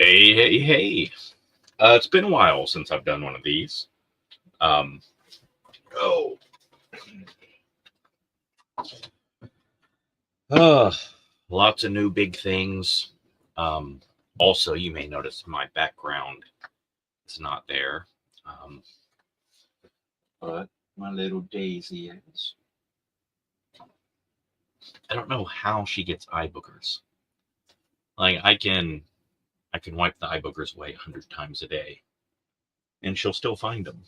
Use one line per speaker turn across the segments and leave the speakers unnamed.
Hey, hey, hey. It's been a while since I've done one of these. Um, oh, uh, Lots of new big things. Um, Also, you may notice my background is not there. Um, but my little Daisy is. I don't know how she gets eye boogers. Like I can wipe the eye boogers away 100 times a day, and she'll still find them.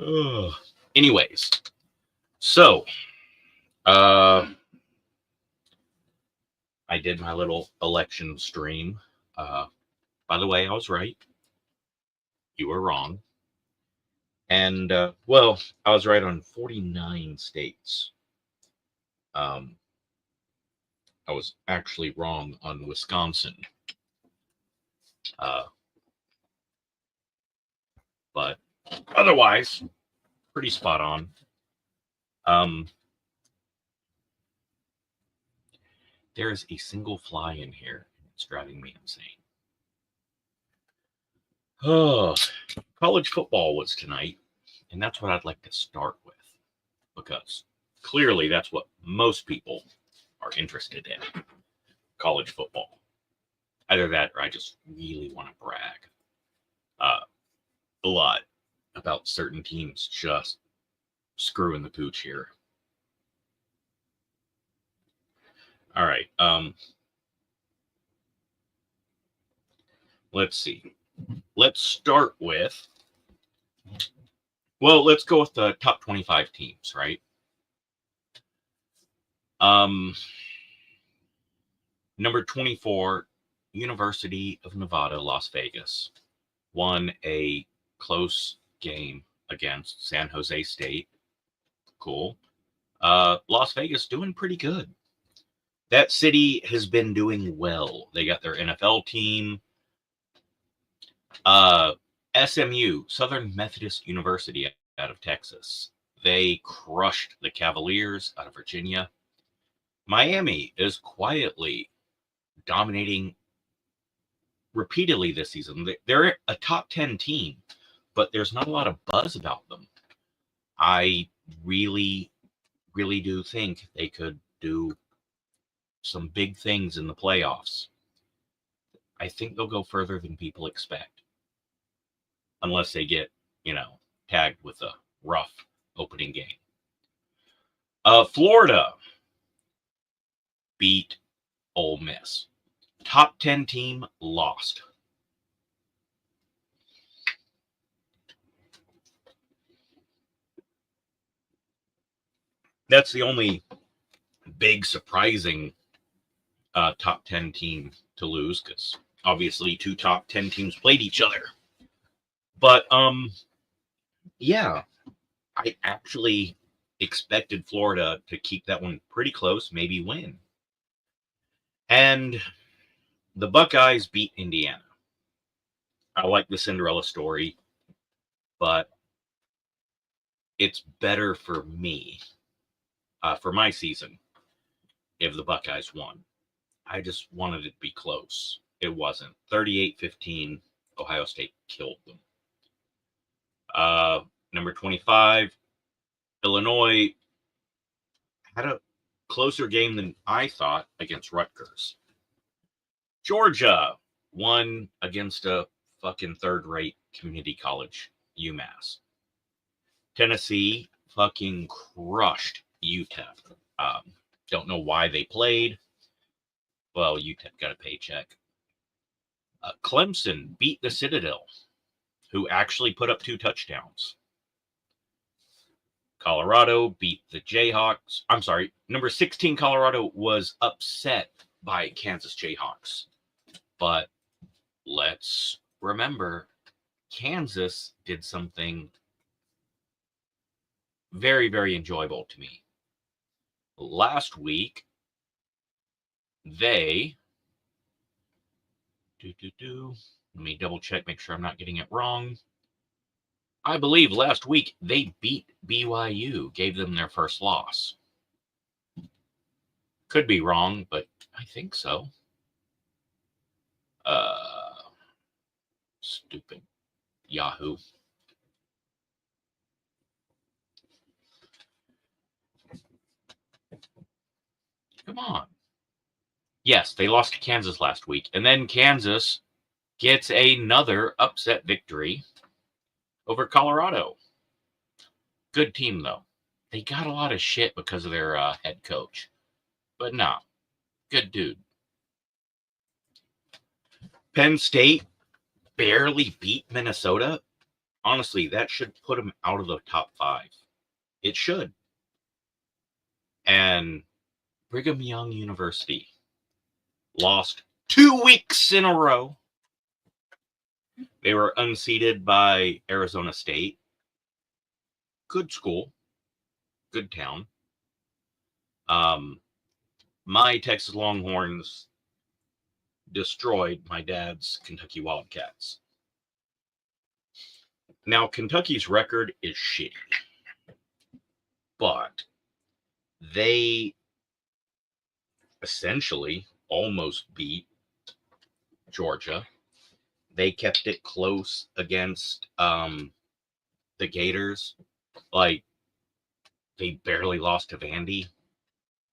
Ugh. Anyways, so uh, I did my little election stream. Uh, by the way, I was right. You were wrong. And, I was right on 49 states. Um, I was actually wrong on Wisconsin. Uh, but otherwise, pretty spot on. Um, there is a single fly in here. It's driving me insane. Oh, college football was tonight, and that's what I'd like to start with because clearly that's what most people are interested in, college football. Either that or I just really want to brag uh, a lot about certain teams just screwing the pooch here. All right. Let's see. Let's start with, let's go with the top 25 teams, right? Um, Number 24, University of Nevada, Las Vegas, won a close game against San Jose State. Cool. Las Vegas doing pretty good. That city has been doing well. They got their NFL team. Uh, SMU, Southern Methodist University out of Texas. They crushed the Cavaliers out of Virginia. Miami is quietly dominating repeatedly this season. They're a top 10 team, but there's not a lot of buzz about them. I really, really do think they could do some big things in the playoffs. I think they'll go further than people expect, unless they get, tagged with a rough opening game. Florida beat Ole Miss. Top 10 team lost. That's the only big surprising top 10 team to lose because obviously two top 10 teams played each other. But yeah, I actually expected Florida to keep that one pretty close, maybe win. And the Buckeyes beat Indiana. I like the Cinderella story, but it's better for me, for my season, if the Buckeyes won. I just wanted it to be close. It wasn't. 38-15, Ohio State killed them. Number 25, Illinois had a closer game than I thought against Rutgers. Georgia won against a fucking third-rate community college, UMass. Tennessee fucking crushed UTEP. Don't know why they played. Well, UTEP got a paycheck. Clemson beat the Citadel, who actually put up 2 touchdowns. Colorado beat the Jayhawks. I'm sorry, number 16 Colorado was upset by Kansas Jayhawks. But let's remember, Kansas did something very, very enjoyable to me. Last week, they let me double check, make sure I'm not getting it wrong. I believe last week they beat BYU, gave them their first loss. Could be wrong, but I think so. Stupid Yahoo. Come on. Yes, they lost to Kansas last week. And then Kansas gets another upset victory over Colorado. Good team, though. They got a lot of shit because of their head coach. But nah, good dude. Penn State barely beat Minnesota. Honestly, that should put them out of the top 5. It should. And Brigham Young University lost 2 weeks in a row. They were unseated by Arizona State. Good school. Good town. My Texas Longhorns destroyed my dad's Kentucky Wildcats. Now, Kentucky's record is shitty, but they essentially almost beat Georgia. They kept it close against the Gators. Like, they barely lost to Vandy.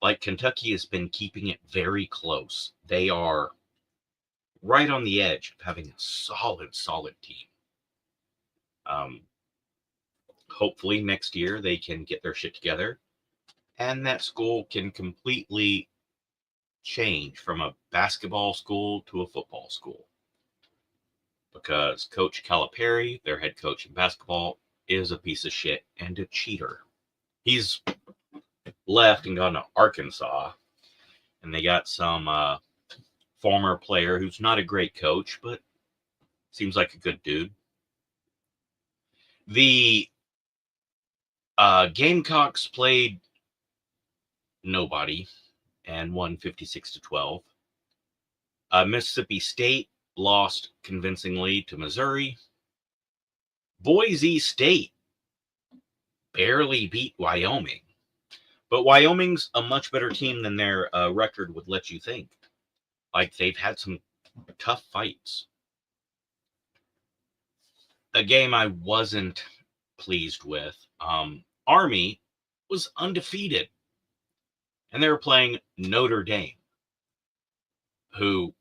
Like, Kentucky has been keeping it very close. They are right on the edge of having a solid team. Hopefully next year they can get their shit together and that school can completely change from a basketball school to a football school. Because Coach Calipari, their head coach in basketball, is a piece of shit and a cheater. He's left and gone to Arkansas, and they got some former player who's not a great coach, but seems like a good dude. The Gamecocks played nobody and won 56-12. Mississippi State lost convincingly to Missouri. Boise State barely beat Wyoming. But Wyoming's a much better team than their record would let you think. Like, they've had some tough fights. A game I wasn't pleased with. Army was undefeated. And they were playing Notre Dame, who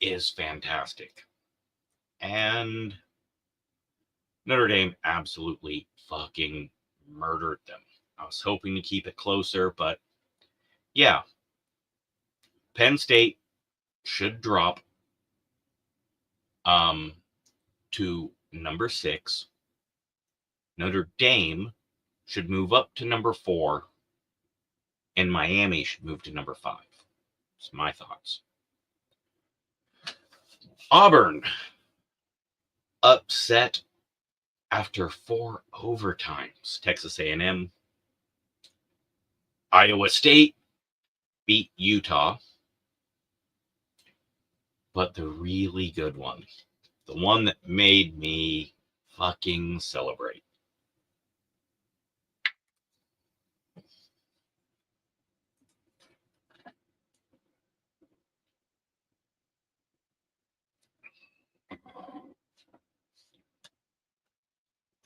is fantastic. And Notre Dame absolutely fucking murdered them. I was hoping to keep it closer, but yeah. Penn State should drop to number 6. Notre Dame should move up to number 4. And Miami should move to number 5. That's my thoughts. Auburn upset after 4 overtimes. Texas A&M. Iowa State beat Utah. But the really good one, the one that made me fucking celebrate.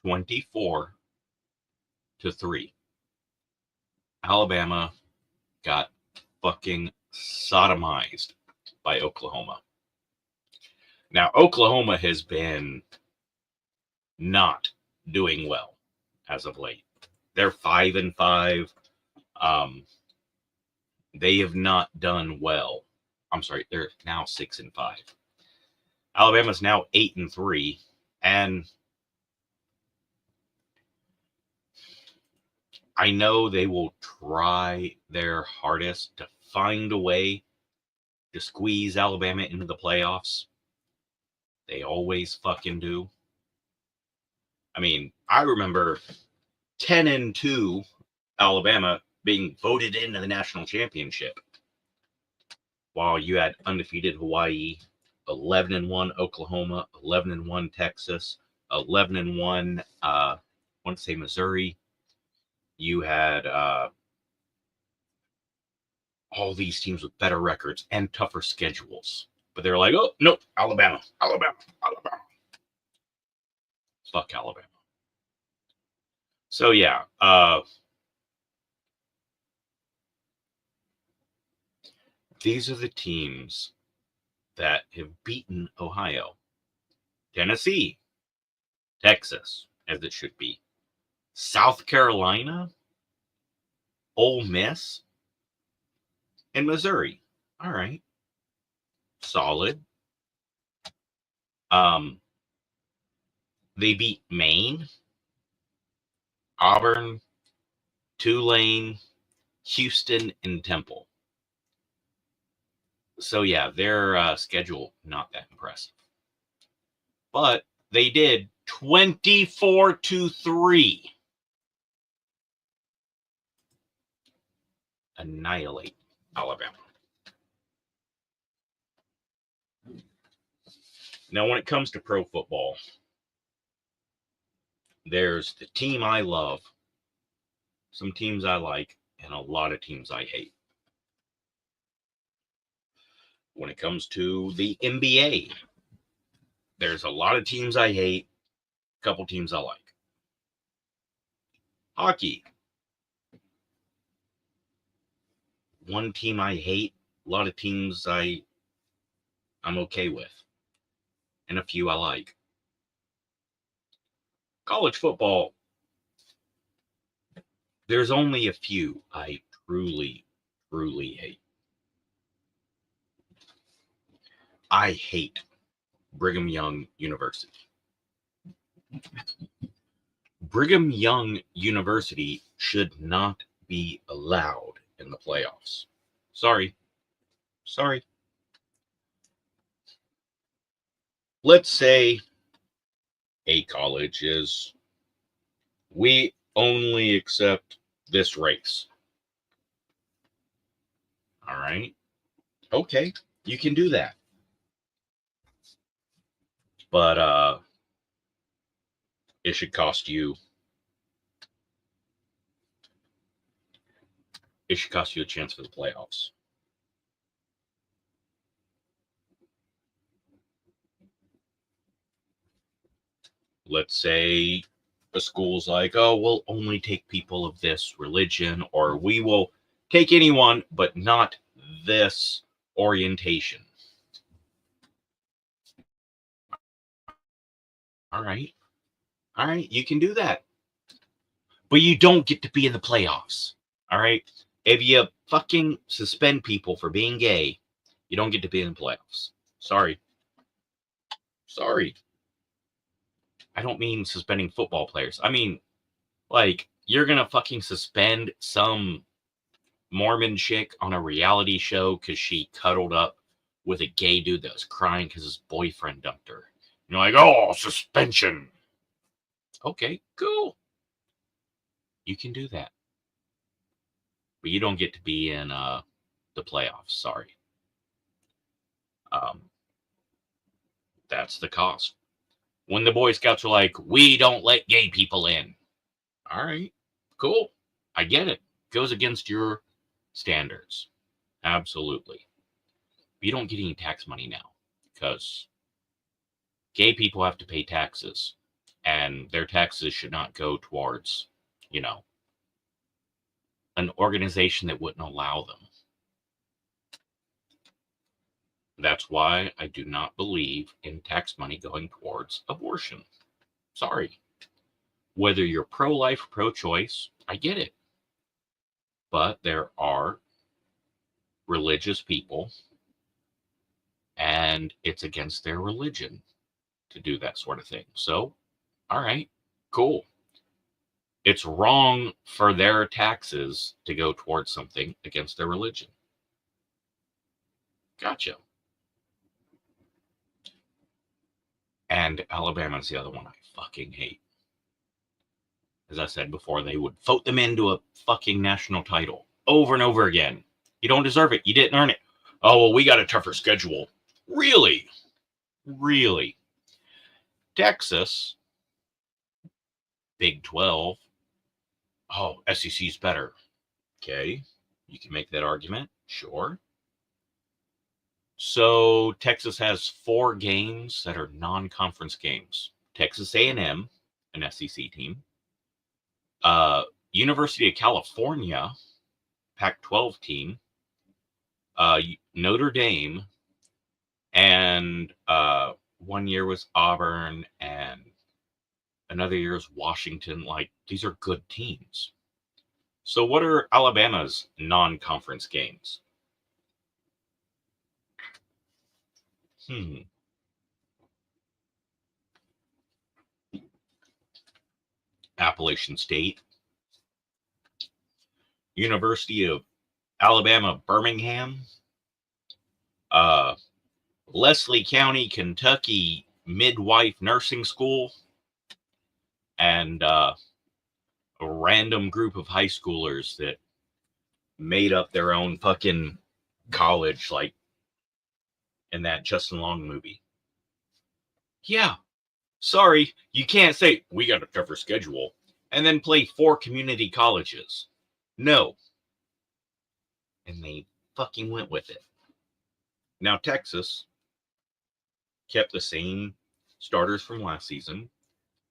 (24-3). Alabama got fucking sodomized by Oklahoma. Now, Oklahoma has been not doing well as of late. They're 5-5. They have not done well. I'm sorry, they're now 6-5. Alabama's now 8-3, and I know they will try their hardest to find a way to squeeze Alabama into the playoffs. They always fucking do. I mean, I remember 10-2 Alabama being voted into the national championship, while you had undefeated Hawaii, 11-1 Oklahoma, 11-1 Texas, 11-1 I want to say Missouri. You had all these teams with better records and tougher schedules. But they're like, oh, nope, Alabama. Fuck Alabama. So, yeah. These are the teams that have beaten Ohio. Tennessee. Texas, as it should be. South Carolina. Ole Miss. And Missouri. All right. Solid. They beat Maine, Auburn, Tulane, Houston, and Temple. So yeah, their schedule not that impressive. But they did 24-3 annihilate Alabama. Now, when it comes to pro football, there's the team I love, some teams I like, and a lot of teams I hate. When it comes to the NBA, there's a lot of teams I hate, a couple teams I like. Hockey. One team I hate, a lot of teams I'm okay with, and a few I like. College football, there's only a few I truly hate. I hate Brigham Young University. Brigham Young University should not be allowed in the playoffs. Sorry. Let's say a college is, we only accept this race. All right. Okay, you can do that. But it should cost you a chance for the playoffs. Let's say a school's like, oh, we'll only take people of this religion, or we will take anyone, but not this orientation. All right, you can do that. But you don't get to be in the playoffs. All right? If you fucking suspend people for being gay, you don't get to be in the playoffs. Sorry. I don't mean suspending football players. I mean, like, you're going to fucking suspend some Mormon chick on a reality show because she cuddled up with a gay dude that was crying because his boyfriend dumped her. You're like, oh, suspension. Okay, cool. You can do that. But you don't get to be in the playoffs. Sorry. That's the cost. When the Boy Scouts are like, we don't let gay people in. All right, cool. I get it. Goes against your standards. Absolutely. But you don't get any tax money now because gay people have to pay taxes, and their taxes should not go towards, an organization that wouldn't allow them. That's why I do not believe in tax money going towards abortion. Sorry. Whether you're pro-life, pro-choice, I get it. But there are religious people, and it's against their religion to do that sort of thing. So, all right, cool. It's wrong for their taxes to go towards something against their religion. Gotcha. And Alabama's the other one I fucking hate. As I said before, they would vote them into a fucking national title over and over again. You don't deserve it. You didn't earn it. Oh, well, we got a tougher schedule. Really? Texas, Big 12. Oh, SEC's better. Okay, you can make that argument. Sure. So Texas has 4 games that are non-conference games. Texas A&M, an SEC team. University of California, Pac-12 team. Notre Dame, and 1 year was Auburn, and another year is Washington. Like, these are good teams. So what are Alabama's non-conference games? Appalachian State, University of Alabama, Birmingham, Leslie County, Kentucky Midwife Nursing School, and a random group of high schoolers that made up their own fucking college, like in that Justin Long movie. Yeah, sorry, you can't say we got a tougher schedule and then play 4 community colleges. No. And they fucking went with it. Now, Texas kept the same starters from last season.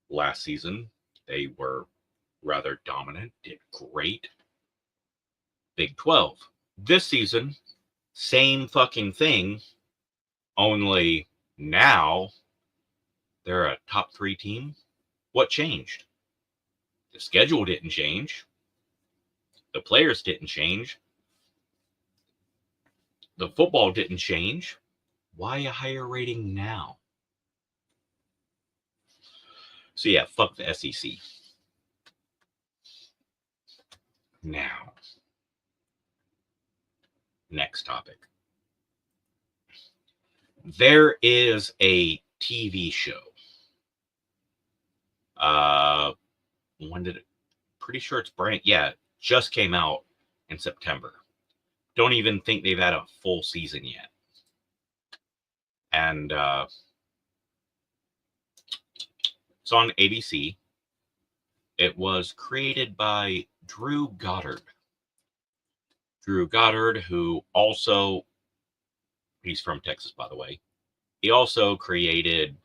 Last season, they were rather dominant, did great. Big 12. This season, same fucking thing, only now they're a top 3 team. What changed? The schedule didn't change. The players didn't change. The football didn't change. Why a higher rating now? So yeah, fuck the SEC. Now, next topic. There is a TV show. When did it? Pretty sure it's brand. Yeah, just came out in September. Don't even think they've had a full season yet. And it's on ABC. It was created by Drew Goddard. Drew Goddard, who also, he's from Texas, by the way. He also created,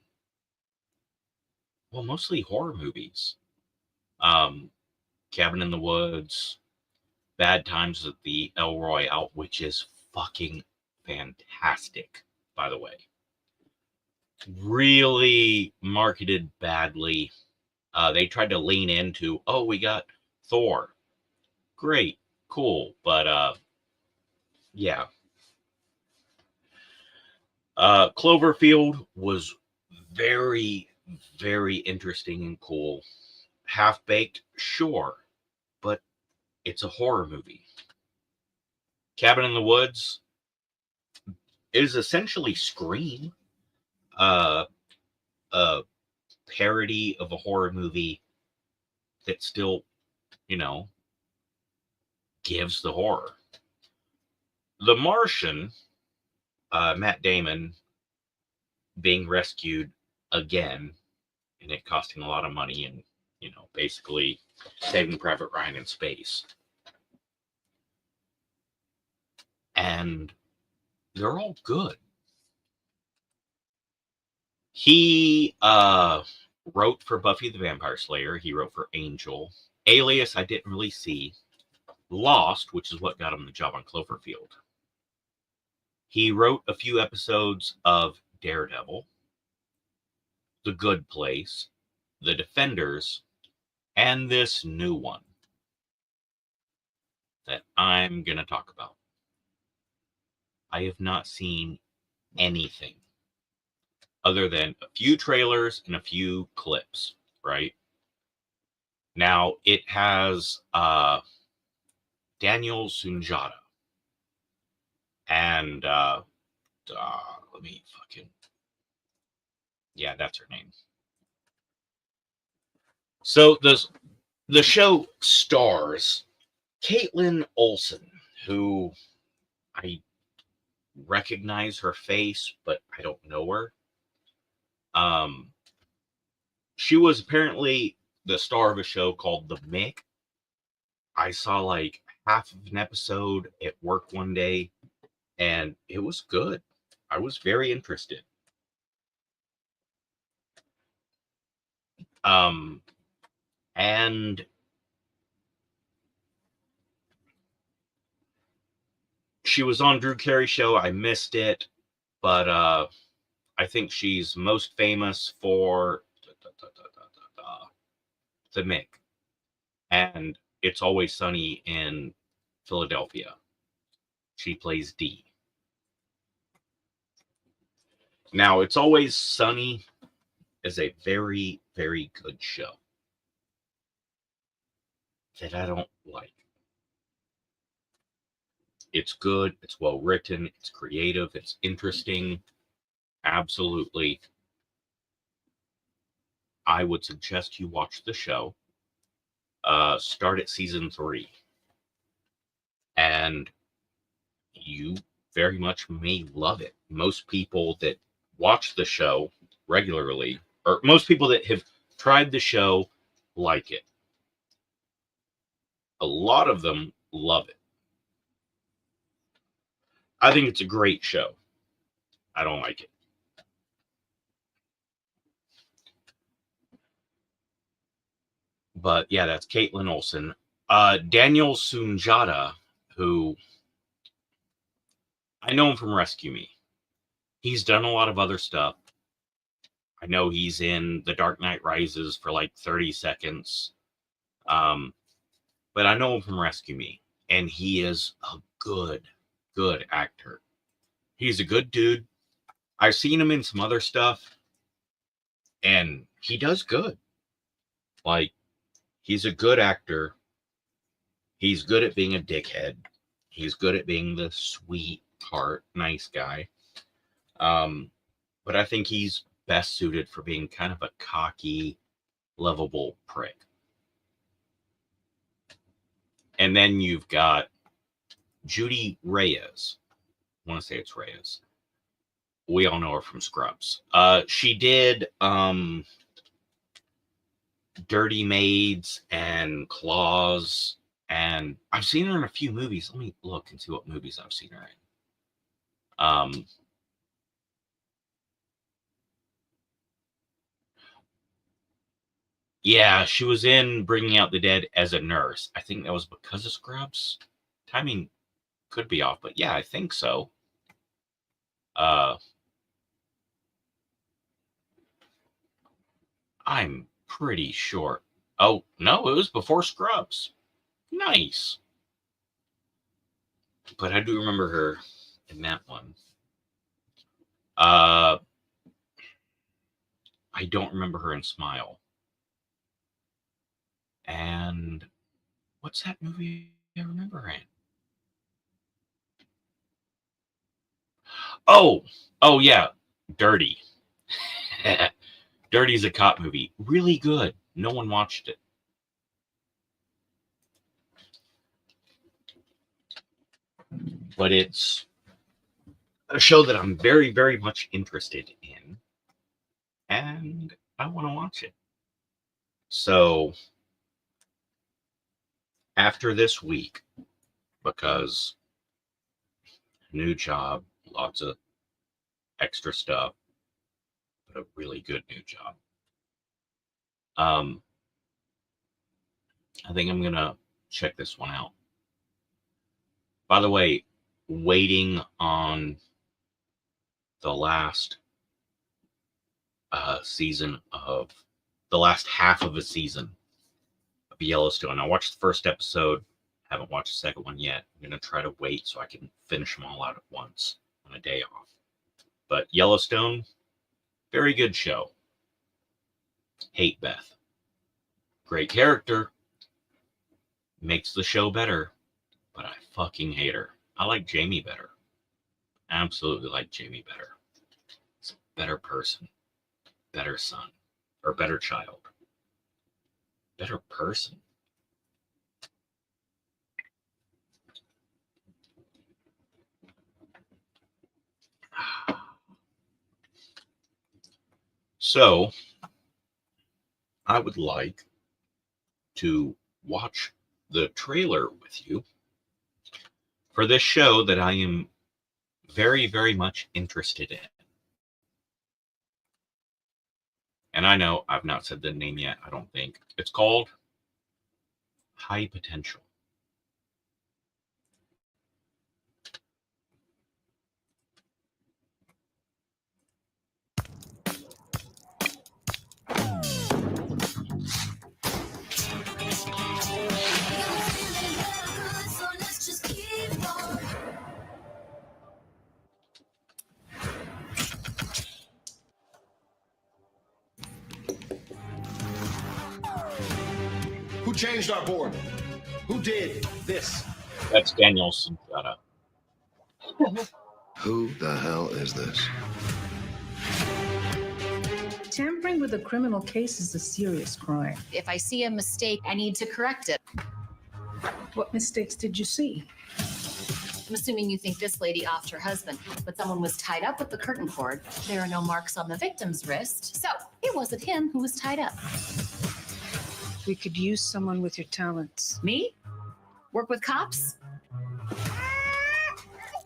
well, mostly horror movies. Cabin in the Woods, Bad Times at the El Royale, which is fucking fantastic, by the way. Really marketed badly. They tried to lean into, oh, we got Thor. Great, cool, but yeah. Cloverfield was very, very interesting and cool. Half-Baked, sure, but it's a horror movie. Cabin in the Woods is essentially Scream, a parody of a horror movie that still, gives the horror. The Martian, Matt Damon being rescued again, and it costing a lot of money, and basically Saving Private Ryan in space. And they're all good. He wrote for Buffy the Vampire Slayer. He wrote for Angel. Alias, I didn't really see. Lost, which is what got him the job on Cloverfield. He wrote a few episodes of Daredevil, The Good Place, The Defenders, and this new one that I'm going to talk about. I have not seen anything other than a few trailers and a few clips, right? Now, it has Daniel Sunjata. And let me fucking... Yeah, that's her name. So the show stars Caitlin Olsen, who I recognize her face, but I don't know her. She was apparently the star of a show called The Mick. I saw like half of an episode at work one day, and it was good. I was very interested. And she was on Drew Carey show. I missed it, but I think she's most famous for the Mick and It's Always Sunny in Philadelphia. She plays Dee. Now, It's Always Sunny is a very, very good show that I don't like. It's good, it's well written, it's creative, it's interesting. Absolutely. I would suggest you watch the show. Start at season 3. And you very much may love it. Most people that watch the show regularly, or most people that have tried the show, like it. A lot of them love it. I think it's a great show. I don't like it. But yeah, that's Caitlin Olsen. Daniel Sunjata, who I know him from Rescue Me. He's done a lot of other stuff. I know he's in The Dark Knight Rises for like 30 seconds. But I know him from Rescue Me. And he is a good actor. He's a good dude. I've seen him in some other stuff. And he does good. Like, he's a good actor. He's good at being a dickhead. He's good at being the sweetheart, nice guy. But I think he's best suited for being kind of a cocky, lovable prick. And then you've got Judy Reyes. I want to say it's Reyes. We all know her from Scrubs. She did Dirty Maids and Claws, and I've seen her in a few movies. Let me look and see what movies I've seen her in. Yeah, she was in Bringing Out the Dead as a nurse. I think that was because of Scrubs. Timing could be off, but yeah, I think so. I'm pretty sure. Oh, no, it was before Scrubs. Nice. But I do remember her in that one. I don't remember her in Smile. And what's that movie I remember her in? Oh, yeah, Dirty. Dirty's a cop movie. Really good. No one watched it. But it's a show that I'm very, very much interested in. And I want to watch it. So after this week, because new job, lots of extra stuff, but a really good new job. I think I'm gonna check this one out. By the way, waiting on the last season of the last half of a season of Yellowstone. I watched the first episode, haven't watched the second one yet. I'm gonna try to wait so I can finish them all out at once on a day off. But Yellowstone, very good show. Hate Beth. Great character. Makes the show better, but I fucking hate her. I like Jamie better. Absolutely like Jamie better. He's a better person, better son, or better child. Better person. So, I would like to watch the trailer with you for this show that I am very, very much interested in. And I know I've not said the name yet, I don't think. It's called High Potential.
Who changed our board? Who did this?
That's Daniel Sunjata.
Who the hell is this?
Tampering with a criminal case is a serious crime.
If I see a mistake, I need to correct it.
What mistakes did you see?
I'm assuming you think this lady offed her husband, but someone was tied up with the curtain cord. There are no marks on the victim's wrist, so it wasn't him who was tied up.
We could use someone with your talents.
Me? Work with cops?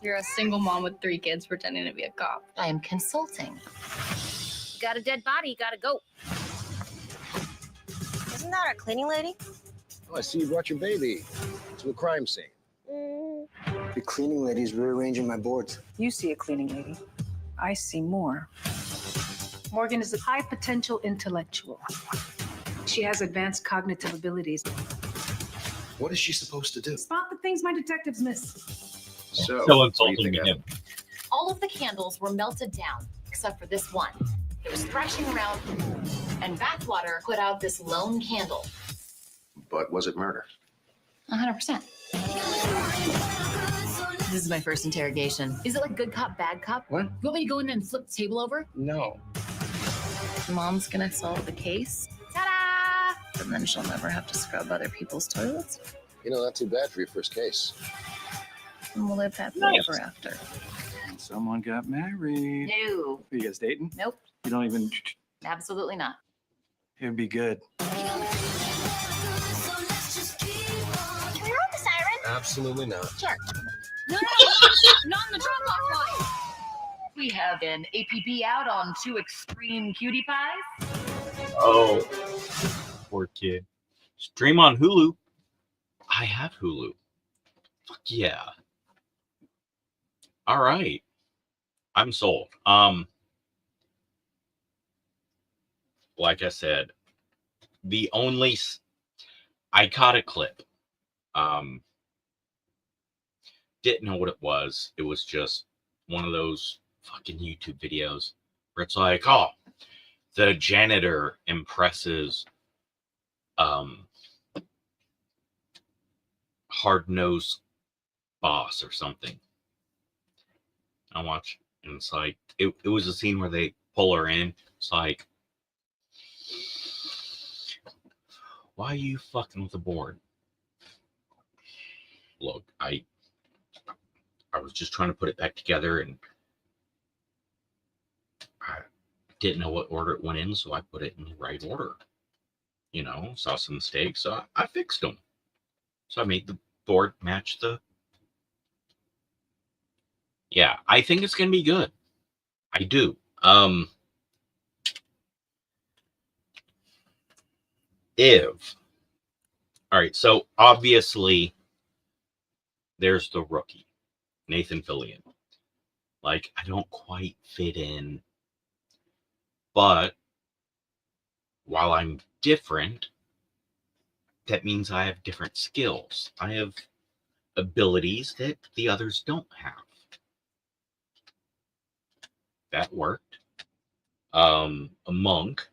You're a single mom with 3 kids pretending to be a cop.
I am consulting. Got a dead body, gotta go.
Isn't that our cleaning lady?
Oh, I see you brought your baby to a crime scene.
The cleaning lady's rearranging my boards.
You see a cleaning lady. I see more. Morgan is a high potential intellectual. She has advanced cognitive abilities.
What is she supposed to do?
Spot the things my detectives miss.
So
So
what do you
insulting
think
to him.
happened?
All of the candles were melted down, except for this one. It was thrashing around, and backwater put out this lone candle.
But was it murder?
100%. This is my first interrogation. Is it like good cop, bad cop?
What?
You want me to go in and flip the table over?
No.
Mom's gonna solve the case,
Ta-da!
and then she'll never have to scrub other people's toilets.
You know, not too bad for your first case.
And we'll live happily
Nice.
ever after.
Someone got married.
No.
Are you guys dating?
Nope.
You don't even.
Absolutely not.
It would be good.
Can we roll the siren?
Absolutely not.
Sure. No, not in the drop-off line. We have an APB out on 2 extreme cutie pies.
Oh, poor kid. Stream on Hulu. I have Hulu. Fuck yeah. All right. I'm sold. Like I said, the only I caught a clip. Didn't know what it was. It was just one of those fucking YouTube videos where it's like, oh, the janitor impresses hard-nosed boss or something. I watch, and it's like it was a scene where they pull her in. It's like, why are you fucking with the board? Look, I was just trying to put it back together, and I didn't know what order it went in, so I put it in the right order. You know, saw some mistakes, so I fixed them. So I made the board match the. Yeah, I think it's gonna be good. I do. All right, so obviously there's the rookie, Nathan Fillion. Like, I don't quite fit in, but while I'm different, that means I have different skills. I have abilities that the others don't have. That worked. A monk.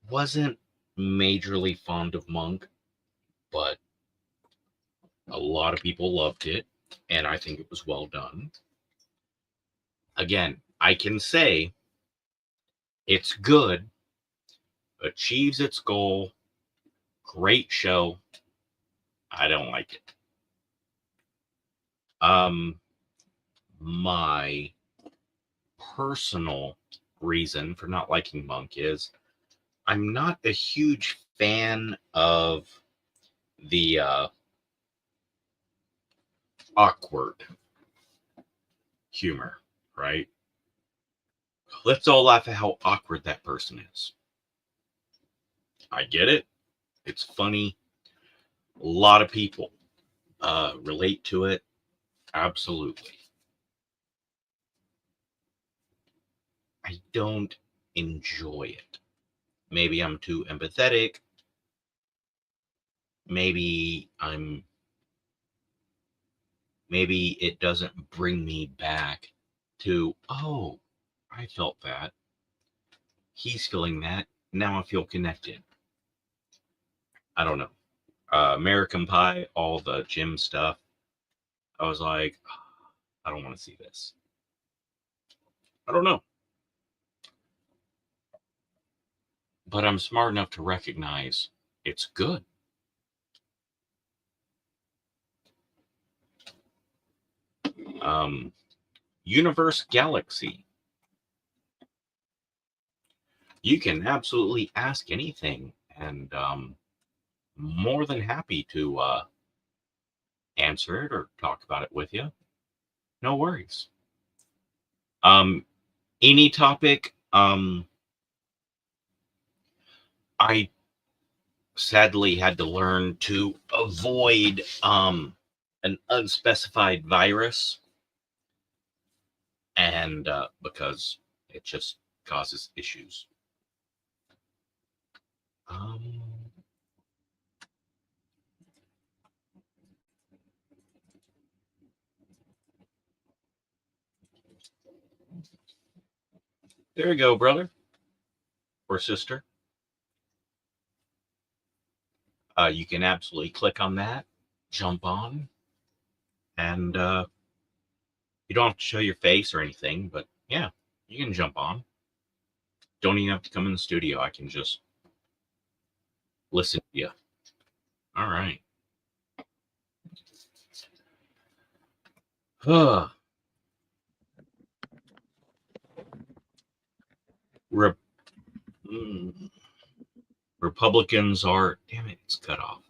Wasn't majorly fond of Monk, but a lot of people loved it, and I think it was well done. Again, I can say it's good, achieves its goal, great show. I don't like it. My personal reason for not liking Monk is I'm not a huge fan of the awkward humor, right? Let's all laugh at how awkward that person is. I get it. It's funny. A lot of people relate to it. Absolutely. I don't enjoy it. Maybe I'm too empathetic. Maybe it doesn't bring me back to, oh, I felt that. He's feeling that. Now I feel connected. I don't know. American Pie, all the Jim stuff. I was like, I don't want to see this. I don't know. But I'm smart enough to recognize it's good. Universe Galaxy. You can absolutely ask anything, and more than happy to answer it or talk about it with you. No worries. Any topic. I sadly had to learn to avoid an unspecified virus, and because it just causes issues. There you go, brother or sister. You can absolutely click on that, jump on, and you don't have to show your face or anything, but yeah, you can jump on. Don't even have to come in the studio. I can just listen to you. All right. Republicans are, damn it, it's cut off.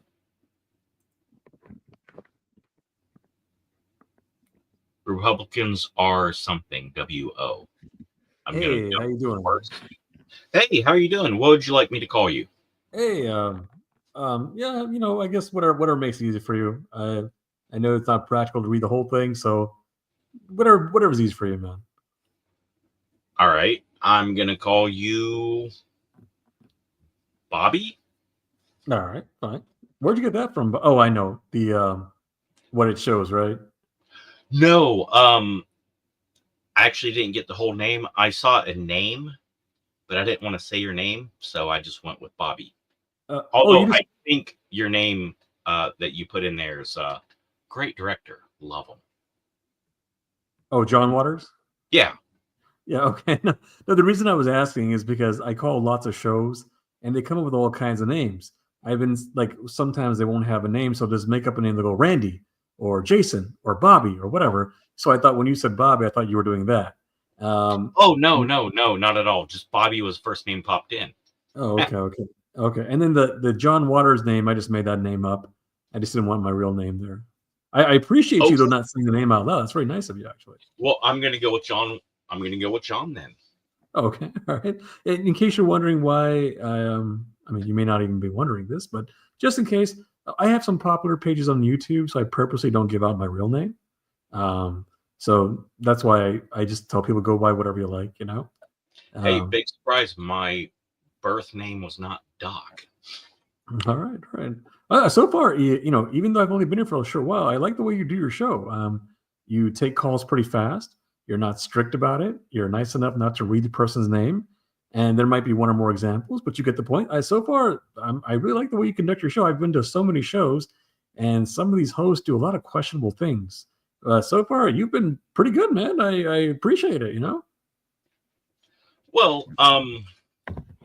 Republicans are something, W-O.
Hey, how you doing?
Hey, how are you doing? What would you like me to call you?
Hey, yeah, I guess whatever makes it easy for you. I know it's not practical to read the whole thing, so whatever's easy for you, man.
All right, I'm gonna call you Bobby.
All right, fine. Where'd you get that from? Oh, I know the what it shows, right?
No, I actually didn't get the whole name. I saw a name, but I didn't want to say your name, so I just went with Bobby. Although I think your name that you put in there is great director. Love him.
Oh, John Waters?
Yeah.
Yeah, okay. No, the reason I was asking is because I call lots of shows, and they come up with all kinds of names. I've been, like, sometimes they won't have a name, so just make up a name. They'll go Randy, or Jason, or Bobby, or whatever. So I thought when you said Bobby, I thought you were doing that.
Oh, no, not at all. Just Bobby was first name popped in.
Oh, okay. And then the John Waters name, I just made that name up. I just didn't want my real name there. I appreciate you though not saying the name out loud. That's very nice of you, actually.
Well, I'm gonna go with John. I'm gonna go with John then.
Okay, all right. In case you're wondering why, I mean, you may not even be wondering this, but just in case, I have some popular pages on YouTube, so I purposely don't give out my real name. So that's why I just tell people go by whatever you like, you know.
Hey, big surprise! My birth name was not Doc.
All right. So far, even though I've only been here for a short while, I like the way you do your show. You take calls pretty fast. You're not strict about it. You're nice enough not to read the person's name. And there might be one or more examples, but you get the point. So far, I really like the way you conduct your show. I've been to so many shows, and some of these hosts do a lot of questionable things. So far, you've been pretty good, man. I appreciate it, you know?
Well,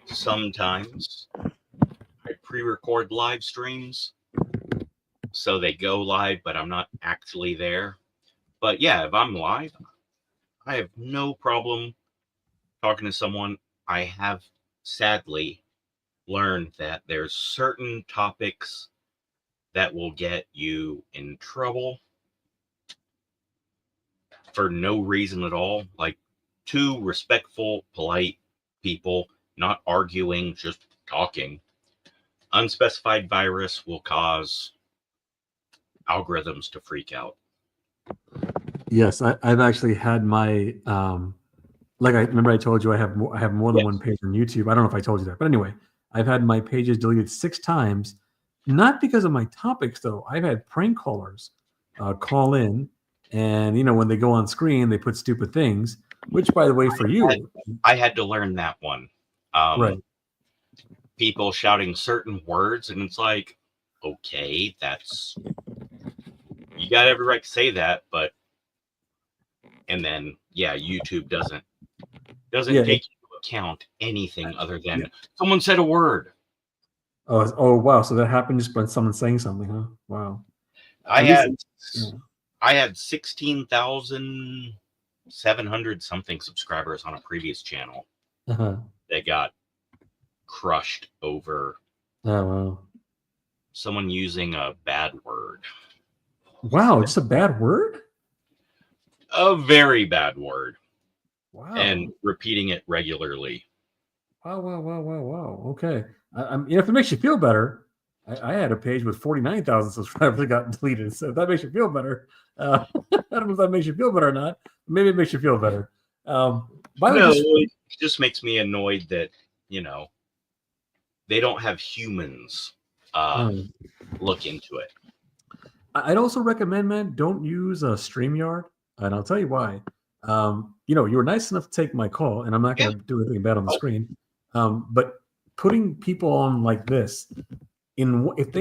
sometimes I pre-record live streams, so they go live, but I'm not actually there. But yeah, if I'm live, I have no problem talking to someone. I have sadly learned that there's certain topics that will get you in trouble for no reason at all. Like two respectful, polite people, not arguing, just talking. Unspecified virus will cause algorithms to freak out.
Yes, I've actually had my like I remember I told you I have more than
Yes.
one page on YouTube. I don't know if I told you that, but anyway, I've had my pages deleted 6 times, not because of my topics though. I've had prank callers call in, and you know when they go on screen they put stupid things. Which, by the way, for you,
I had to learn that one.
right?
People shouting certain words, and it's like, okay, that's, you got every right to say that, but, and then yeah, YouTube doesn't
Yeah.
take into account anything other than someone said a word.
Oh wow! So that happened just by someone saying something, huh? Wow.
I
At least-
had 16,700 something subscribers on a previous channel
Uh-huh.
that got crushed over
Oh wow!
someone using a bad word.
Wow, just a bad word?
A very bad word.
Wow!
And repeating it regularly.
Wow! Okay. If it makes you feel better, I had a page with 49,000 subscribers that got deleted. So if that makes you feel better, I don't know if that makes you feel better or not. Maybe it makes you feel better. By the
No,
way,
it just makes me annoyed that, you know, they don't have humans look into it.
I'd also recommend, man, don't use a StreamYard, and I'll tell you why. You know, you were nice enough to take my call, and I'm not going to do anything bad on the screen. But putting people on like this, if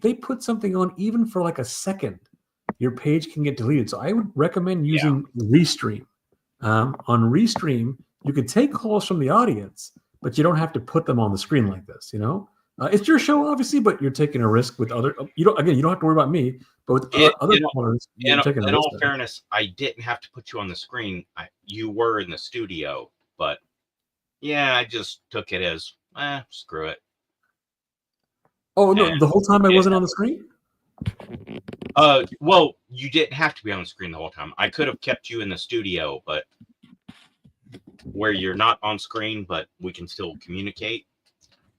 they put something on even for like a second, your page can get deleted. So I would recommend using Restream. On Restream, you can take calls from the audience, but you don't have to put them on the screen like this. You know, it's your show, obviously, but you're taking a risk with other. You don't have to worry about me, but with other callers, you're taking a
In
risk
all
there.
fairness, I didn't have to put you on the screen. You were in the studio, but yeah, I just took it as screw it.
Oh no! The whole time I wasn't on the screen.
Well, you didn't have to be on the screen the whole time. I could have kept you in the studio, but where you're not on screen, but we can still communicate.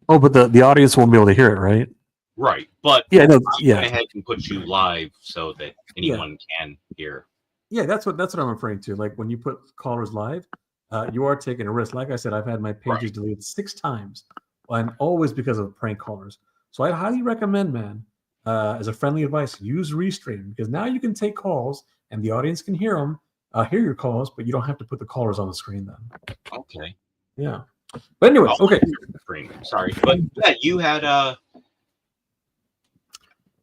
Oh, but the audience won't be able to hear it, right?
Right, but
Yeah, no,
I
yeah.
went ahead and put you live so that anyone can hear.
Yeah, that's what I'm referring to. Like when you put callers live, you are taking a risk. Like I said, I've had my pages deleted 6 times, and always because of prank callers. So I highly recommend, man, as a friendly advice, use Restream, because now you can take calls and the audience can hear them, hear your calls, but you don't have to put the callers on the screen then.
Okay.
Yeah. But anyway, okay.
Screen. Sorry, but yeah, you had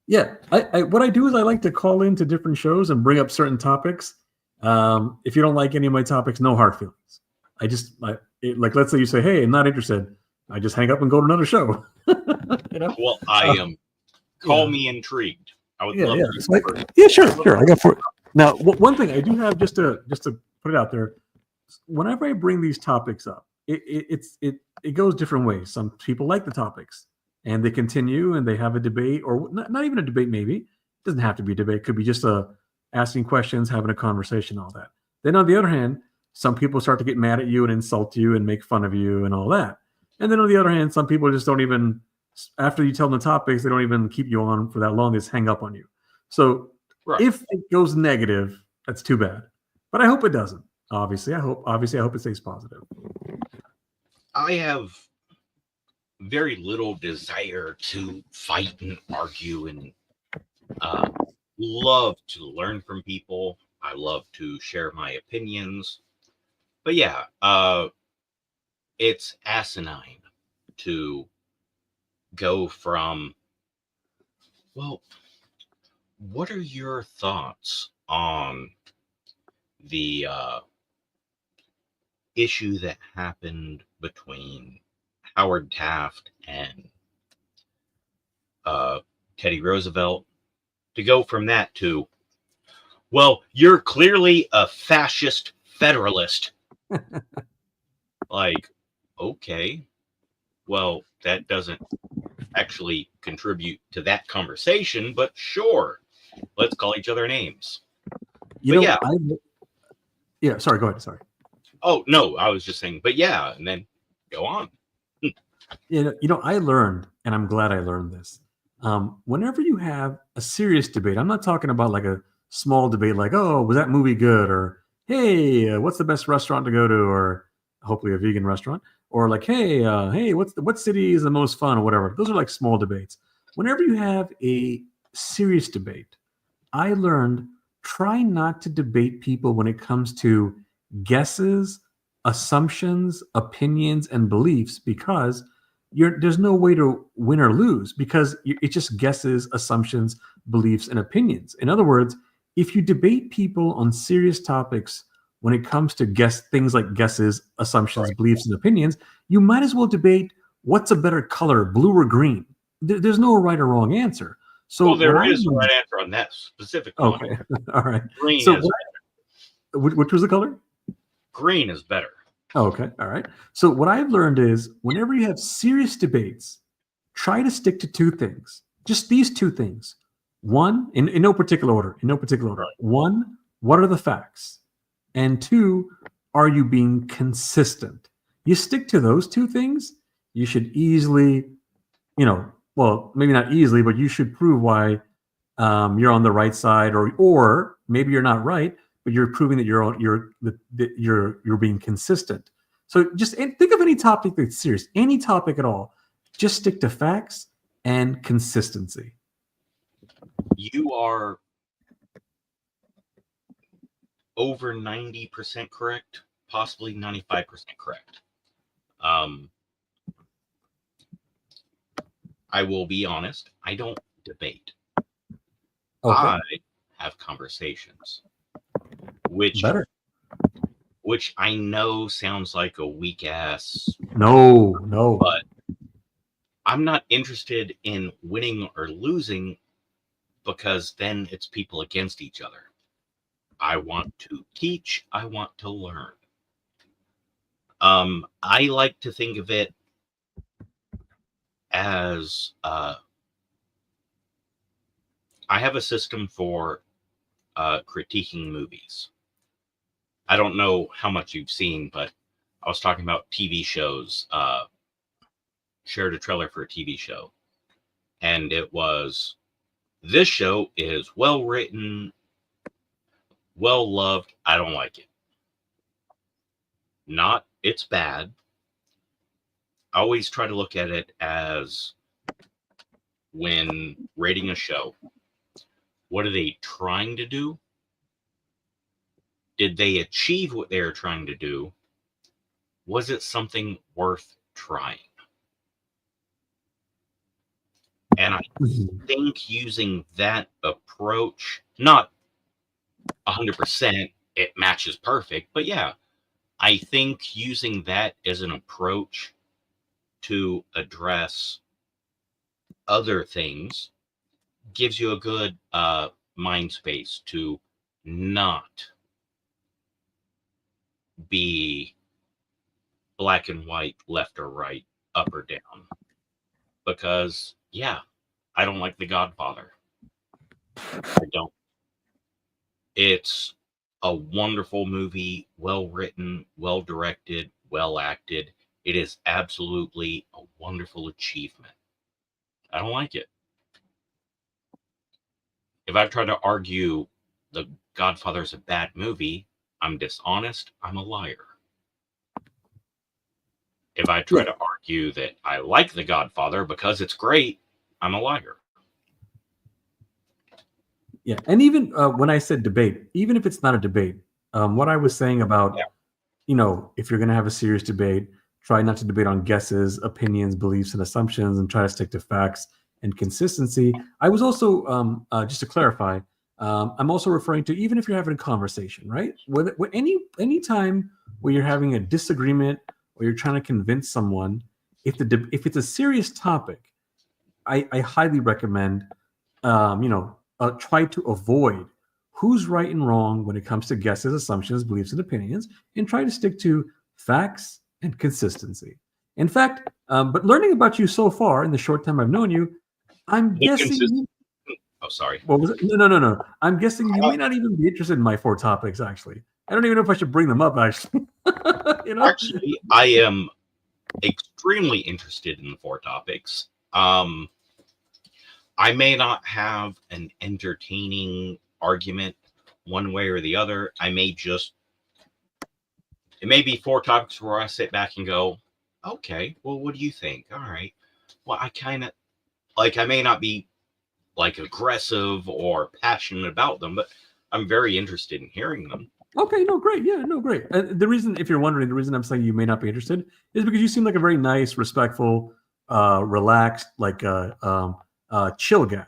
Yeah, I what I do is I like to call into different shows and bring up certain topics. If you don't like any of my topics, no hard feelings. Like let's say you say, "Hey, I'm not interested," I just hang up and go to another show. You know?
well, I am. Call me intrigued. I would love to.
It's like, sure. I got 4. Now, one thing I do have just to put it out there. Whenever I bring these topics up, it goes different ways. Some people like the topics, and they continue and they have a debate, or not even a debate. Maybe it doesn't have to be a debate. It could be just asking questions, having a conversation, all that. Then on the other hand, some people start to get mad at you and insult you and make fun of you and all that. And then on the other hand, some people just don't even, after you tell them the topics, they don't even keep you on for that long. They just hang up on you. So if it goes negative, that's too bad. But I hope it doesn't. Obviously, I hope it stays positive.
I have very little desire to fight and argue, and love to learn from people. I love to share my opinions. But yeah, it's asinine to go from, well, what are your thoughts on the issue that happened between Howard Taft and Teddy Roosevelt, to go from that to, well, you're clearly a fascist federalist. Like, okay, well, that doesn't actually contribute to that conversation, but sure, let's call each other names.
You
But
know,
yeah.
yeah. Sorry, go ahead. Sorry.
Oh no, I was just saying, but yeah, and then go on.
I learned, and I'm glad I learned this. Whenever you have a serious debate, I'm not talking about like a small debate, like, oh, was that movie good, or hey, what's the best restaurant to go to, or hopefully a vegan restaurant, or like, hey, what city is the most fun, or whatever. Those are like small debates. Whenever you have a serious debate, I learned try not to debate people when it comes to guesses, assumptions, opinions, and beliefs, because there's no way to win or lose, because it just guesses, assumptions, beliefs, and opinions. In other words, if you debate people on serious topics when it comes to things like guesses, assumptions, beliefs, and opinions, you might as well debate what's a better color, blue or green. There's no right or wrong answer. So
Well, there is a right answer on that specific one.
Okay, all right.
Green
So
is
which was the color?
green is better.
Okay, all right. So what I've learned is whenever you have serious debates, try to stick to two things. Just these two things. One, in no particular order. One, what are the facts? And two, are you being consistent? You stick to those two things, you should easily, well, maybe not easily, but you should prove why you're on the right side, or maybe you're not right, but you're proving that you're being consistent. So just think of any topic that's serious, any topic at all. Just stick to facts and consistency.
You are over 90% correct, possibly 95% correct. I will be honest, I don't debate.
Okay.
I have conversations, which I know sounds like a weak ass.
No.
But I'm not interested in winning or losing, because then it's people against each other. I want to teach. I want to learn. I like to think of it as I have a system for critiquing movies. I don't know how much you've seen, but I was talking about TV shows. Shared a trailer for a TV show, and it was, this show is well written, well loved. I don't like it. Not it's bad. I always try to look at it as, when rating a show, what are they trying to do? Did they achieve what they were trying to do? Was it something worth trying? And I think using that approach, not 100%, it matches perfect, but yeah, I think using that as an approach to address other things gives you a good mind space to not be black and white, left or right, up or down. Because, yeah, I don't like The Godfather. I don't. It's a wonderful movie, well written, well directed, well acted. It is absolutely a wonderful achievement. I don't like it. If I try to argue The Godfather is a bad movie, I'm dishonest, I'm a liar. If I try to argue that I like The Godfather because it's great, I'm a liar.
Yeah, and even when I said debate, even if it's not a debate, what I was saying about, if you're going to have a serious debate, try not to debate on guesses, opinions, beliefs, and assumptions, and try to stick to facts and consistency. I was also, just to clarify, I'm also referring to, even if you're having a conversation, right? Any time where you're having a disagreement or you're trying to convince someone, if it's a serious topic, I highly recommend, try to avoid who's right and wrong when it comes to guesses, assumptions, beliefs, and opinions, and try to stick to facts and consistency. In fact, but learning about you so far in the short time I've known you, I'm
The
guessing.
consist- Oh, sorry.
What was it? No. I'm guessing you may not even be interested in my 4 topics. Actually, I don't even know if I should bring them up. Actually,
Actually, I am extremely interested in the 4 topics. I may not have an entertaining argument one way or the other. It may be 4 topics where I sit back and go, okay, well, what do you think? All right. Well, I kind of like, I may not be like aggressive or passionate about them, but I'm very interested in hearing them.
Okay, no, great. Yeah, no, great. The reason, if you're wondering, the reason I'm saying you may not be interested is because you seem like a very nice, respectful, relaxed, like chill guy,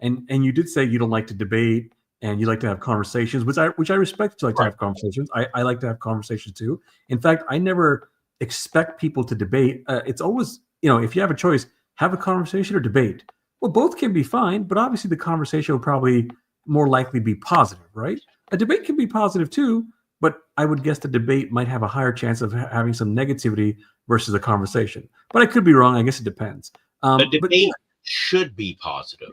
And you did say you don't like to debate and you like to have conversations, which I respect. You like to have conversations. I like to have conversations too. In fact, I never expect people to debate. It's always, if you have a choice, have a conversation or debate. Well, both can be fine, but obviously the conversation will probably more likely be positive, right? A debate can be positive too, but I would guess the debate might have a higher chance of having some negativity versus a conversation. But I could be wrong. I guess it depends.
The debate should be positive.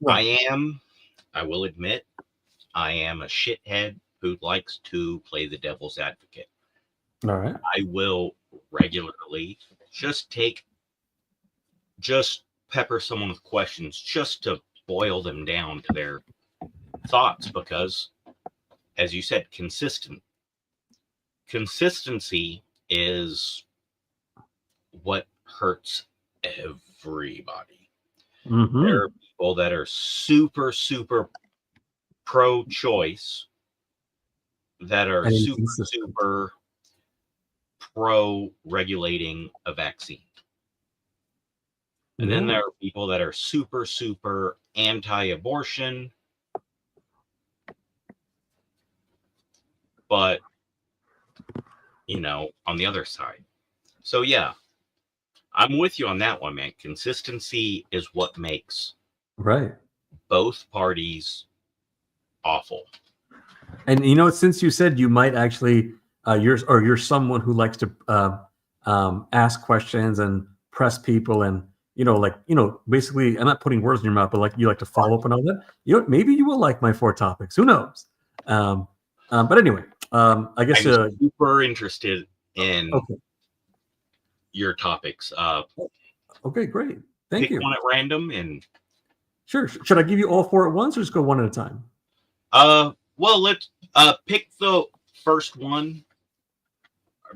Right.
I will admit, I am a shithead who likes to play the devil's advocate.
All right.
I will regularly just pepper someone with questions just to boil them down to their thoughts, because, as you said, consistency is what hurts everybody.
Mm-hmm.
There are people that are super, super pro-choice, that are super, super pro-regulating a vaccine. And then there are people that are super, super anti-abortion, but, on the other side. So, yeah, I'm with you on that one, man. Consistency is what makes both parties awful.
And, since you said you might actually, you're someone who likes to ask questions and press people and, basically, I'm not putting words in your mouth, but you like to follow up and all that. Maybe you will like my 4 topics. Who knows? But anyway, I guess
I'm super interested in your topics.
Okay, great. Thank you.
Pick one at random and
sure. Should I give you all 4 at once or just go one at a time?
Well, let's pick the first one.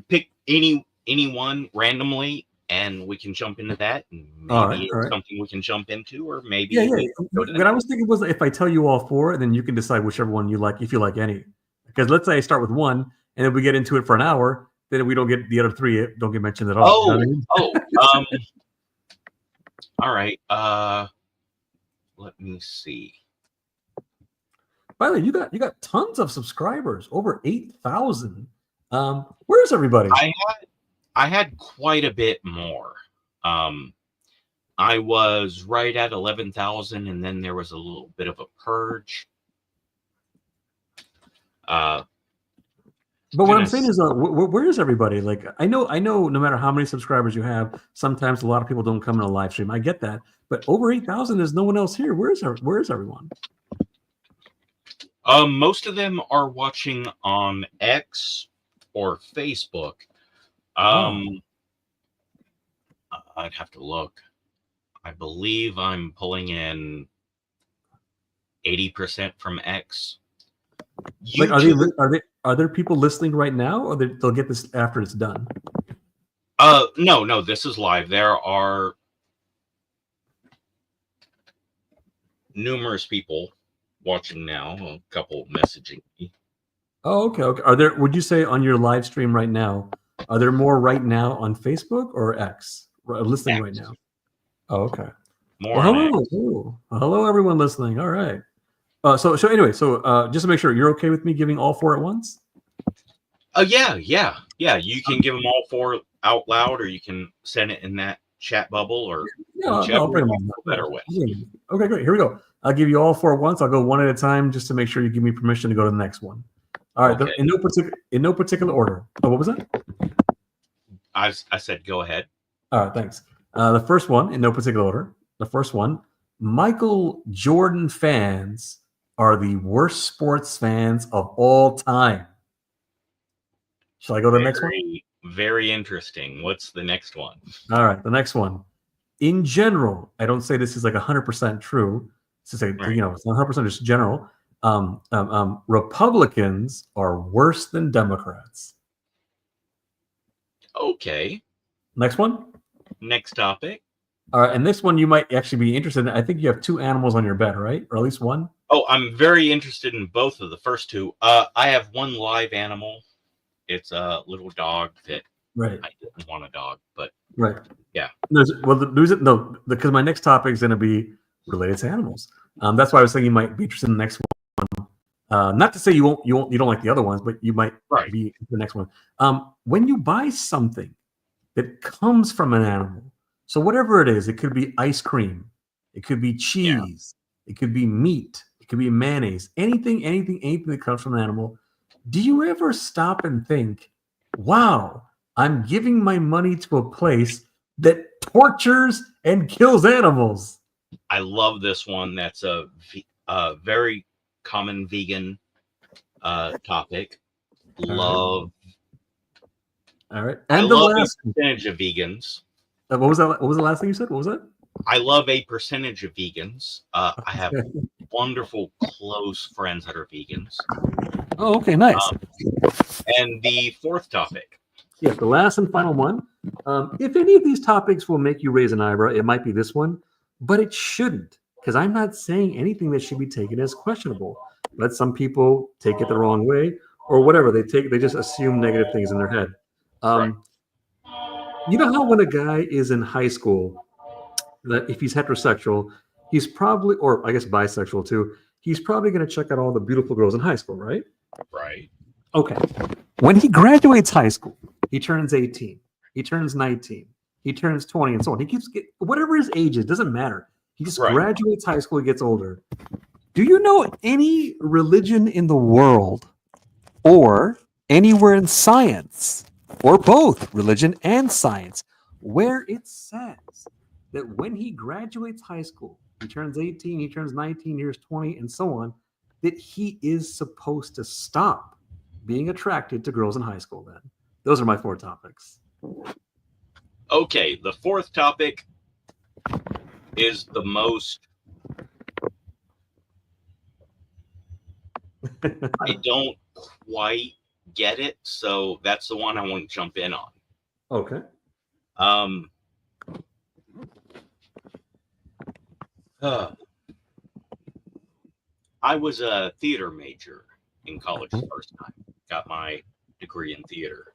Pick any one randomly, and we can jump into that. And maybe it's something we can jump into, or maybe
What I was thinking was if I tell you all 4, then you can decide whichever one you like, if you like any. Because let's say I start with 1, and then we get into it for an hour, then we don't get the other 3 don't get mentioned at all.
All right. Let me see.
By the way, you got tons of subscribers, over 8,000. Where's everybody?
I had quite a bit more. I was right at 11,000, and then there was a little bit of a purge.
But what I'm saying is, where is everybody? Like, I know, no matter how many subscribers you have, sometimes a lot of people don't come in a live stream. I get that, but over 8,000, there's no one else here. Where is everyone?
Most of them are watching on X or Facebook. I'd have to look. I believe I'm pulling in 80% from X.
Like, are there people listening right now, or they'll get this after it's done?
No, this is live. There are numerous people watching now. A couple messaging me.
Oh, okay. Are there? Would you say on your live stream right now? Are there more right now on Facebook or X listening right now? Oh, okay.
More.
Hello, everyone listening. All right. So anyway, just to make sure, you're okay with me giving all 4 at once?
Yeah. You can give them all 4 out loud, or you can send it in that chat bubble, or
I'll bring them all.
Better way.
Okay, great. Here we go. I'll give you all 4 at once. I'll go one at a time just to make sure you give me permission to go to the next one. All right.
Okay.
In no particular order. Oh, what was that?
I said go ahead.
All right, thanks. The first one, in no particular order. The first one, Michael Jordan fans are the worst sports fans of all time. Shall I go to the next one?
Very interesting. What's the next one?
All right, the next one. In general, I don't say this is like 100% true. It's just like,
Right.
it's 100% just general. Republicans are worse than Democrats.
Okay.
Next one.
Next topic.
All right, and this one you might actually be interested in. I think you have 2 animals on your bed, right? Or at least one.
Oh, I'm very interested in both of the first two. I have one live animal. It's a little dog that
Right.
I didn't want a dog, but
Right.
Yeah.
Because my next topic is going to be related to animals. That's why I was saying you might be interested in the next one. Not to say you don't like the other ones, but you might
Right.
be the next one. When you buy something that comes from an animal, so whatever it is, it could be ice cream, it could be cheese, it could be meat, it could be mayonnaise, anything that comes from an animal. Do you ever stop and think, wow, I'm giving my money to a place that tortures and kills animals?
I love this one. That's a very common vegan topic. Love.
All right.
I
And the
love
last,
a percentage of vegans.
what was that? What was the last thing you said? What was that?
I love a percentage of vegans. I have wonderful close friends that are vegans.
Oh, okay, nice.
And the fourth topic.
Yeah, the last and final one. If any of these topics will make you raise an eyebrow, it might be this one, but it shouldn't, because I'm not saying anything that should be taken as questionable. But some people take it the wrong way, or whatever. They just assume negative things in their head.
Right.
You know how when a guy is in high school, that if he's heterosexual, he's probably, or I guess bisexual too, he's probably going to check out all the beautiful girls in high school, right?
Right.
Okay. When he graduates high school, he turns 18, he turns 19, he turns 20, and so on. He keeps whatever his age is, doesn't matter. He just
Right.
graduates high school, he gets older. Do you know any religion in the world or anywhere in science, or both religion and science, where it says that when he graduates high school, he turns 18, he turns 19, he turns 20, and so on, that he is supposed to stop being attracted to girls in high school then? Those are my 4 topics.
Okay, the fourth topic is the most. I don't quite get it, so that's the one I want to jump in on.
Okay.
I was a theater major in college the first time. Got my degree in theater.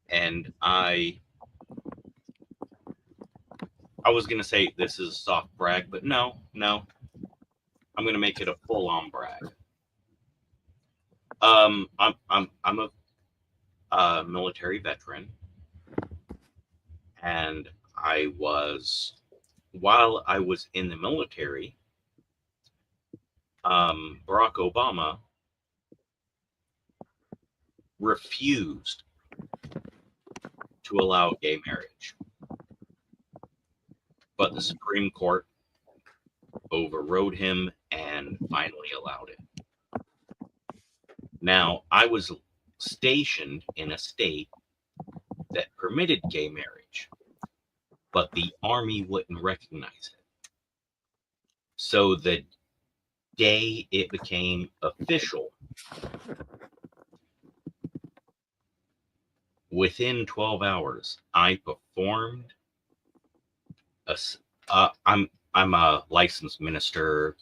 And I was going to say this is a soft brag, but no. I'm going to make it a full-on brag. I'm a military veteran, and while I was in the military, Barack Obama refused to allow gay marriage, but the Supreme Court overrode him and finally allowed it. Now, I was stationed in a state that permitted gay marriage, but the Army wouldn't recognize it. So the day it became official, within 12 hours, I performed I'm a licensed minister,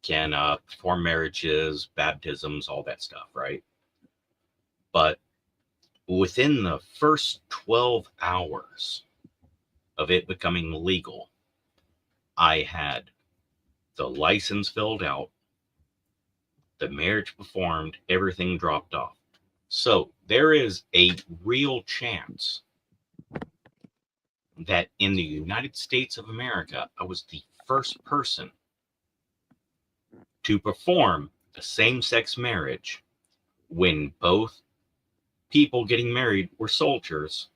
can perform marriages, baptisms, all that stuff, right? But within the first 12 hours of it becoming legal, I had the license filled out, the marriage performed, everything dropped off. So there is a real chance that in the United States of America, I was the first person to perform a same-sex marriage when both people getting married were soldiers,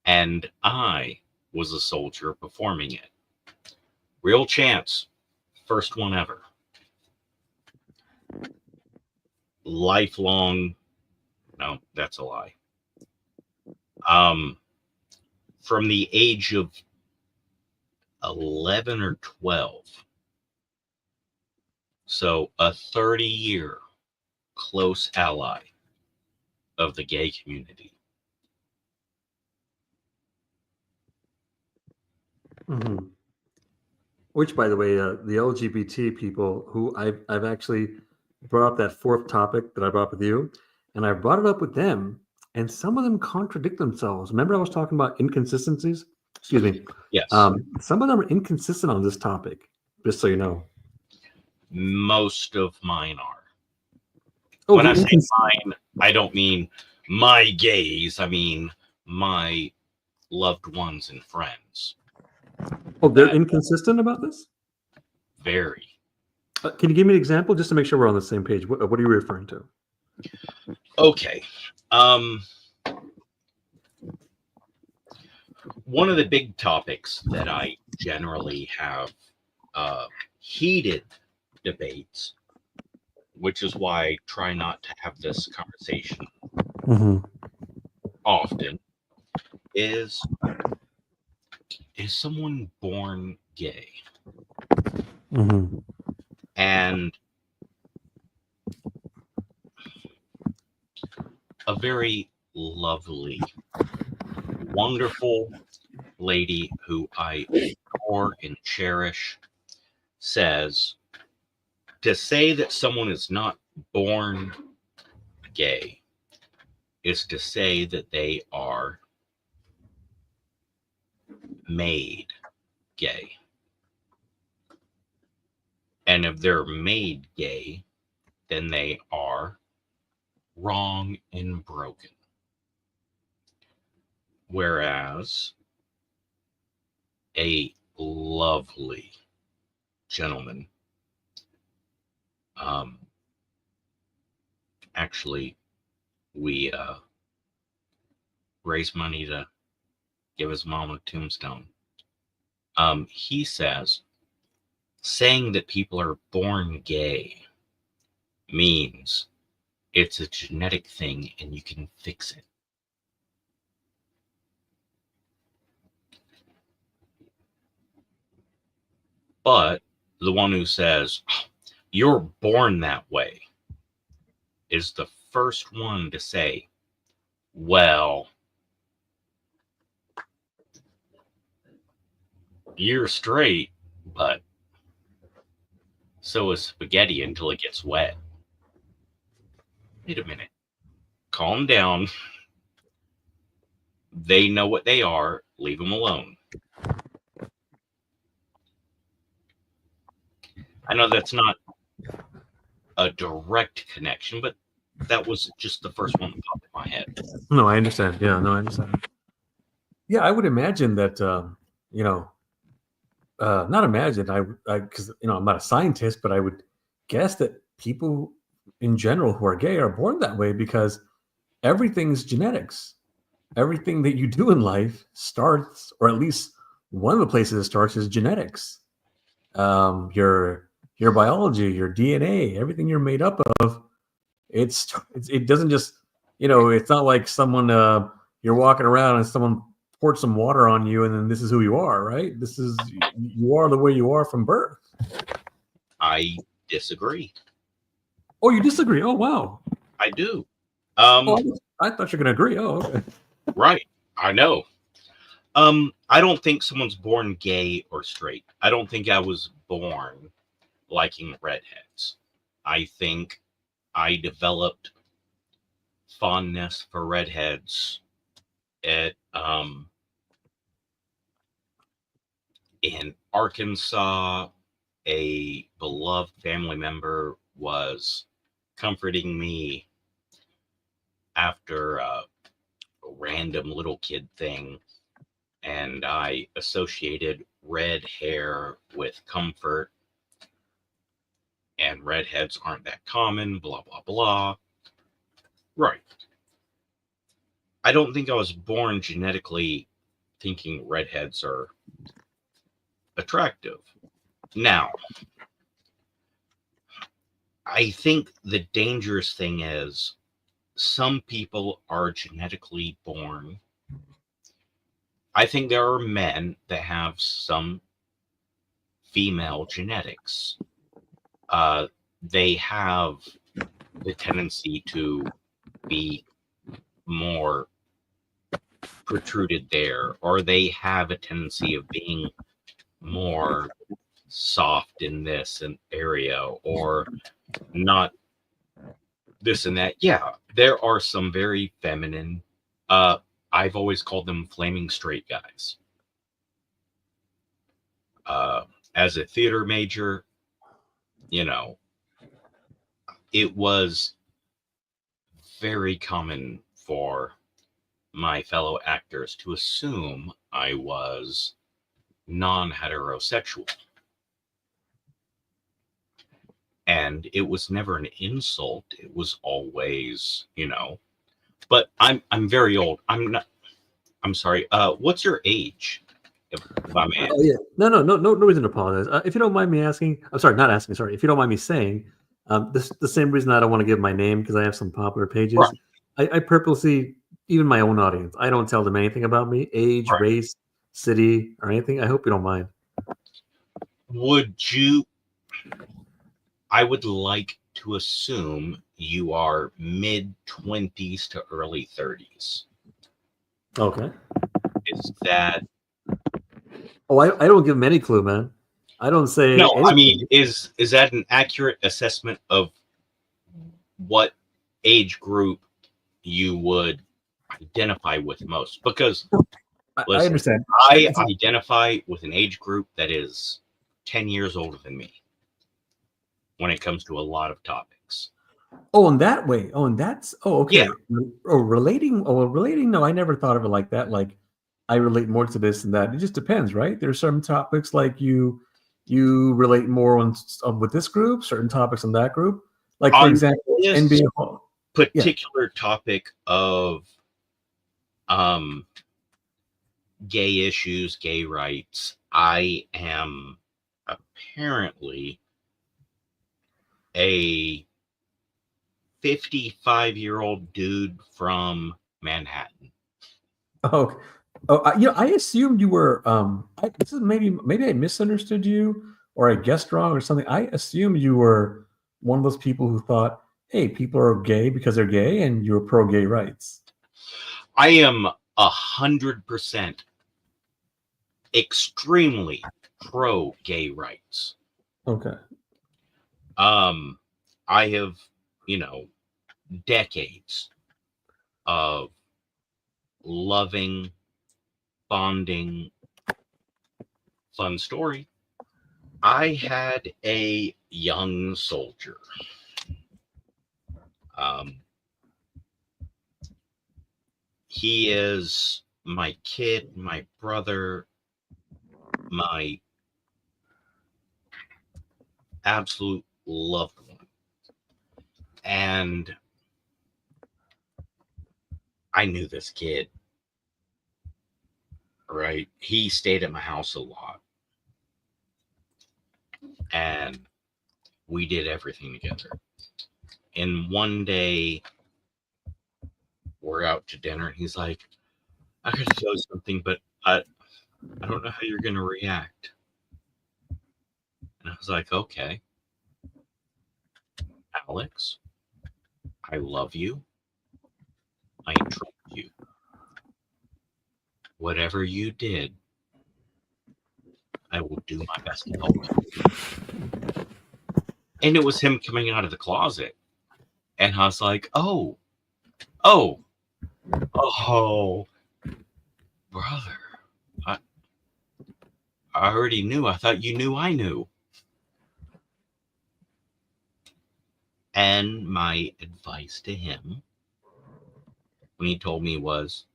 and I was a soldier performing it. Real chance, first one ever. Lifelong, no, that's a lie. From the age of 11 or 12. So a 30-year close ally of the gay community.
Mm-hmm. Which, by the way, the LGBT people who I've actually brought up that fourth topic that I brought up with you, and I brought it up with them, and some of them contradict themselves. Remember, I was talking about inconsistencies. Excuse me.
Yes.
Some of them are inconsistent on this topic. Just so you know.
Most of mine are.
Oh,
when I say mine, I don't mean my gays. I mean my loved ones and friends.
Oh, they're inconsistent about this?
Very.
Can you give me an example just to make sure we're on the same page? What are you referring to?
Okay. One of the big topics that I generally have heated debates, which is why I try not to have this conversation often, is someone born gay? And a very lovely, wonderful lady who I adore and cherish says, to say that someone is not born gay is to say that they are made gay. And if they're made gay, then they are wrong and broken. Whereas a lovely gentleman, actually, we raised money to give his mom a tombstone. He says, saying that people are born gay means it's a genetic thing and you can fix it. But the one who says, you're born that way, is the first one to say, well, you're straight, but so is spaghetti until it gets wet. Wait a minute. Calm down. They know what they are. Leave them alone. I know that's not a direct connection, but that was just the first one that popped in my head.
No, I understand. Yeah, no, I understand. Yeah, I would imagine that, not imagine, because, I'm not a scientist, but I would guess that people in general who are gay are born that way because everything's genetics. Everything that you do in life starts, or at least one of the places it starts is genetics. Your biology, your DNA, everything you're made up of, it doesn't just, it's not like someone, you're walking around and someone poured some water on you and then this is who you are, right? You are the way you are from birth.
I disagree.
Oh, you disagree? Oh, wow.
I do.
I thought you were going to agree. Oh, okay.
Right. I know. I don't think someone's born gay or straight. I don't think I was born liking redheads. I think I developed fondness for redheads at in Arkansas. A beloved family member was comforting me after a random little kid thing, and I associated red hair with comfort, and redheads aren't that common, blah, blah, blah. Right. I don't think I was born genetically thinking redheads are attractive. Now, I think the dangerous thing is some people are genetically born. I think there are men that have some female genetics. They have the tendency to be more protruded there, or they have a tendency of being more soft in this area, or not this and that. Yeah, there are some very feminine, I've always called them flaming straight guys. As a theater major, you know, it was very common for my fellow actors to assume I was non-heterosexual. And it was never an insult. It was always, you know, but I'm very old. I'm sorry. What's your age? If I may ask?
Oh yeah, no reason to apologize. If you don't mind me asking, I'm sorry, not asking. Sorry, if you don't mind me saying, this the same reason I don't want to give my name because I have some popular pages.
Right.
I purposely, even my own audience, I don't tell them anything about me, age,
Right.
race, city, or anything. I hope you don't mind.
Would you? I would like to assume you are mid-20s to early 30s.
Okay.
Is that?
Oh, I don't give them any clue, man. I don't say.
No, I
anything.
mean, is that an accurate assessment of what age group you would identify with most? Because
I
listen,
understand.
I identify with an age group that is 10 years older than me when it comes to a lot of topics.
Oh, in that way. Oh, and that's. Oh, okay.
Yeah.
Oh, relating. Oh, relating. No, I never thought of it like that. Like, I relate more to this and that. It just depends, right? There's some topics like you relate more on with this group, certain topics in that group. Like, for
On
example,
this
NBA.
particular topic of gay issues, gay rights, I am apparently a 55-year-old dude from Manhattan.
Oh, I assumed you were. This is maybe I misunderstood you, or I guessed wrong, or something. I assumed you were one of those people who thought, "Hey, people are gay because they're gay, and you're pro gay rights."
I am 100% extremely pro gay rights.
Okay.
I have, decades of loving, bonding. Fun story. I had a young soldier. He is my kid, my brother, my absolute loved one. And I knew this kid, right? He stayed at my house a lot. And we did everything together. And one day we're out to dinner and he's like, I gotta tell you something, but I don't know how you're gonna react. And I was like, okay. Alex, I love you. I trust you. Whatever you did, I will do my best to help you. And it was him coming out of the closet. And I was like, oh, brother, I already knew. I thought you knew I knew. And my advice to him when he told me was,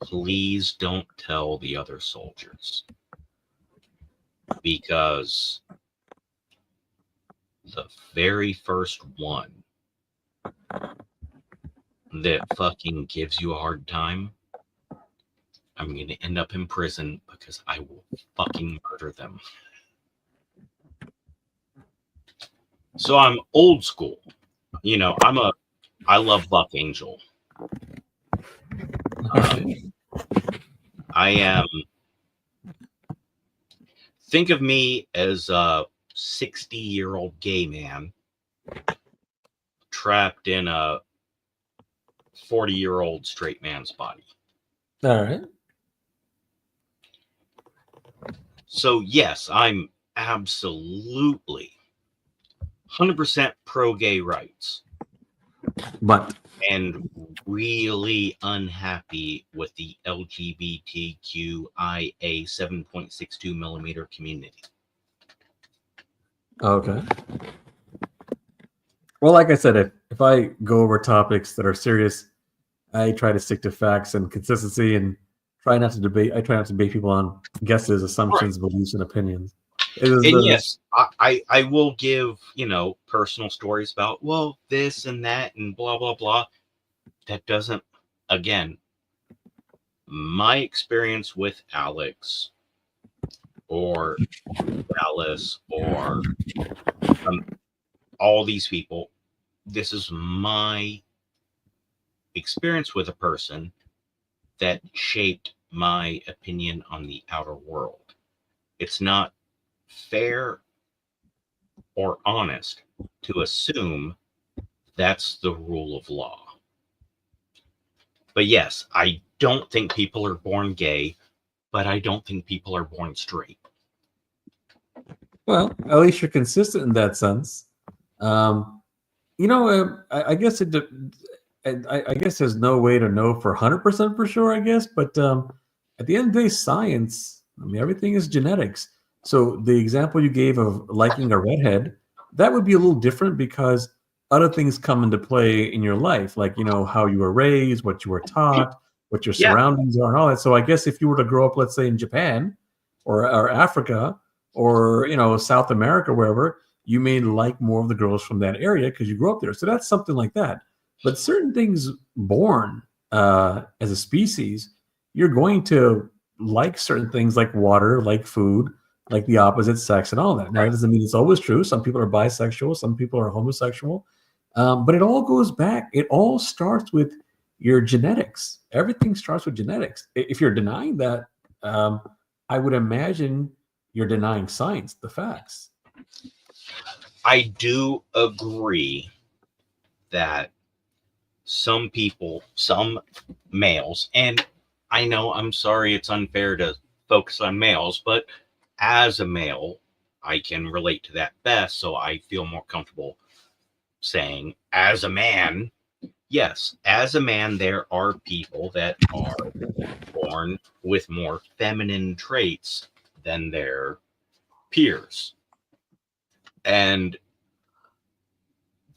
please don't tell the other soldiers, because the very first one that fucking gives you a hard time, I'm going to end up in prison because I will fucking murder them. So I'm old school. You know, I love Buck Angel. I am, think of me as a 60-year-old gay man trapped in a 40-year-old straight man's body.
All right.
So yes, I'm absolutely 100% pro gay rights
But
and really unhappy with the LGBTQIA 7.62 millimeter community.
okay. Well, like I said, if I go over topics that are serious, I try to stick to facts and consistency and try not to debate. I try not to debate people on guesses, assumptions, beliefs, and opinions.
And yes, I will give, you know, personal stories about, well, this and that and blah, blah, blah. That doesn't, again, my experience with Alex or Dallas or all these people, this is my experience with a person that shaped my opinion on the outer world. It's not fair or honest to assume that's the rule of law. But yes, I don't think people are born gay, but I don't think people are born straight.
Well, at least you're consistent in that sense. You know, I guess I guess there's no way to know for 100% for sure, I guess. But at the end of the day, science, I mean, everything is genetics. So the example you gave of liking a redhead, that would be a little different because other things come into play in your life, like, you know, how you were raised, what you were taught, what your surroundings are, and all that. So I guess if you were to grow up, let's say in Japan or Africa or, you know, South America, wherever, you may like more of the girls from that area because you grew up there. So that's something like that. But certain things born as a species, you're going to like certain things like water, like food, like the opposite sex and all that. Now, that doesn't mean it's always true. Some people are bisexual. Some people are homosexual. But it all goes back. It all starts with your genetics. Everything starts with genetics. If you're denying that, I would imagine you're denying science, the facts.
I do agree that some people, some males, and I know, I'm sorry, it's unfair to focus on males, but as a male, I can relate to that best, so I feel more comfortable saying, as a man, yes, as a man, there are people that are born with more feminine traits than their peers. And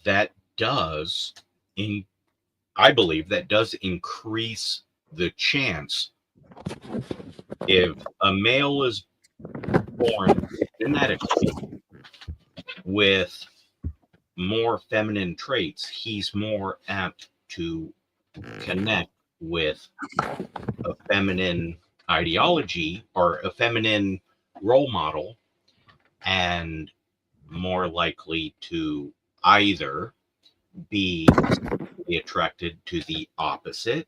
that does, I believe that does increase the chance if a male is born genetically with more feminine traits, he's more apt to connect with a feminine ideology or a feminine role model and more likely to either be sexually attracted to the opposite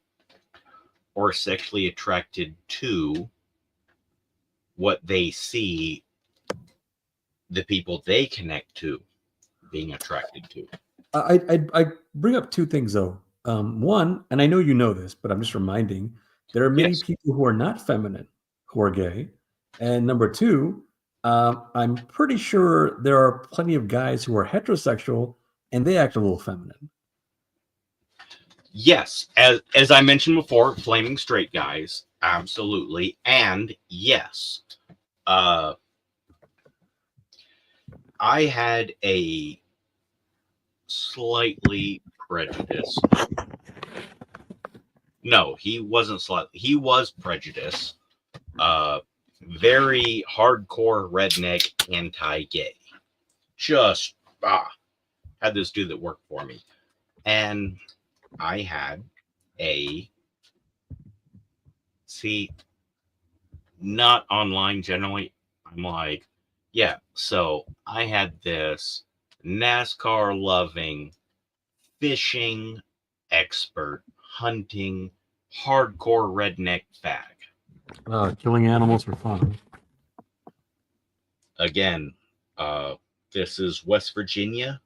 or sexually attracted to what they see the people they connect to being attracted to.
I bring up two things though. One, and I know you know this, but I'm just reminding, there are many people who are not feminine who are gay. And number two, I'm pretty sure there are plenty of guys who are heterosexual and they act a little feminine.
Yes, as I mentioned before, flaming straight guys, absolutely. And yes, I had a slightly prejudiced. No, he wasn't slightly. He was prejudiced. Very hardcore redneck anti-gay. Just had this dude that worked for me, and I had not online generally. I'm like, yeah, so I had this NASCAR loving, fishing expert, hunting, hardcore redneck fag.
Killing animals for fun.
Again, this is West Virginia.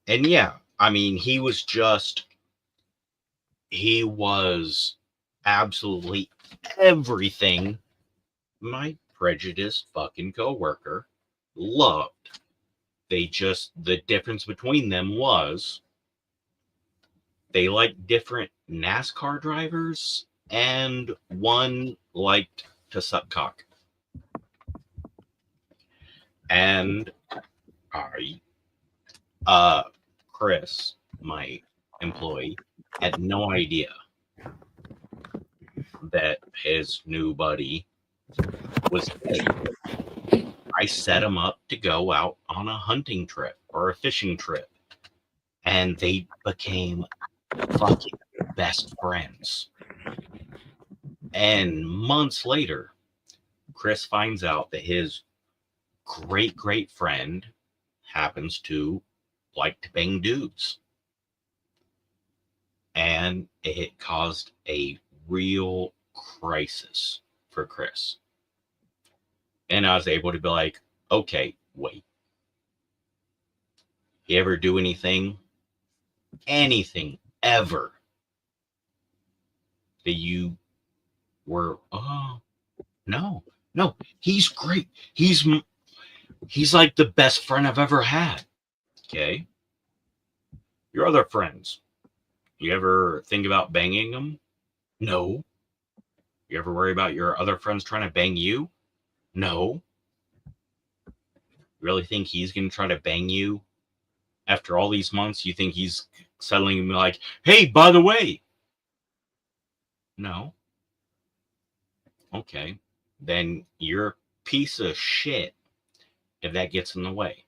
And yeah, I mean, he was absolutely everything my prejudiced fucking coworker loved. The difference between them was they liked different NASCAR drivers, and one liked to suck cock. And Chris, my employee, had no idea that his new buddy was gay. I set him up to go out on a hunting trip or a fishing trip, and they became fucking best friends. And months later, Chris finds out that his great friend happens to like to bang dudes. And it caused a real crisis for Chris. And I was able to be like, okay, wait. You ever do anything ever that you were, oh, no, he's great. He's like the best friend I've ever had. Okay. Your other friends, you ever think about banging them? No. You ever worry about your other friends trying to bang you? No. You really think he's going to try to bang you after all these months? You think he's suddenly going to be like, hey, by the way? No. Okay. Then you're a piece of shit if that gets in the way.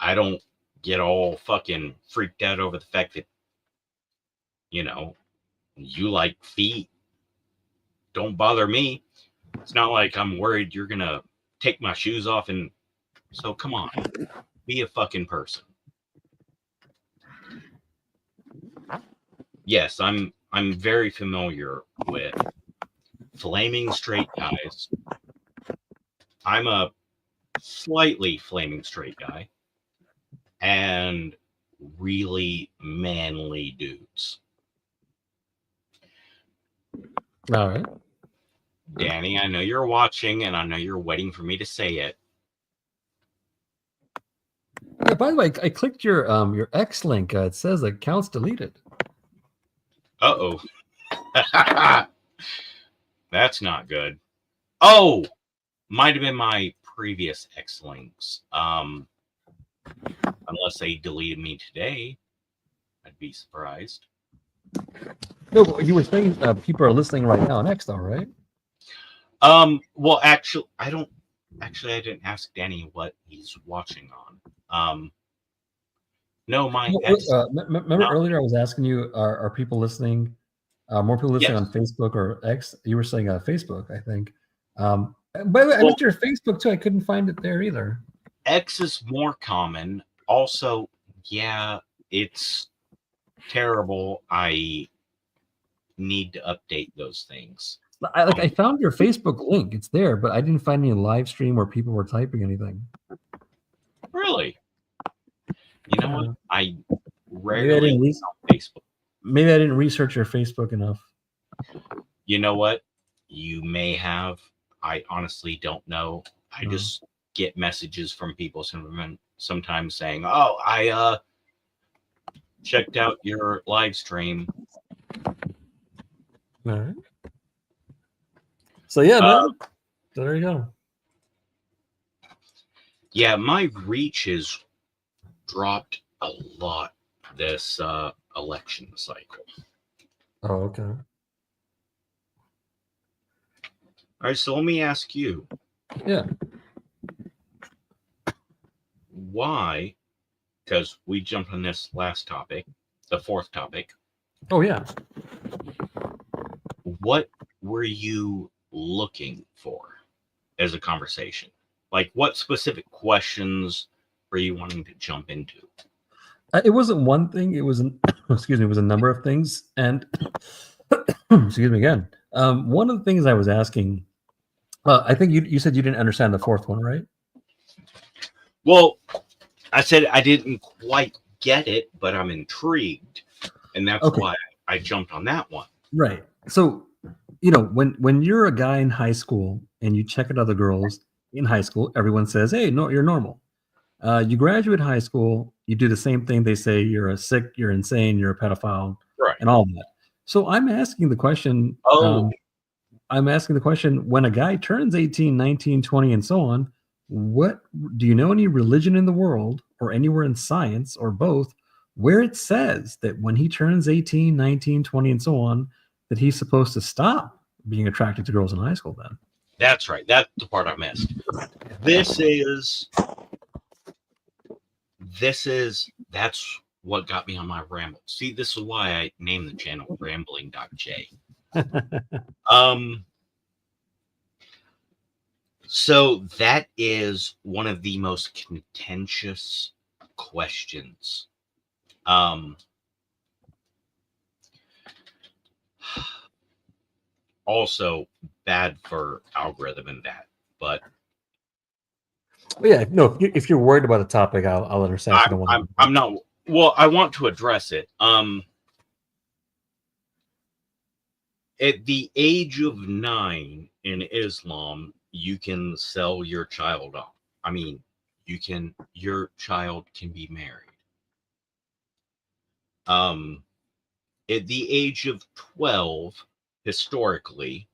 I don't get all fucking freaked out over the fact that, you know, you like feet. Don't bother me. It's not like I'm worried you're going to take my shoes off. And so come on, be a fucking person. Yes, I'm very familiar with flaming straight guys. I'm a slightly flaming straight guy and really manly dudes.
All right.
Danny, I know you're watching and I know you're waiting for me to say it.
Yeah, by the way, I clicked your X link. It says the account's deleted.
Uh-oh. That's not good. Oh, might have been my previous X links. Unless they deleted me today, I'd be surprised.
No, but you were saying people are listening right now on X, though, right?
Well, actually, I didn't ask Danny what he's watching on. No, my X.
Remember earlier I was asking you, are people listening? More people listening on Facebook or X? You were saying Facebook, I think. By the way, I went to your Facebook too. I couldn't find it there either.
X is more common. Also, yeah, it's terrible. I need to update those things.
I found your Facebook link. It's there, but I didn't find any live stream where people were typing anything.
Really? You know what? I
Maybe I didn't
on Facebook.
Maybe I didn't research your Facebook enough.
You know what? You may have. I honestly don't know. I just get messages from people sometimes saying, "Oh, I checked out your live stream."
All right. So yeah, man. So there you go.
Yeah, my reach has dropped a lot this election cycle.
Oh, okay.
All right, so let me ask you.
Yeah.
Why because we jumped on this last topic, the fourth topic.
Oh yeah.
What were you looking for as a conversation? Like, what specific questions were you wanting to jump into?
It wasn't one thing. It was an excuse me. It was a number of things. And excuse me again. One of the things I was asking. I think you said you didn't understand the fourth one, right?
Well, I said I didn't quite get it, but I'm intrigued, and that's
Okay.
why I jumped on that one.
Right. So, you know, when you're a guy in high school and you check out other girls in high school, everyone says, "Hey, no, you're normal." You graduate high school, you do the same thing. They say you're a sick, you're insane, you're a pedophile,
Right.
and all that. So I'm asking the question. I'm asking the question: when a guy turns 18, 19, 20, and so on, what do you know any religion in the world or anywhere in science or both where it says that when he turns 18, 19, 20, and so on, that he's supposed to stop being attracted to girls in high school then?
That's right. That's the part I missed. That's what got me on my ramble. See, this is why I named the channel Rambling.j. So that is one of the most contentious questions. Also bad for algorithm and that, but
Yeah, no. If you're worried about the topic, I'll understand. If you don't want
I'm not. Well, I want to address it. At the age of 9 in Islam, you can sell your child off. I mean, your child can be married. At the age of 12, historically,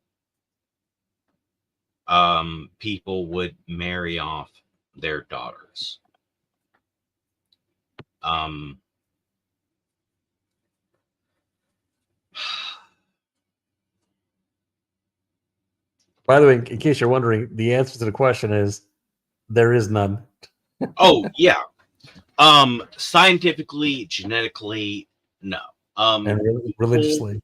people would marry off their daughters.
By the way, in case you're wondering, the answer to the question is there is none.
Oh yeah. Scientifically, genetically, no.
And religiously.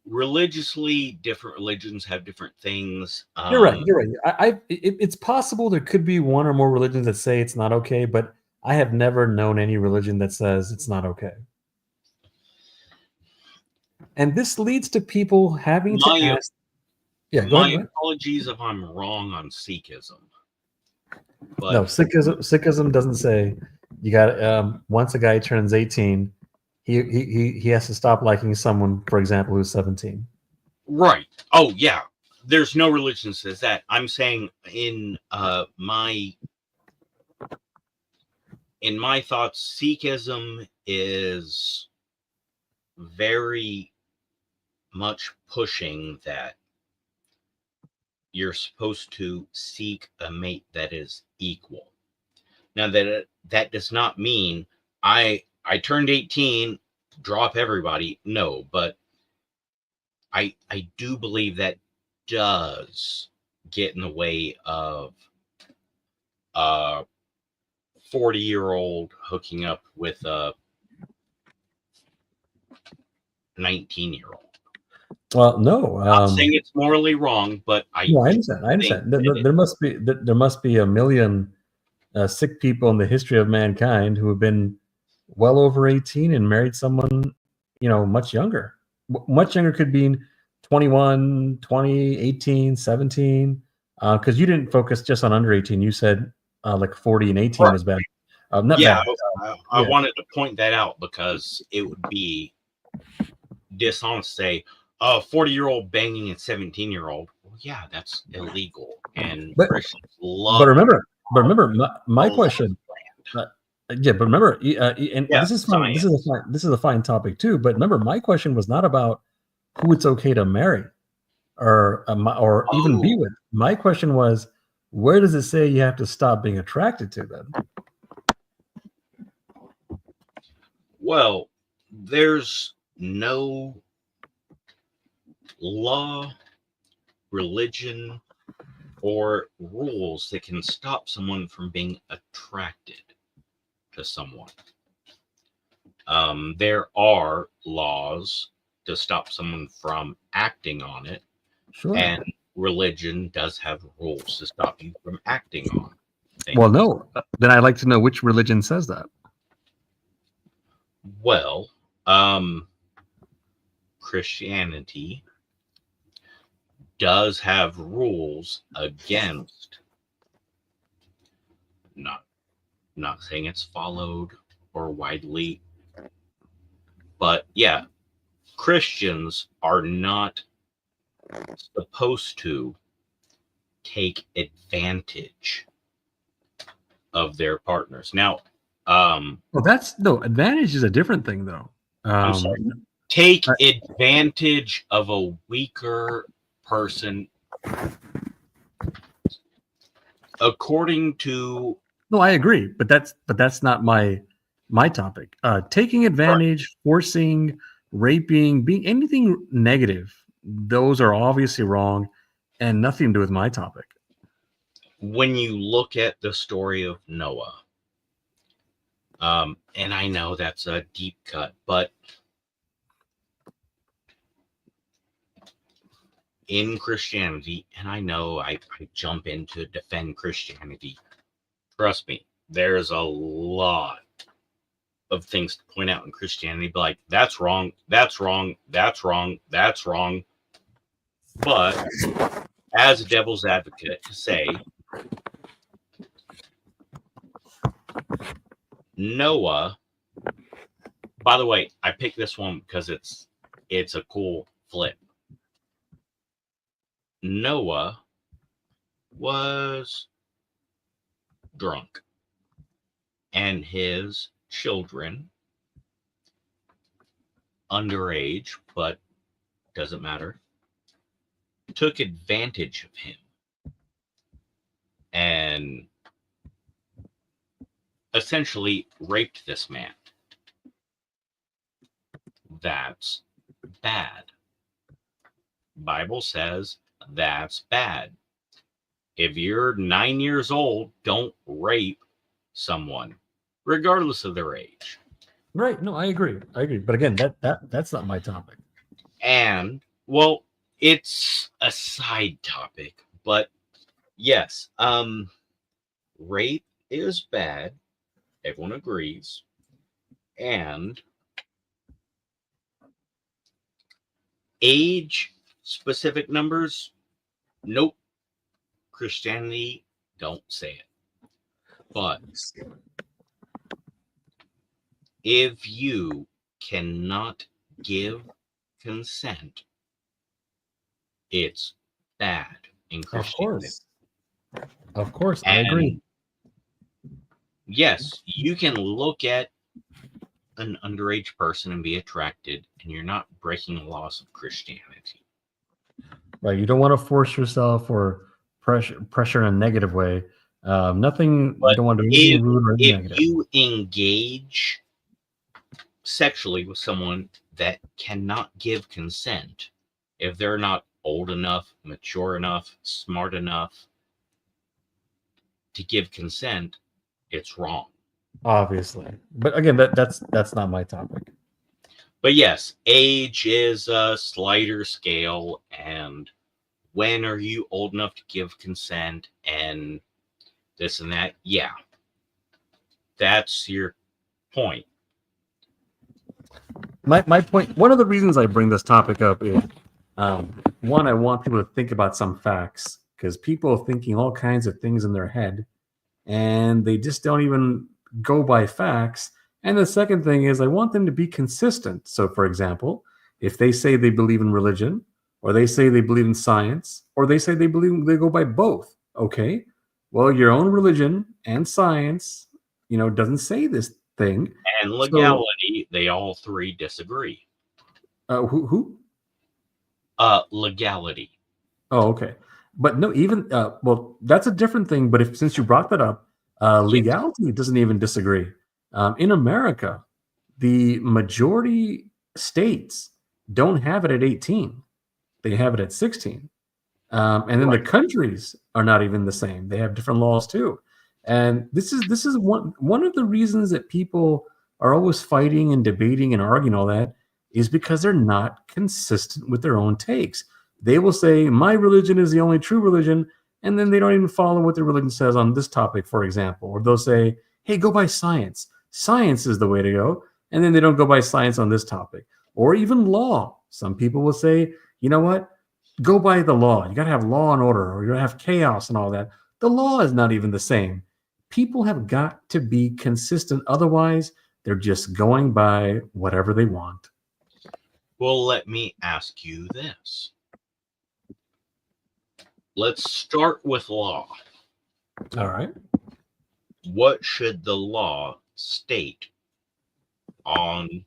Religiously, different religions have different things.
You're right. You're right. It's possible there could be one or more religions that say it's not okay, but I have never known any religion that says it's not okay. And this leads to people having to ask. Yeah, go ahead.
Apologies if I'm wrong on Sikhism. But
No, Sikhism doesn't say you got once a guy turns 18, he has to stop liking someone, for example, who's 17.
Right. Oh yeah. There's no religion that says that. I'm saying in my thoughts, Sikhism is very much pushing that you're supposed to seek a mate that is equal. Now that does not mean I turned 18, drop everybody. No, but I do believe that does get in the way of a 40-year-old hooking up with a 19-year-old.
Well, no.
I'm not saying it's morally wrong, but I
understand. There must be a million sick people in the history of mankind who have been well over 18 and married someone, much younger. Much younger could be 21, 20, 18, 17. Because you didn't focus just on under 18. You said like 40 and 18 was bad. Not bad.
I wanted to point that out because it would be dishonest to say, a 40-year-old banging a 17-year-old. Well, yeah, that's illegal. And Christians love.
But remember, my question. But remember, and this is fine. This is a fine topic too. But remember, my question was not about who it's okay to marry, or even be with. My question was, where does it say you have to stop being attracted to them?
Well, there's no law, religion, or rules that can stop someone from being attracted. to someone. There are laws to stop someone from acting on it,
Sure.
and religion does have rules to stop you from acting on things.
Well, no. Then I'd like to know which religion says that.
Well, Christianity does have rules against, not saying it's followed or widely, but yeah, Christians are not supposed to take advantage of their partners. Now,
Well, that's no advantage is a different thing, though.
I'm sorry. Take advantage of a weaker person. According to
No, I agree, but that's not my topic. Taking advantage, forcing, raping, being anything negative, those are obviously wrong and nothing to do with my topic.
when you look at the story of Noah, and I know that's a deep cut, but in Christianity, and I know I jump in to defend Christianity. Trust me, there's a lot of things to point out in Christianity, but like, that's wrong, that's wrong, that's wrong, that's wrong. But as a devil's advocate to say, Noah, by the way, I picked this one because it's a cool flip. Noah was drunk, and his children, underage, but doesn't matter, took advantage of him and essentially raped this man. That's bad. Bible says that's bad. If you're 9 years old, don't rape someone, regardless of their age.
Right. No, I agree. But again, that's not my topic.
And well, it's a side topic, but yes, rape is bad. Everyone agrees. And age specific numbers, nope. Christianity don't say it. But if you cannot give consent, it's bad in Christianity.
Of course, I agree.
Yes, you can look at an underage person and be attracted, and you're not breaking the laws of Christianity.
Right. You don't want to force yourself or pressure in a negative way. Nothing.
But
you don't want to be rude or
if
negative.
you engage sexually with someone that cannot give consent, if they're not old enough, mature enough, smart enough to give consent, it's wrong.
Obviously, but again, that's not my topic.
But yes, age is a slider scale, and when are you old enough to give consent and this and that? Yeah, that's your point.
My point. One of the reasons I bring this topic up is, one, I want people to think about some facts, because people are thinking all kinds of things in their head, and they just don't even go by facts. And the second thing is, I want them to be consistent. So, for example, if they say they believe in religion, or they say they believe in science, or they say they go by both, okay, well, your own religion and science, doesn't say this thing.
And legality, they all three disagree.
Who?
Legality.
Oh, okay. But no, even well, that's a different thing. But since you brought that up, legality doesn't even disagree. In America, the majority states don't have it at 18; they have it at 16. And then the countries are not even the same; they have different laws too. And this is one of the reasons that people are always fighting and debating and arguing all that is because they're not consistent with their own takes. They will say, my religion is the only true religion, and then they don't even follow what their religion says on this topic, for example. Or they'll say, hey, go by science. Science is the way to go. And then they don't go by science on this topic. Or even law. Some people will say, you know what? Go by the law. You got to have law and order, or you're going to have chaos and all that. The law is not even the same. People have got to be consistent. Otherwise, they're just going by whatever they want.
Well, let me ask you this. Let's start with law.
All right.
What should the law state on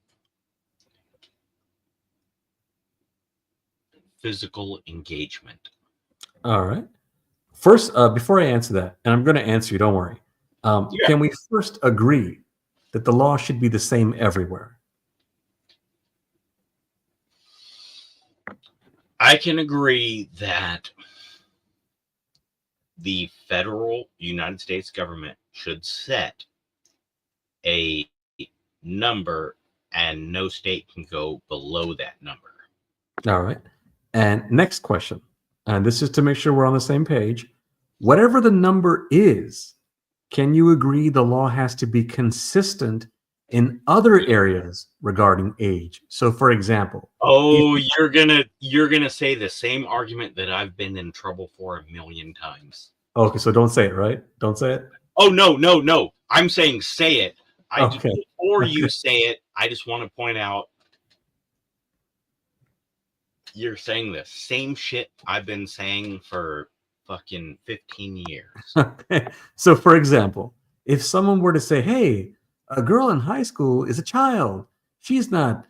physical engagement?
All right. First, before I answer that, and I'm going to answer you, don't worry. Can we first agree that the law should be the same everywhere?
I can agree that the federal United States government should set a number and no state can go below that number.
All right. And next question, and this is to make sure we're on the same page. Whatever the number is, can you agree the law has to be consistent in other areas regarding age? So, for example,
you're gonna say the same argument that I've been in trouble for a million times.
Okay, so don't say it, right? Don't say it.
Oh no! I'm saying say it.
Okay.
Before you say it, I just want to point out you're saying the same shit I've been saying for fucking 15 years.
Okay. So, for example, if someone were to say, hey, a girl in high school is a child. She's not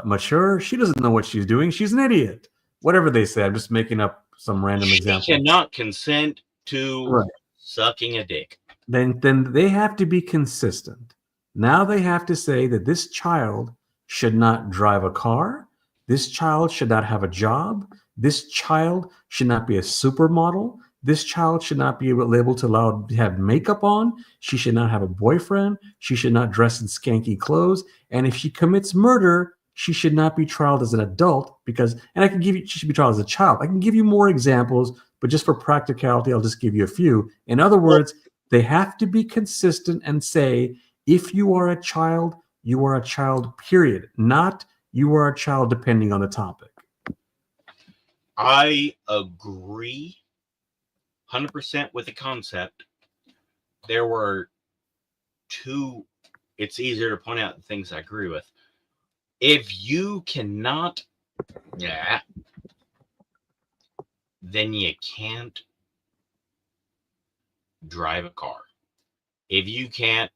mature. She doesn't know what she's doing. She's an idiot. Whatever they say. I'm just making up some random example.
She cannot consent to sucking a dick.
Then they have to be consistent. Now they have to say that this child should not drive a car. This child should not have a job. This child should not be a supermodel. This child should not be able to have makeup on. She should not have a boyfriend. She should not dress in skanky clothes. And if she commits murder, she should not be trialed as an adult she should be trialed as a child. I can give you more examples, but just for practicality, I'll just give you a few. In other words, they have to be consistent and say, if you are a child, you are a child, period. Not you are a child depending on the topic.
I agree 100% with the concept. There were two, it's easier to point out the things I agree with. If you cannot, then you can't drive a car. If you can't,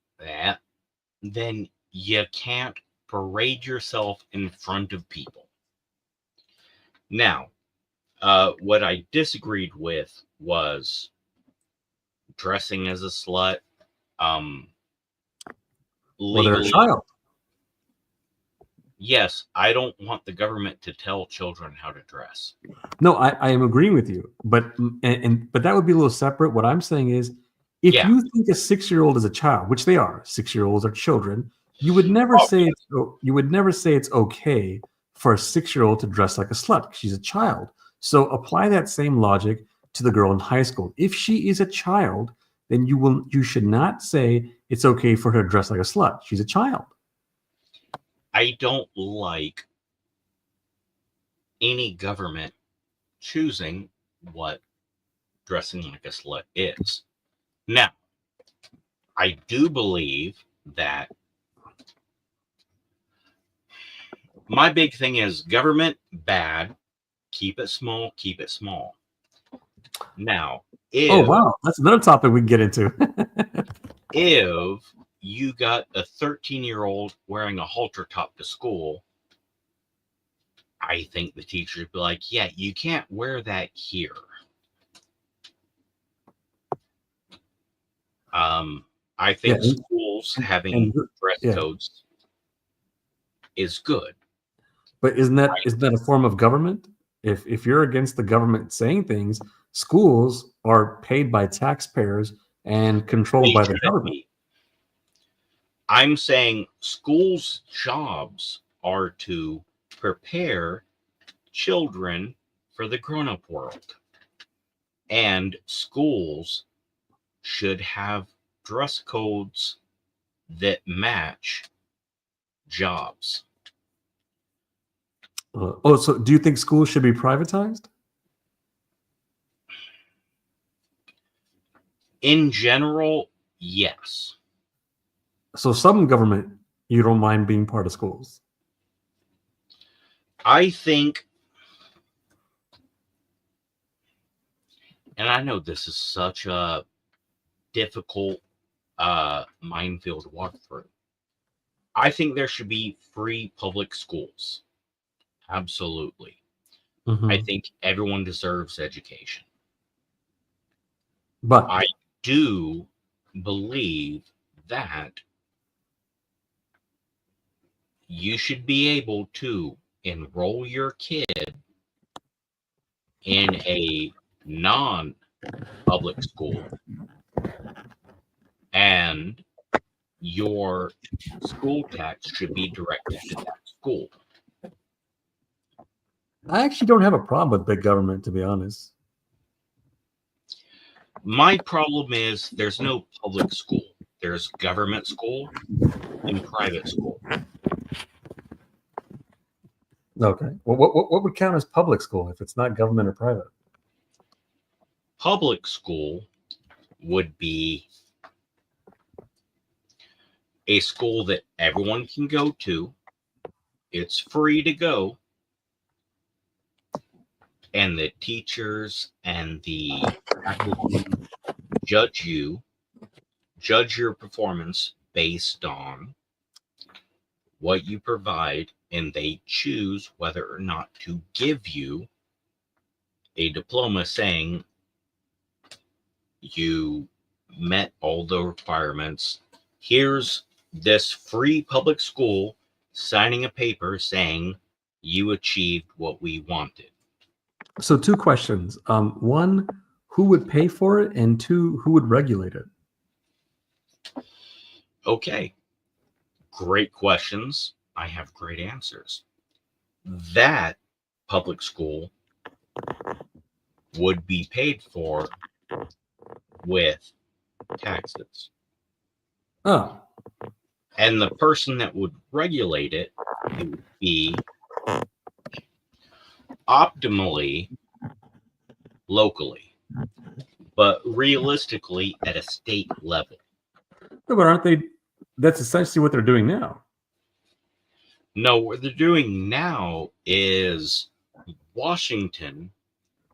then you can't parade yourself in front of people. Now, what I disagreed with was dressing as a slut.
Well, they're a child.
Yes, I don't want the government to tell children how to dress.
No, I am agreeing with you, but that would be a little separate. What I'm saying is, if you think a 6-year-old is a child, which they are, 6-year-olds are children, you would never say it's okay for a 6-year-old to dress like a slut because she's a child. So apply that same logic to the girl in high school. If she is a child, then you should not say it's okay for her to dress like a slut. She's a child.
I don't like any government choosing what dressing like a slut is. Now, I do believe that my big thing is government bad, keep it small, keep it small. Now,
oh wow, that's another topic we can get into.
If you got a 13-year-old wearing a halter top to school, I think the teacher would be like, yeah, you can't wear that here. I think schools having dress codes is good.
But isn't that a form of government? If you're against the government saying things, schools are paid by taxpayers and controlled
They
by the
shouldn't
government.
be. I'm saying schools' jobs are to prepare children for the grown-up world. And schools should have dress codes that match jobs.
So do you think schools should be privatized?
In general, yes.
So some government, you don't mind being part of schools.
I think, and I know this is such a difficult minefield to walk through. I think there should be free public schools. Absolutely.
Mhm.
I think everyone deserves education.
But
I do believe that you should be able to enroll your kid in a non-public school, and your school tax should be directed to that school.
I actually don't have a problem with big government, to be honest.
My problem is there's no public school. There's government school and private school.
Okay. Well, what would count as public school if it's not government or private?
Public school would be a school that everyone can go to. It's free to go. And the teachers and the faculty judge your performance based on what you provide, and they choose whether or not to give you a diploma saying you met all the requirements. Here's this free public school signing a paper saying you achieved what we wanted.
So 2 questions. One, who would pay for it? And 2, who would regulate it?
Okay. Great questions. I have great answers. That public school would be paid for with taxes.
Oh,
And the person that would regulate it would be optimally locally, but realistically at a state level.
no, but aren't they? That's essentially what they're doing now.
No, what they're doing now is Washington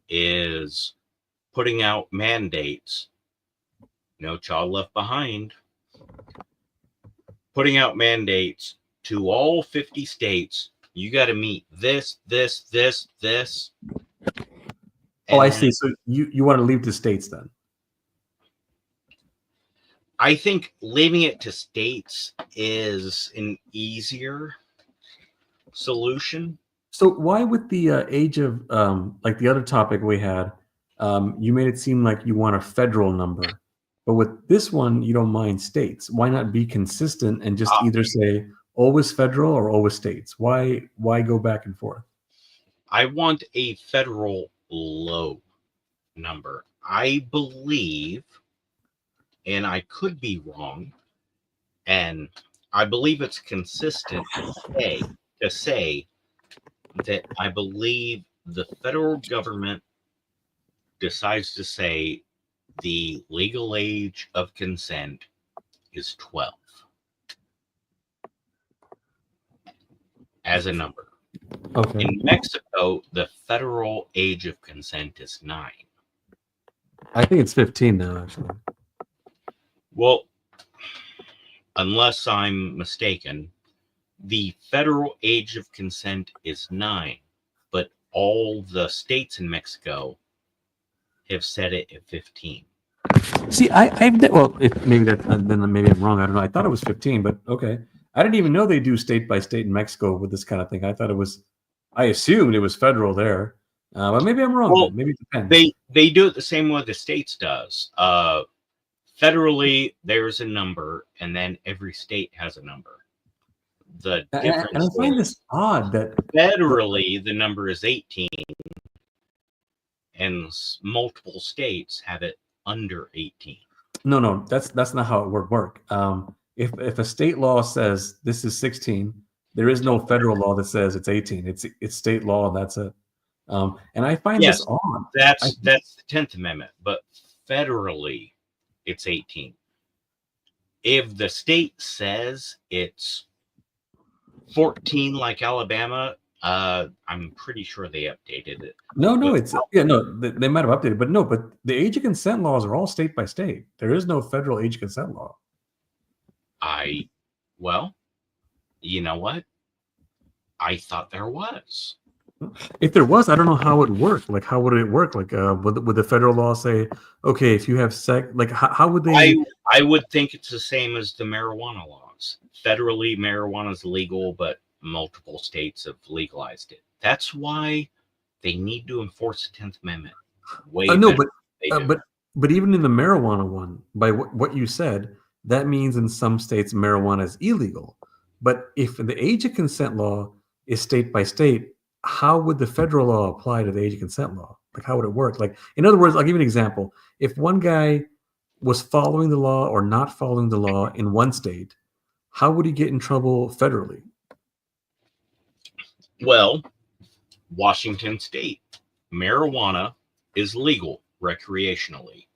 is putting out mandates. No child left behind. Putting out mandates to all 50 states. You got to meet this.
Oh, I
And
see. So you want to leave the states then?
I think leaving it to states is an easier solution.
So why with the age of like the other topic we had, you made it seem like you want a federal number, but with this one you don't mind states. Why not be consistent and just either say always federal or always states? Why go back and forth?
I want a federal low number. I believe, and I could be wrong, and I believe it's consistent to say that I believe the federal government decides to say the legal age of consent is 12 as a number.
Okay.
In Mexico, the federal age of consent is 9.
I think it's 15 now, actually.
Well, unless I'm mistaken, the federal age of consent is 9, but all the states in Mexico have set it at 15.
See, maybe that then maybe I'm wrong. I don't know. I thought it was 15, but okay. I didn't even know they do state by state in Mexico with this kind of thing. I assumed it was federal there, but maybe I'm wrong.
Well,
Maybe it depends.
They do it the same way the states does. Federally, there's a number, and then every state has a number. The
And
difference
I find
is
this odd that
federally the number is 18, and multiple states have it under 18.
no, that's not how it would work. If a state law says this is 16, there is no federal law that says it's 18. It's state law, and that's it. And I find
Yes.
this odd.
That's the 10th Amendment, but federally it's 18. If the state says it's 14 like Alabama, I'm pretty sure they updated it.
No, it's they might have updated, but the age of consent laws are all state by state. There is no federal age of consent law.
Well, you know what? I thought there was.
If there was, I don't know how it worked. Like, how would it work? Like, would the federal law say, okay, if you have sex, like, how would they?
I would think it's the same as the marijuana laws. Federally, marijuana is legal, but multiple states have legalized it. That's why they need to enforce the 10th Amendment.
No,
better than they do.
but even in the marijuana one, by what you said, that means in some states marijuana is illegal. But if the age of consent law is state by state, how would the federal law apply to the age of consent law? Like, how would it work? Like, in other words, I'll give you an example. If one guy was following the law or not following the law in one state, how would he get in trouble federally?
Well, Washington State, marijuana is legal recreationally.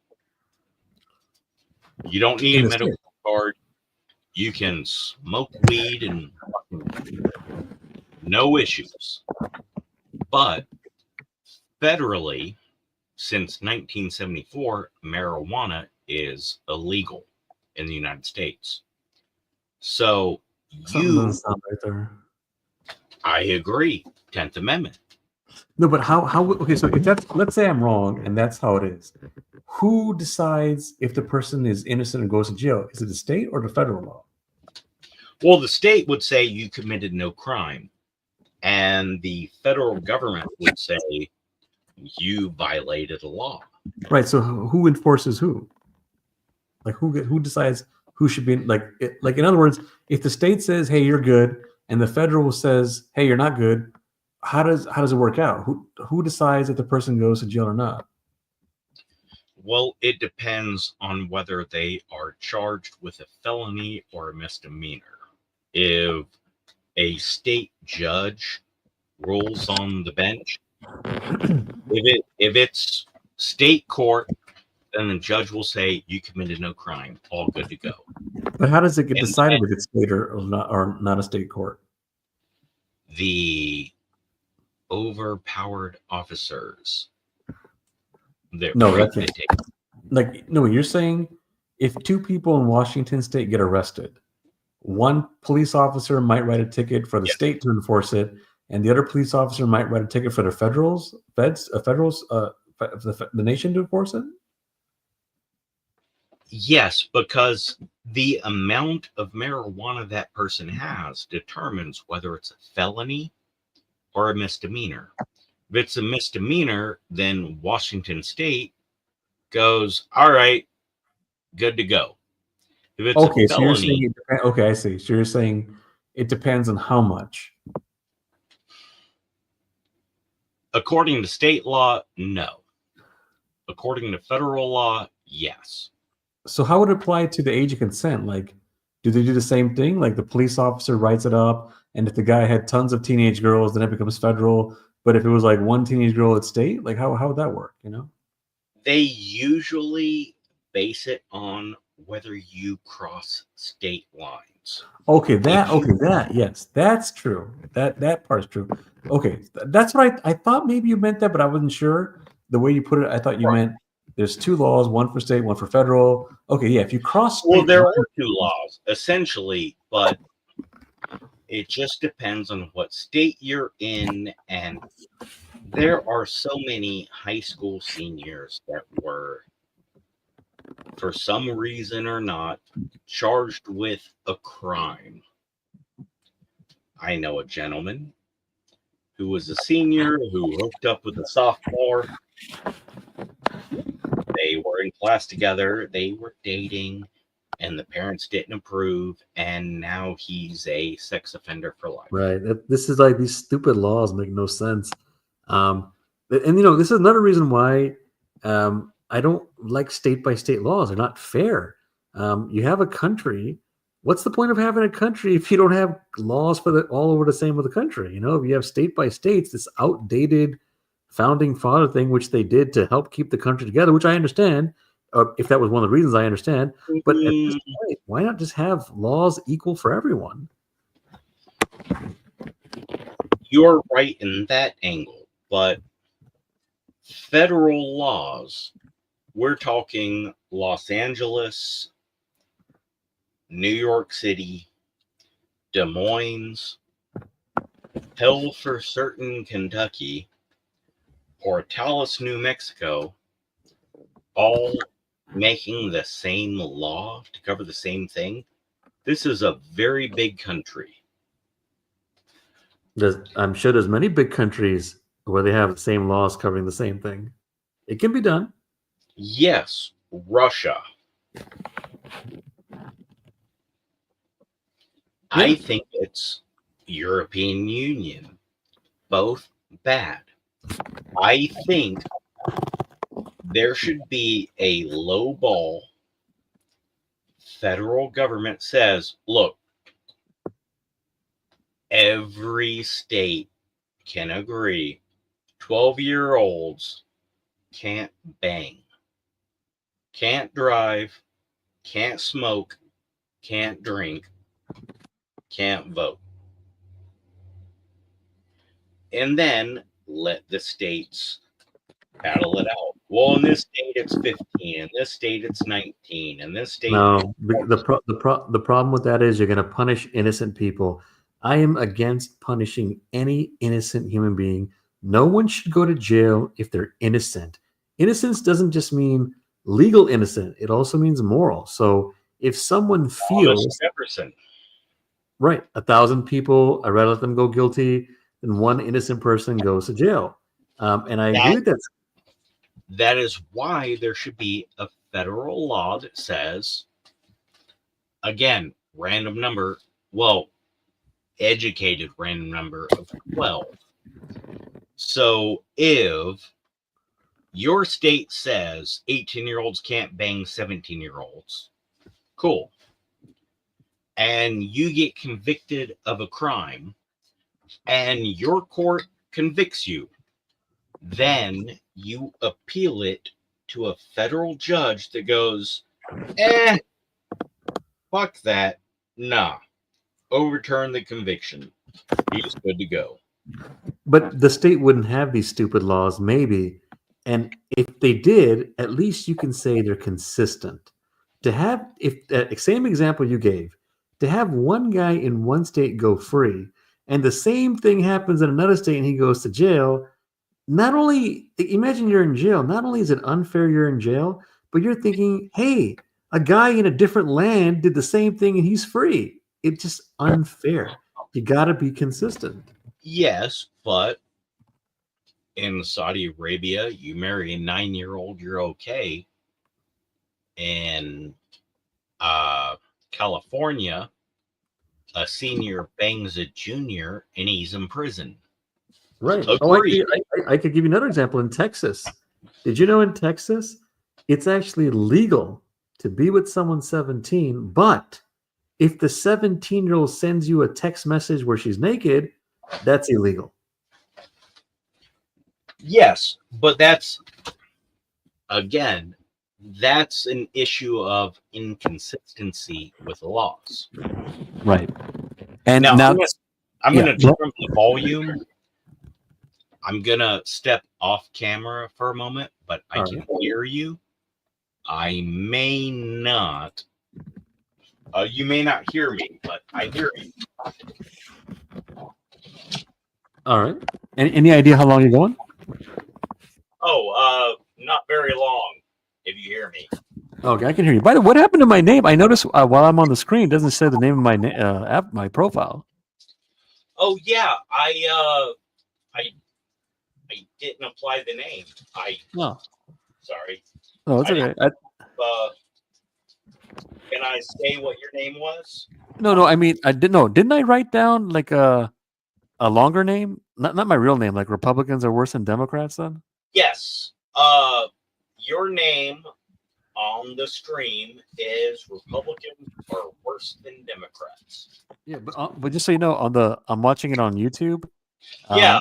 You don't need
In
a
the
medical card. You can smoke weed and no issues. But federally, since 1974, marijuana is illegal in the United States. So
Something doesn't sound right there.
I agree. 10th Amendment.
No, but how okay, so if that's, let's say I'm wrong and that's how it is. Who decides if the person is innocent and goes to jail? Is it the state or the federal law?
Well, the state would say you committed no crime, and the federal government would say you violated a law.
Right. So who enforces who? Like, who decides who should be like in other words, if the state says, "Hey, you're good," and the federal says, "Hey, you're not good," how does it work out? Who decides if the person goes to jail or not?
Well, it depends on whether they are charged with a felony or a misdemeanor. If a state judge rules on the bench, if it's state court, then the judge will say you committed no crime, all good to go.
But how does it get
And
decided if it's state or not a state court?
The overpowered officers.
No, that's it. Like, no, you're saying if two people in Washington state get arrested, one police officer might write a ticket for the state to enforce it, and the other police officer might write a ticket for the the nation to enforce it.
Yes, because the amount of marijuana that person has determines whether it's a felony or a misdemeanor. If it's a misdemeanor, then Washington State goes, all right, good to go. If it's
Okay,
a
so you're
felony,
saying okay, I see. So you're saying it depends on how much.
according to state law, no. According to federal law, yes.
So how would it apply to the age of consent? Like, do they do the same thing? Like the police officer writes it up, and if the guy had tons of teenage girls, then it becomes federal. But if it was like one teenage girl at state, like how would that work? You know?
They usually base it on whether you cross state lines.
Okay, yes, that's true. That part's true. Okay, that's what I thought maybe you meant that, but I wasn't sure. The way you put it, I thought you meant there's two laws, one for state, one for federal. Okay, yeah, if you cross
Well,
state
there
lines-
are two laws, essentially, but it just depends on what state you're in. And there are so many high school seniors that were, for some reason or not, charged with a crime. I know a gentleman who was a senior who hooked up with a sophomore. They They were in class together. They were dating, and the parents didn't approve. And now he's a sex offender for life.
Right. This is like these stupid laws make no sense. And you know, this is another reason why I don't like state by state laws. They're not fair. You have a country. What's the point of having a country if you don't have laws for all over the same of the country? You know, if you have state by states, this outdated founding father thing, which they did to help keep the country together, which I understand. If that was one of the reasons, I understand. But at this point, why not just have laws equal for everyone?
You're right in that angle, but federal laws, we're talking Los Angeles, New York City, Des Moines, hell for certain Kentucky, Portales, New Mexico, all making the same law to cover the same thing. This is a very big country.
I'm sure there's many big countries where they have the same laws covering the same thing. It can be done.
Yes, Russia. I think it's European Union. Both bad. I think there should be a low ball. Federal government says, look, every state can agree 12-year-olds can't bang, can't drive, can't smoke, can't drink, can't vote. And then let the states battle it out. Well, in this state it's 15, in this state it's 19, in this state.
No, the problem with that is you're going to punish innocent people. I am against punishing any innocent human being. No one should go to jail if they're innocent. Innocence doesn't just mean legal innocent; it also means moral. So if someone feels
Jefferson.
Right, 1,000 people, I'd rather let them go guilty than one innocent person goes to jail. And I agree with that.
That is why there should be a federal law that says, again, random number, well, educated random number of 12. So if your state says 18-year-olds can't bang 17-year-olds, cool. And you get convicted of a crime and your court convicts you, then you appeal it to a federal judge that goes, fuck that. Nah. Overturn the conviction. He's good to go.
But the state wouldn't have these stupid laws, maybe. And if they did, at least you can say they're consistent. To have, if the same example you gave, to have one guy in one state go free and the same thing happens in another state and he goes to jail, not only, imagine you're in jail, not only is it unfair you're in jail, but you're thinking, hey, a guy in a different land did the same thing and he's free. It's just unfair. You got to be consistent.
Yes, but in Saudi Arabia, you marry a 9-year-old, you're okay. In California, a senior bangs a junior and he's in prison.
Right. Oh, I could give you another example in Texas. Did you know in Texas, it's actually legal to be with someone 17, but if the 17-year-old sends you a text message where she's naked, that's illegal.
Yes, but that's, again, that's an issue of inconsistency with laws.
Right. And
now I'm
yeah.
going to turn the volume. I'm going to step off camera for a moment, but I can hear you. I may not. You may not hear me, but I hear you.
All right. Any idea how long you're going?
Oh, not very long, if you hear me.
Okay, I can hear you. By the way, what happened to my name? I noticed while I'm on the screen, it doesn't say the name of my app, my profile.
Oh yeah, I didn't apply the name. Sorry.
No, it's
I
okay.
Can I say what your name was?
No. I mean, I didn't know. Didn't I write down like a longer name? Not my real name. Like Republicans are worse than Democrats. Then.
Yes. Your name on the stream is Republicans are worse than Democrats.
Yeah, but just so you know, I'm watching it on YouTube.
Yeah.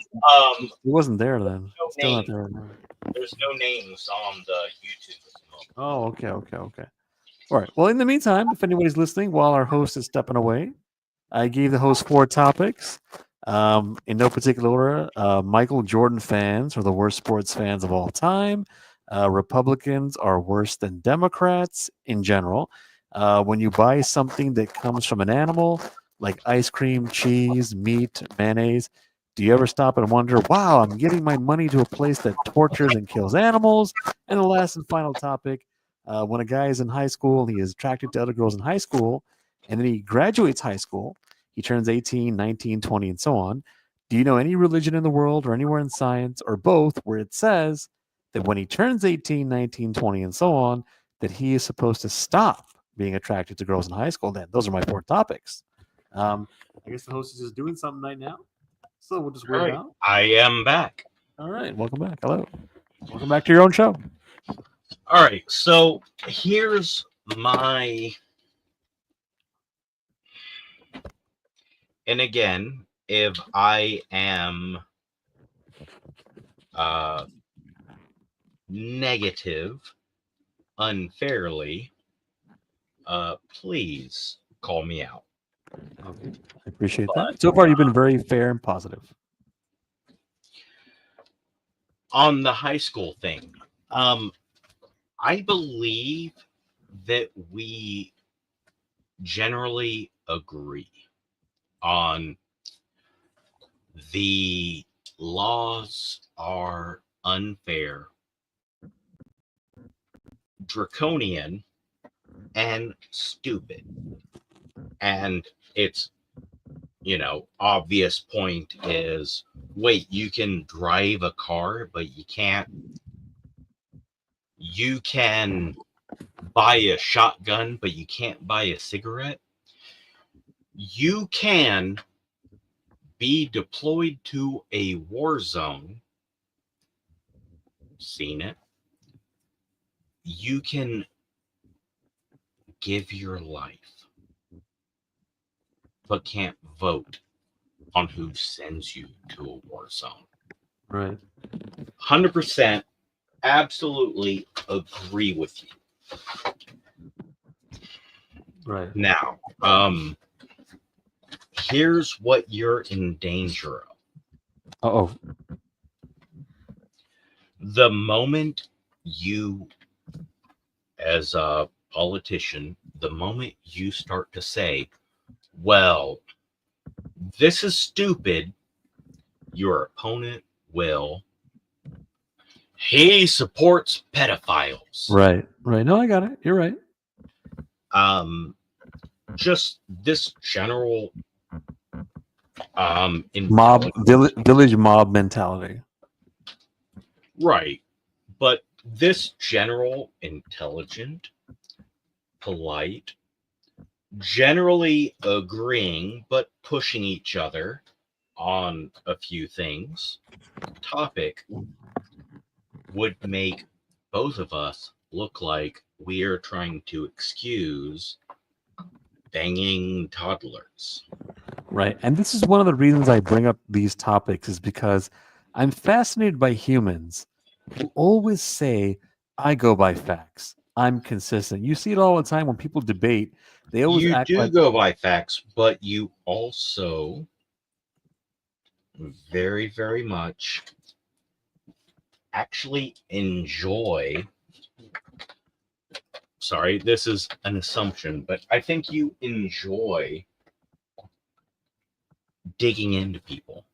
It wasn't there then.
No
It's still not
name.
there right now.
There's no names on the YouTube at the moment.
Oh, okay. All right. Well, in the meantime, if anybody's listening while our host is stepping away, I gave the host 4 topics. In no particular order. Michael Jordan fans are the worst sports fans of all time. Republicans are worse than Democrats in general. When you buy something that comes from an animal, like ice cream, cheese, meat, mayonnaise, do you ever stop and wonder, wow, I'm giving my money to a place that tortures and kills animals? And the last and final topic, when a guy is in high school and he is attracted to other girls in high school, and then he graduates high school, he turns 18, 19, 20, and so on. Do you know any religion in the world or anywhere in science or both where it says that when he turns 18, 19, 20, and so on, that he is supposed to stop being attracted to girls in high school? Then those are my 4 topics. I guess the host is just doing something right now, so we'll just wait it out.
I am back.
All right, welcome back. Hello, welcome back to your own show.
All right, so here's my. And again, if I am negative unfairly, please call me out.
Okay, I appreciate that. So far, you've been very fair and positive.
On the high school thing, I believe that we generally agree on the laws are unfair, draconian, and stupid. And it's, obvious point is, wait, you can drive a car, but you can't. You can buy a shotgun, but you can't buy a cigarette. You can be deployed to a war zone. Seen it. You can give your life, but can't vote on who sends you to a war zone.
Right.
100% absolutely agree with you.
Right.
Now, here's what you're in danger of.
Uh-oh.
The moment you, as a politician, the moment you start to say, well, this is stupid, your opponent will, he supports pedophiles.
Right. No, I got it. You're right.
Just this general
village mob mentality.
Right. But this general, intelligent, polite, generally agreeing but pushing each other on a few things topic would make both of us look like we are trying to excuse banging toddlers.
Right. And this is one of the reasons I bring up these topics, is because I'm fascinated by humans who always say, I go by facts. I'm consistent. You see it all the time when people debate. They always
You
act
do
like
go by facts, but you also very, very much actually enjoy. Sorry, this is an assumption, but I think you enjoy digging into people.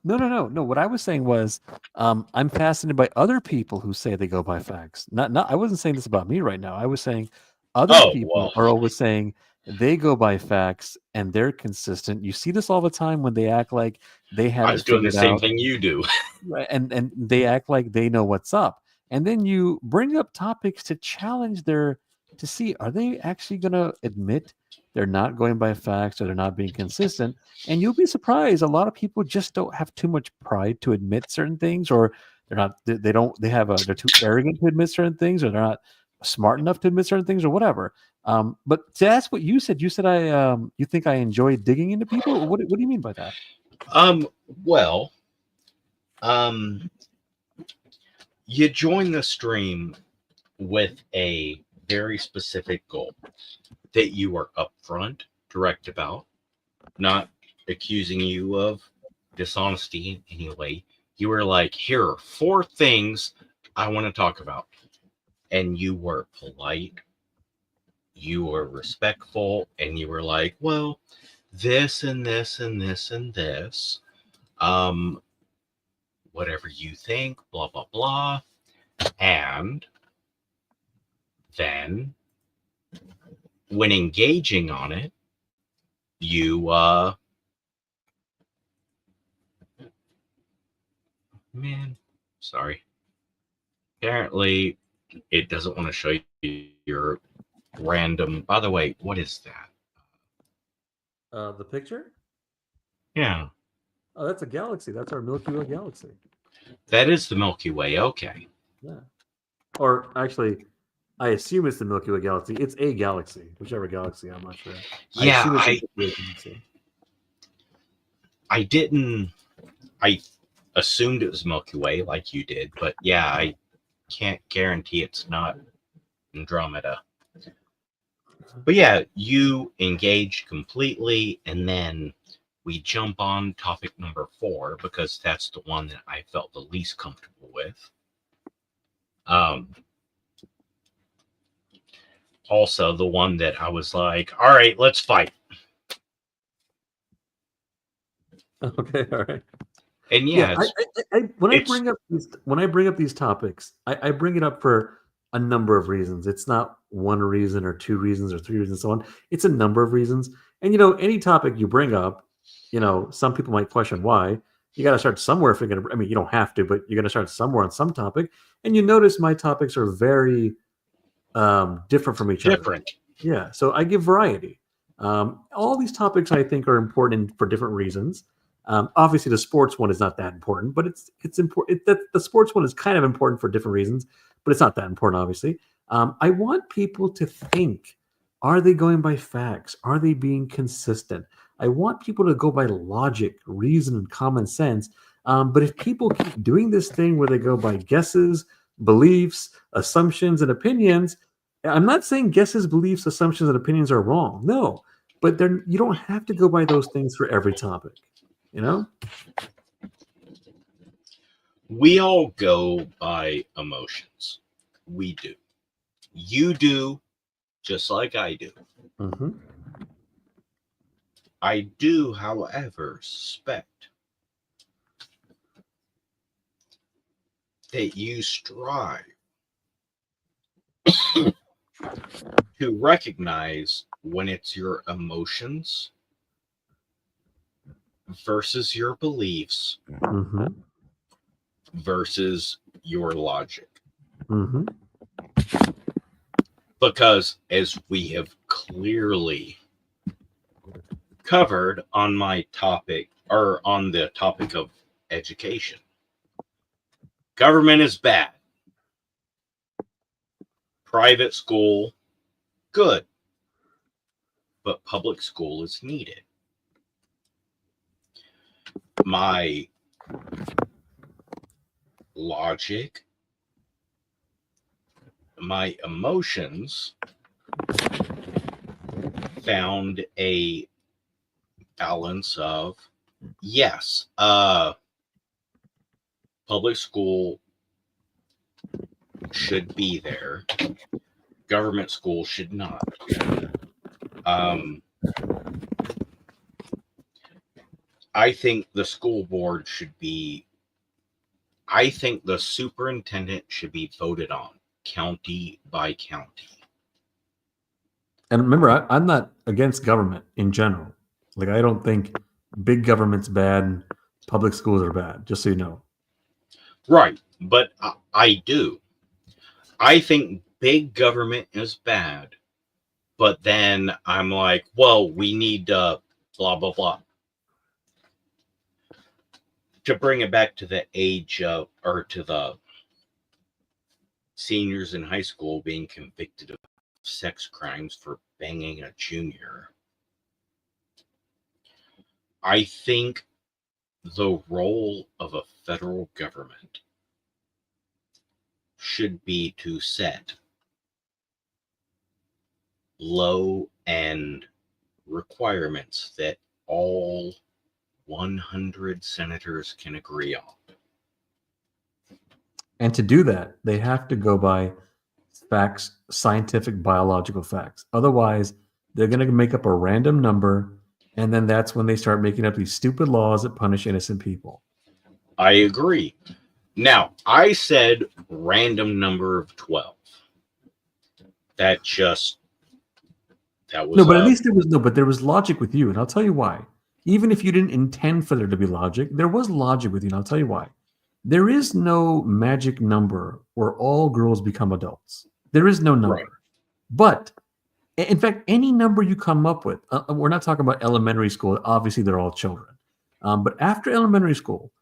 No. What I was saying was, I'm fascinated by other people who say they go by facts. Not. I wasn't saying this about me right now. I was saying other people are always saying they go by facts and they're consistent. You see this all the time when they act like they have.
I was doing the same thing you do.
Right, and they act like they know what's up. and then you bring up topics to challenge to see, are they actually going to admit they're not going by facts or they're not being consistent? And you'll be surprised. A lot of people just don't have too much pride to admit certain things, or they're too arrogant to admit certain things, or they're not smart enough to admit certain things, or whatever. But to ask what you said you think I enjoy digging into people. What do you mean by that?
Well, you join the stream with a very specific goal that you are upfront, direct about, not accusing you of dishonesty in any way. You were like, here are 4 things I want to talk about. And you were polite, you were respectful, and you were like, well, this and this and this and this, whatever you think, blah, blah, blah. And then when engaging on it, you, sorry. Apparently, it doesn't want to show you your random. By the way, what is that?
The picture?
Yeah,
Oh, that's a galaxy. That's our Milky Way galaxy.
that is the Milky Way. Okay.
Yeah. Or actually, I assume it's the Milky Way galaxy. It's a galaxy, whichever galaxy. I'm not sure.
Yeah,
assume it's the Milky Way galaxy.
I didn't. I assumed it was Milky Way like you did, but yeah, I can't guarantee it's not Andromeda. But yeah, you engaged completely, and then we jump on topic number 4 because that's the one that I felt the least comfortable with. Also the one that I was like, all right, let's fight.
Okay, all right.
And yeah,
When I bring up these topics, I bring it up for a number of reasons. It's not one reason or 2 reasons or 3 reasons, and so on. It's a number of reasons. And any topic you bring up, some people might question why. You got to start somewhere if you're going to. I mean, you don't have to, but you're going to start somewhere on some topic. And you notice my topics are very different from each other.
different.
Yeah, so I give variety. All these topics I think are important for different reasons. Obviously, the sports one is not that important, but it's important. The sports one is kind of important for different reasons, but it's not that important, obviously. I want people to think: are they going by facts? Are they being consistent? I want people to go by logic, reason, and common sense. But if people keep doing this thing where they go by guesses, beliefs, assumptions, and opinions, I'm not saying guesses, beliefs, assumptions, and opinions are wrong. No, but you don't have to go by those things for every topic.
We all go by emotions. We do. You do, just like I do.
Mm-hmm.
I do, however, suspect that you strive to recognize when it's your emotions versus your beliefs
Mm-hmm.
versus your logic.
Mm-hmm.
Because as we have clearly covered on my topic, or on the topic of education, government is bad. Private school, good. But public school is needed. My logic, my emotions found a balance of, yes, public school should be there. Government school should not. I think the school board should be, I think the superintendent should be voted on county by county.
And remember, I'm not against government in general. Like, I don't think big government's bad and public schools are bad, just so you know.
Right. But I do. I think big government is bad, but then I'm like, well, we need blah blah blah. To bring it back to the age of, or to the seniors in high school being convicted of sex crimes for banging a junior, I think the role of a federal government should be to set low end requirements that all 100 senators can agree on.
And to do that, they have to go by facts, scientific, biological facts. Otherwise, they're going to make up a random number, and then that's when they start making up these stupid laws that punish innocent people.
I agree. Now, I said random number of 12. That was
No, but at least there was logic with you, and I'll tell you why. Even if you didn't intend for there to be logic, there was logic with you, and I'll tell you why. There is no magic number where all girls become adults. There is no number.
Right.
But in fact, any number you come up with, we're not talking about elementary school. Obviously, they're all children. But after elementary school,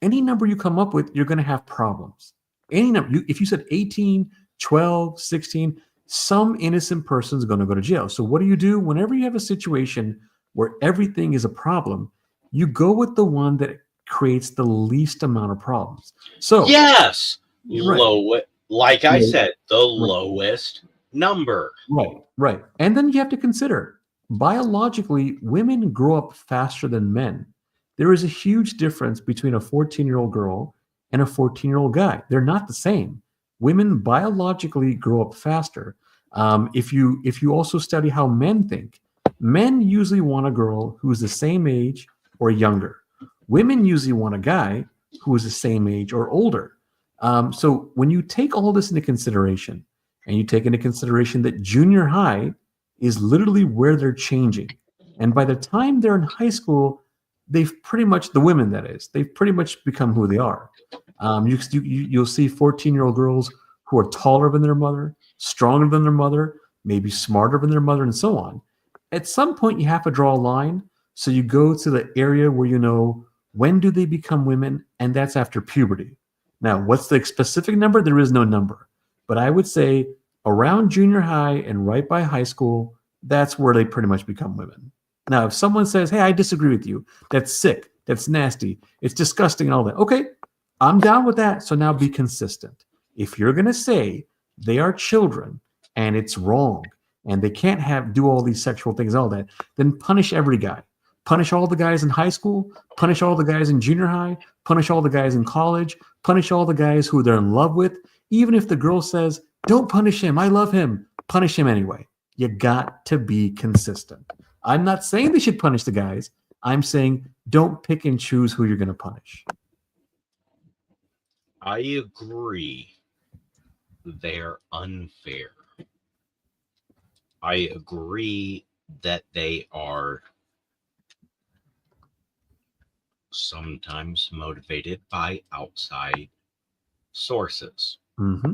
any number you come up with, you're going to have problems. Any number, if you said 18, 12, 16, some innocent person is going to go to jail. So what do? Whenever you have a situation where everything is a problem, you go with the one that creates the least amount of problems. So
yes,
right.
Like I said, the lowest number.
Right. And then you have to consider, biologically, women grow up faster than men. There is a huge difference between a 14-year-old girl and a 14-year-old guy. They're not the same. Women biologically grow up faster. If you also study how men think, men usually want a girl who is the same age or younger. Women usually want a guy who is the same age or older. So when you take all this into consideration, and you take into consideration that junior high is literally where they're changing, and by the time they're in high school, they've pretty much, the women that is, they've pretty much become who they are. You'll see 14-year-old girls who are taller than their mother, stronger than their mother, maybe smarter than their mother, and so on. At some point, you have to draw a line. So you go to the area where you know, when do they become women? And that's after puberty. Now, what's the specific number? There is no number. But I would say around junior high and right by high school, that's where they pretty much become women. Now, if someone says, hey, I disagree with you, that's sick, that's nasty, it's disgusting and all that. Okay, I'm down with that. So now be consistent. If you're going to say they are children and it's wrong and they can't do all these sexual things, all that, then punish every guy. Punish all the guys in high school, punish all the guys in junior high, punish all the guys in college, punish all the guys who they're in love with. Even if the girl says, don't punish him, I love him, punish him anyway. You got to be consistent. I'm not saying they should punish the guys. I'm saying don't pick and choose who you're going to punish.
I agree. They're unfair. I agree that they are sometimes motivated by outside sources.
Mm-hmm.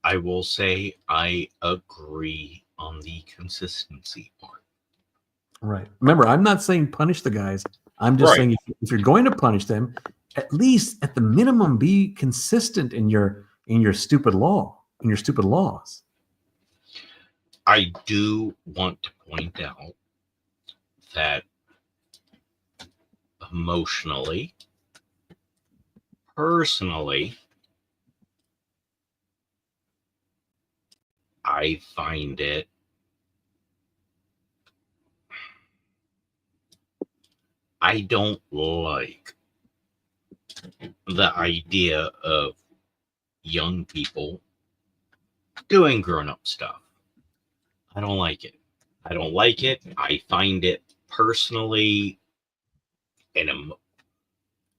I will say I agree on the consistency part.
Right. Remember, I'm not saying punish the guys. I'm just saying if you're going to punish them, at least at the minimum, be consistent in your stupid law, in your stupid laws.
I do want to point out that emotionally, personally, I find it I don't like the idea of young people doing grown-up stuff. I don't like it. I don't like it. I find it personally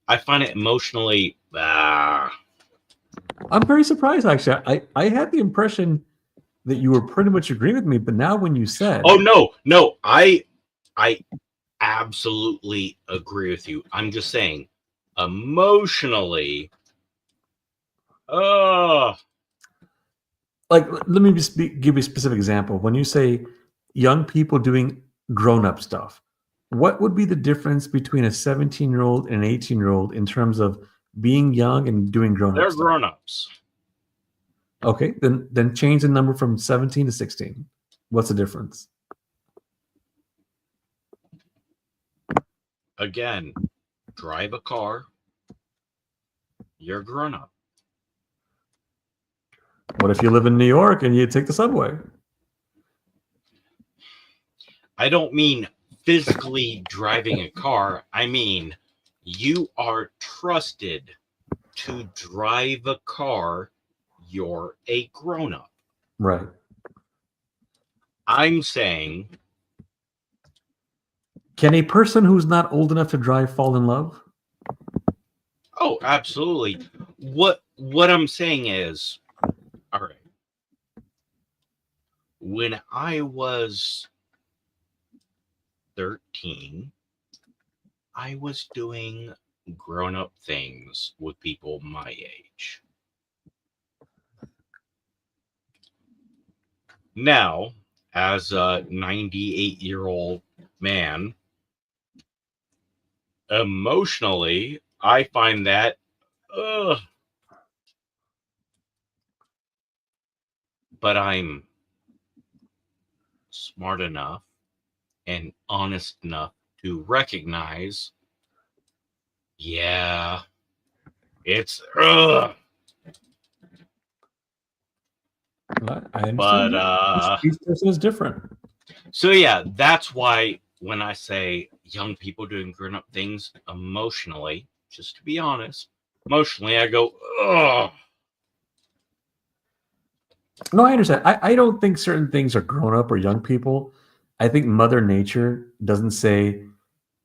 I find it emotionally
I'm very surprised, actually. I had the impression that you were pretty much agreeing with me, but now when you said,
oh no, I absolutely agree with you. I'm just saying, emotionally,
Like, let me just give you a specific example. When you say young people doing grown-up stuff, what would be the difference between a 17-year-old and an 18-year-old in terms of being young and doing grown-up
They're
stuff?
grown-ups.
Okay, then change the number from 17 to 16. What's the difference?
Again, drive a car. You're grown up.
What if you live in New York and you take the subway?
I don't mean physically driving a car. I mean, you are trusted to drive a car. You're a grown up.
Right.
I'm saying,
Can a person who's not old enough to drive fall in love?
oh, absolutely. What I'm saying is, all right. When I was 13, I was doing grown-up things with people my age. Now, as a 98-year-old man, emotionally, I find that but I'm smart enough and honest enough to recognize, yeah, it's
I understand.
but
Each person is different.
so yeah, that's why when I say young people doing grown-up things emotionally, just to be honest, emotionally I go, ugh.
No, I understand. I don't think certain things are grown up or young people. I think Mother Nature doesn't say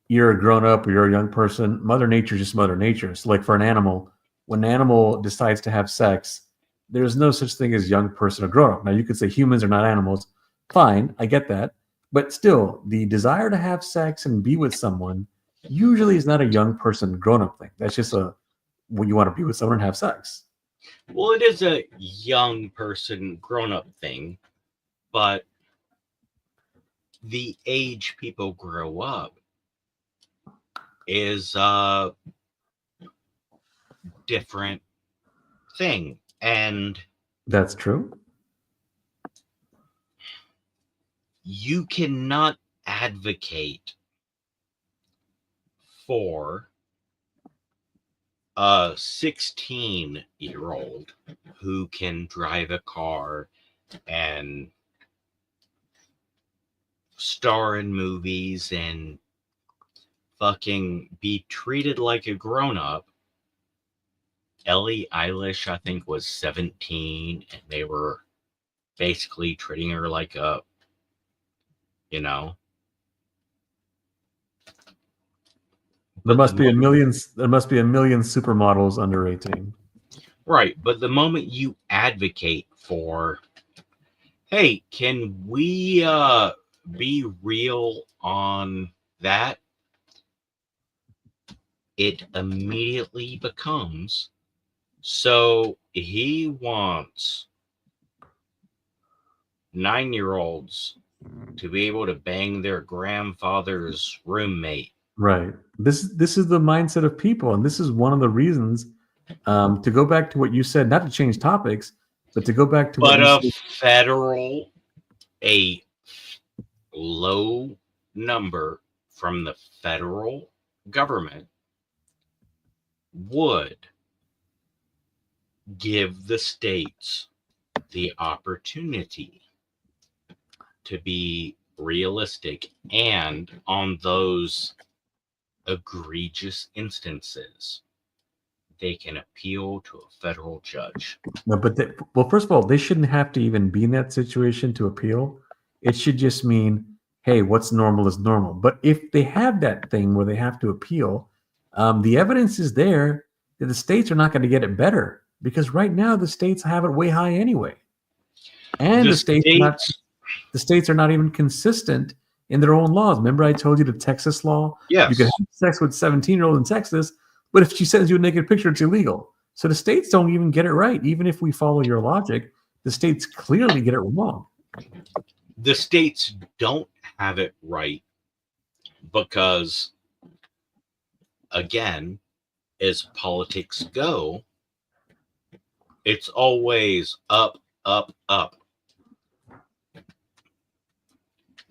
you're a grown up or you're a young person. Mother Nature is just Mother Nature. So, like for an animal, when an animal decides to have sex, there's no such thing as young person or grown up. Now, you could say humans are not animals. Fine, I get that. But still, the desire to have sex and be with someone usually is not a young person, grown up thing. That's just when you want to be with someone and have sex.
Well, it is a young person, grown-up thing, but the age people grow up is a different thing. And
That's true.
you cannot advocate for a 16-year-old who can drive a car and star in movies and fucking be treated like a grown-up. Ellie Eilish, I think, was 17, and they were basically treating her like a,
There must be a million. There must be a million supermodels under 18.
Right, but the moment you advocate for, hey, can we be real on that? It immediately becomes, so he wants 9-year-olds to be able to bang their grandfather's roommate.
Right. This is the mindset of people, and this is one of the reasons. To go back to what you said, not to change topics, but to go back to what
But
you said.
a low number from the federal government would give the states the opportunity to be realistic, and on those egregious instances, they can appeal to a federal judge.
No, but well, first of all, they shouldn't have to even be in that situation to appeal. It should just mean, hey, what's normal is normal. But if they have that thing where they have to appeal, the evidence is there that the states are not going to get it better, because right now the states have it way high anyway, and the states are not even consistent in their own laws. Remember, I told you the Texas law.
Yes.
You can have sex with 17-year-old in Texas, but if she sends you a naked picture, it's illegal. So the states don't even get it right. Even if we follow your logic, the states clearly get it wrong.
The states don't have it right because, again, as politics go, it's always up, up, up.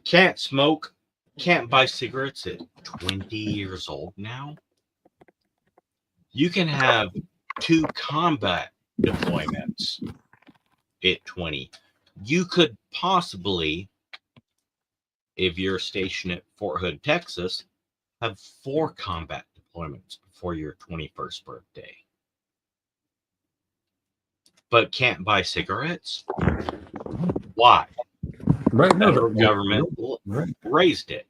Can't smoke, can't buy cigarettes at 20 years old now. You can have 2 combat deployments at 20. You could possibly, if you're stationed at Fort Hood, Texas, have 4 combat deployments before your 21st birthday. But can't buy cigarettes? Why?
Right?
The federal government
right.
raised it.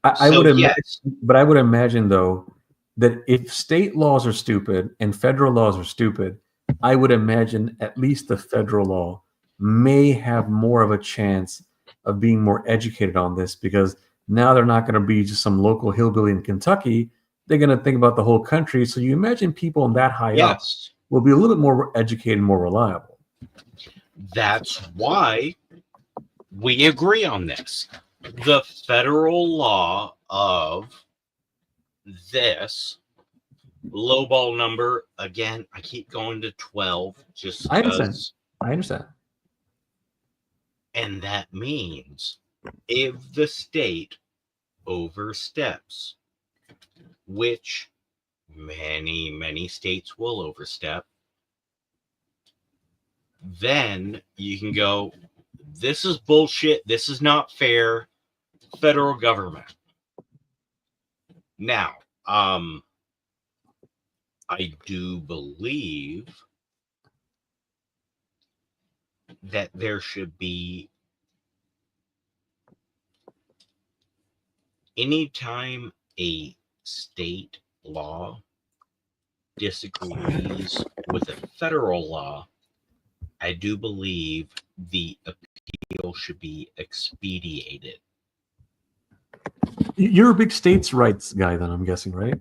I
So,
would imagine,
yes.
but I would imagine though that if state laws are stupid and federal laws are stupid, I would imagine at least the federal law may have more of a chance of being more educated on this, because now they're not going to be just some local hillbilly in Kentucky. They're going to think about the whole country. So you imagine people that high up
Yes.
will be a little bit more educated and more reliable.
That's why we agree on this. The federal law of this lowball number, again, I keep going to 12 just
I understand.
because.
I understand.
And that means if the state oversteps, which many, many states will overstep, then you can go, this is bullshit. This is not fair. Federal government. Now, I do believe that there should be, anytime a state law disagrees with a federal law, I do believe the appeal should be expedited.
You're a big states' rights guy, then, I'm guessing, right?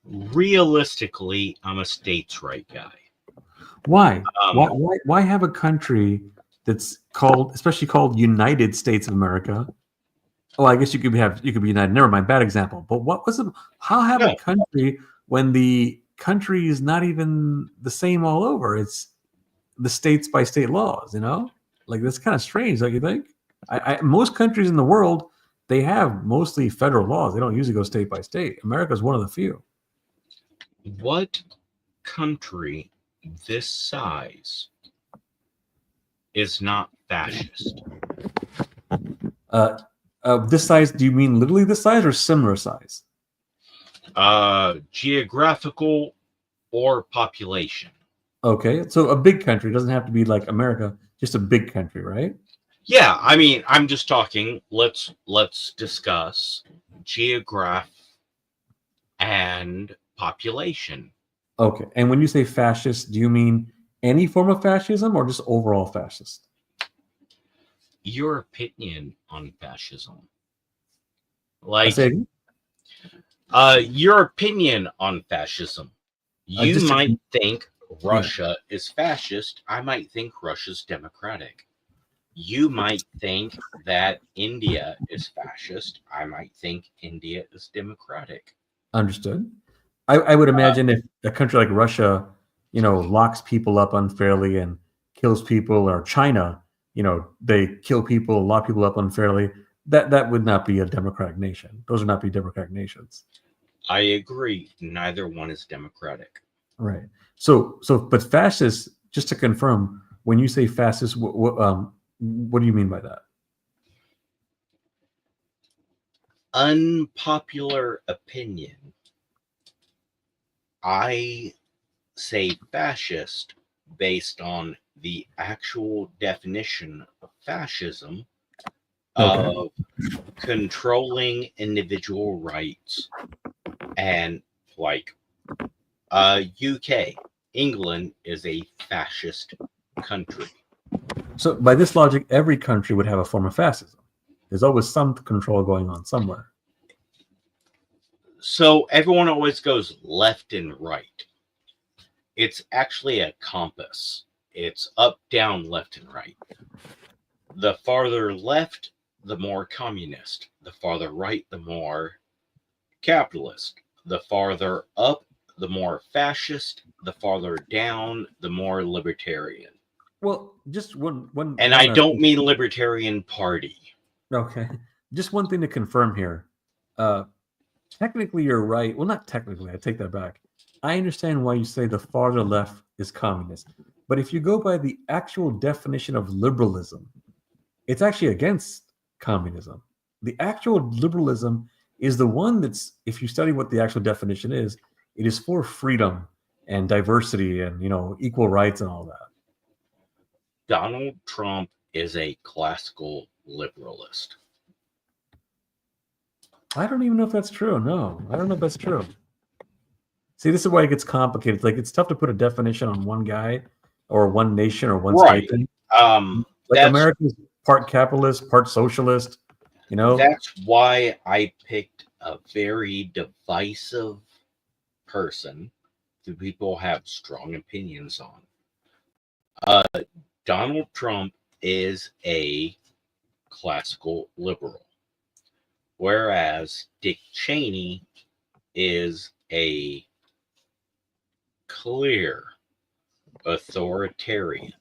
Realistically, I'm a states' right guy.
Why? Why have a country that's called, especially called United States of America? Oh, I guess you could be United. Never mind, bad example. But what was it? How have a country when the country is not even the same all over? It's the states by state laws. You know, like that's kind of strange, don't you think? Most countries in the world, they have mostly federal laws. They don't usually go state by state. America's one of the few.
What country this size is not fascist?
This size, do you mean literally this size or similar size?
Geographical or population.
Okay, so a big country doesn't have to be like America, just a big country, right?
Yeah, I mean, I'm just talking. Let's discuss geograph and population.
Okay, and when you say fascist, do you mean any form of fascism or just overall fascist?
Your opinion on fascism,
I say
your opinion on fascism. You might think Russia is fascist. I might think Russia's democratic. You might think that India is fascist. I might think India is democratic.
Understood. I would imagine if a country like Russia, you know, locks people up unfairly and kills people, or China, you know, they kill people, lock people up unfairly, that would not be a democratic nation. Those would not be democratic nations.
I agree. Neither one is democratic.
Right. So, but fascist, just to confirm, when you say fascist, what do you mean by that?
Unpopular opinion. I say fascist based on the actual definition of fascism, of controlling individual rights, and like UK, England is a fascist country.
So by this logic, every country would have a form of fascism. There's always some control going on somewhere.
So everyone always goes left and right. It's actually a compass. It's up, down, left, and right. The farther left, the more communist. The farther right, the more capitalist. The farther up, the more fascist. The farther down, the more libertarian.
Well, just one.
And I don't mean Libertarian Party.
Okay, just one thing to confirm here. Technically, you're right. Well, not technically. I take that back. I understand why you say the farther left is communist, but if you go by the actual definition of liberalism, it's actually against communism. The actual liberalism is the one that's, if you study what the actual definition is, it is for freedom and diversity and, you know, equal rights and all that.
Donald Trump is a classical liberalist.
I don't even know if that's true. No, I don't know if that's true. See, this is why it gets complicated. Like, it's tough to put a definition on one guy or one nation or one
Right.
state.
Like
Like America's part capitalist, part socialist. You know,
that's why I picked a very divisive person that people have strong opinions on. Donald Trump is a classical liberal, whereas Dick Cheney is a clear authoritarian.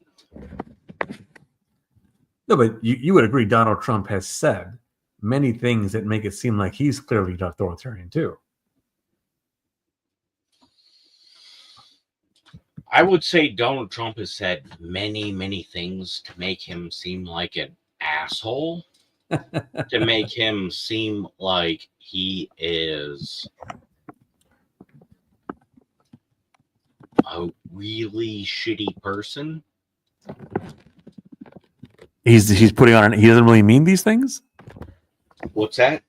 no, but you would agree Donald Trump has said many things that make it seem like he's clearly authoritarian too.
I would say Donald Trump has said many, many things to make him seem like an asshole, to make him seem like he is a really shitty person.
He's putting on. He doesn't really mean these things.
What's that?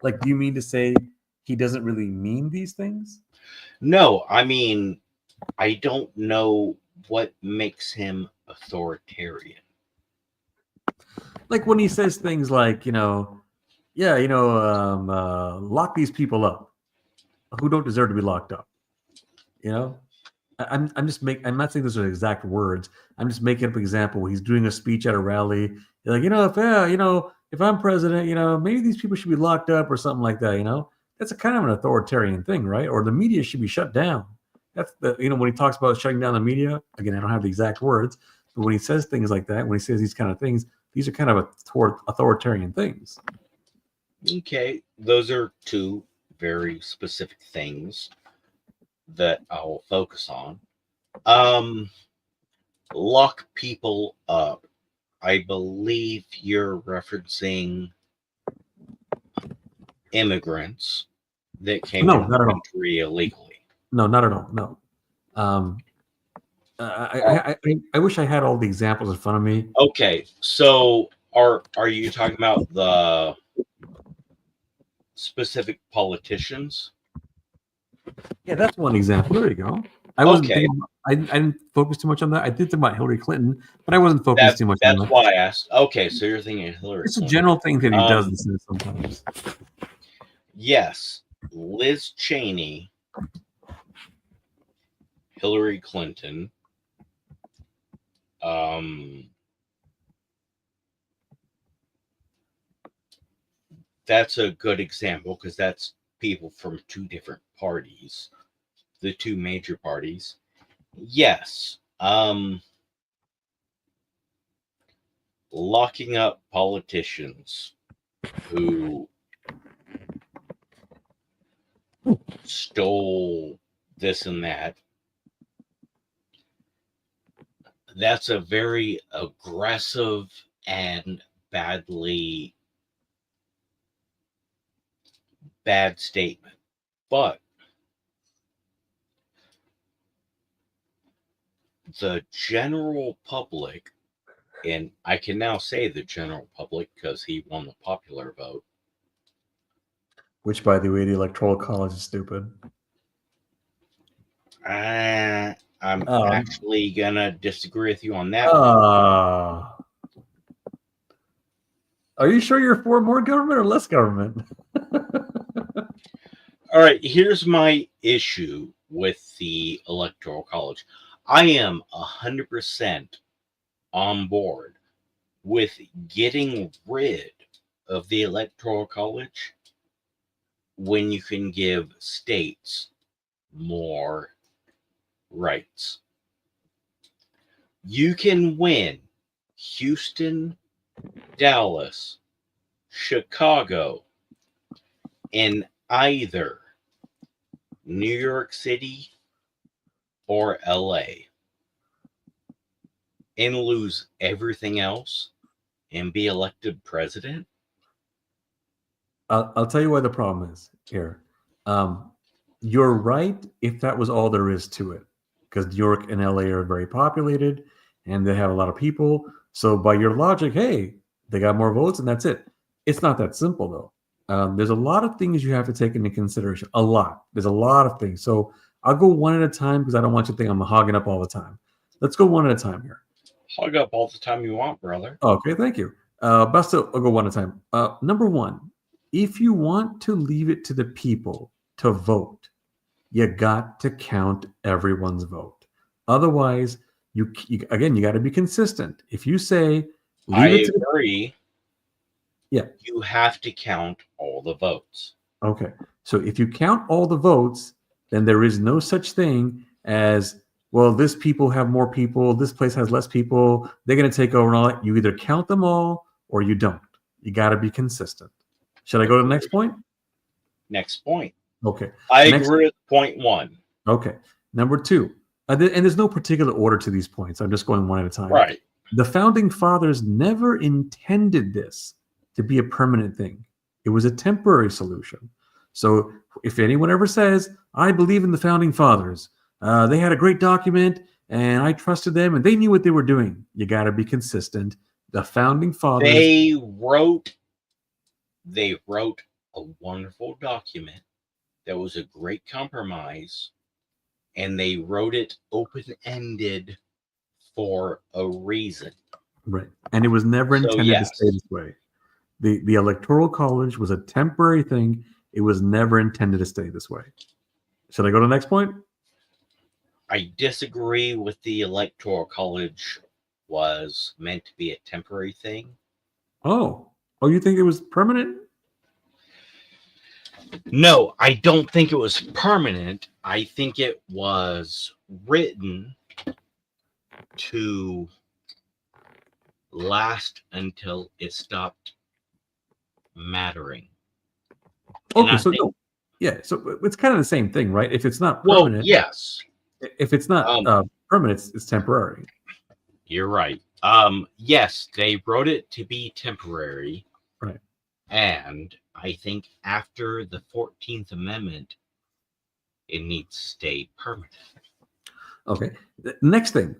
Like, do you mean to say he doesn't really mean these things?
No, I mean, I don't know what makes him authoritarian.
Like when he says things like, lock these people up who don't deserve to be locked up. You know, I'm not saying those are exact words. I'm just making up an example. He's doing a speech at a rally. You're like, if I'm president, maybe these people should be locked up or something like that. You know, that's a kind of an authoritarian thing, right? Or the media should be shut down. That's when he talks about shutting down the media. Again, I don't have the exact words, but when he says things like that, when he says these kind of things, these are kind of authoritarian things.
Okay, those are two very specific things that I'll focus on. Lock people up. I believe you're referencing immigrants that came
No,
to
not
the
at all.
country illegally.
No, not at all. No. I wish I had all the examples in front of me.
Okay, so are you talking about the specific politicians?
Yeah, that's one example. There you go. I wasn't
Okay.
I didn't focus too much on that. I did think about Hillary Clinton, but I wasn't focused too much on
That's
that.
why I asked. Okay, so you're thinking of Hillary
It's a
Clinton.
general thing that he does
Um,
and says sometimes.
Yes, Liz Cheney, Hillary Clinton, that's a good example because that's people from two different parties, the two major parties. Yes, locking up politicians who stole this and that. That's a very aggressive and bad statement. But the general public, and I can now say the general public because he won the popular vote.
Which, by the way, the Electoral College is stupid.
I'm
Oh.
actually gonna disagree with you on that.
Are you sure you're for more government or less government?
All right, here's my issue with the Electoral College. I am 100% on board with getting rid of the Electoral College when you can give states more rights. You can win Houston, Dallas, Chicago, in either New York City or LA, and lose everything else and be elected president.
I'll tell you why the problem is here. You're right if that was all there is to it, because New York and LA are very populated and they have a lot of people. So by your logic, hey, they got more votes and that's it. It's not that simple though. There's a lot of things you have to take into consideration. A lot. There's a lot of things. So I'll go one at a time because I don't want you to think I'm hogging up all the time. Let's go one at a time here.
Hog up all the time you want, brother.
Okay, thank you. Best I'll go one at a time. Number one, if you want to leave it to the people to vote, you got to count everyone's vote. Otherwise, you got to be consistent. If you say,
I
leave it to
agree.
Yeah.
You have to count all the votes.
Okay. So if you count all the votes, then there is no such thing as, well, this people have more people, this place has less people, they're going to take over and all that. You either count them all or you don't. You got to be consistent. Should I go to the next point?
Next point.
Okay.
I
Next-
agree with point one.
Okay. Number two, and there's no particular order to these points. I'm just going one at a time.
Right.
The founding fathers never intended this to be a permanent thing. It was a temporary solution. So if anyone ever says, I believe in the founding fathers, they had a great document and I trusted them and they knew what they were doing, you got to be consistent. The founding fathers.
They wrote a wonderful document that was a great compromise, and they wrote it open-ended for a reason.
Right. And it was never
So,
intended
yes.
to stay this way. The Electoral College was a temporary thing. It was never intended to stay this way. Should I go to the next point?
I disagree with the Electoral College was meant to be a temporary thing.
Oh, you think it was permanent?
No, I don't think it was permanent. I think it was written to last until it stopped mattering. And
Okay,
I
so
think-
no. Yeah, so it's kind of the same thing, right? If it's not
Well,
permanent,
yes,
if it's not permanent, it's temporary.
you're right. Yes, they wrote it to be temporary.
Right.
And I think after the 14th Amendment, it needs to stay permanent.
Okay. The next thing,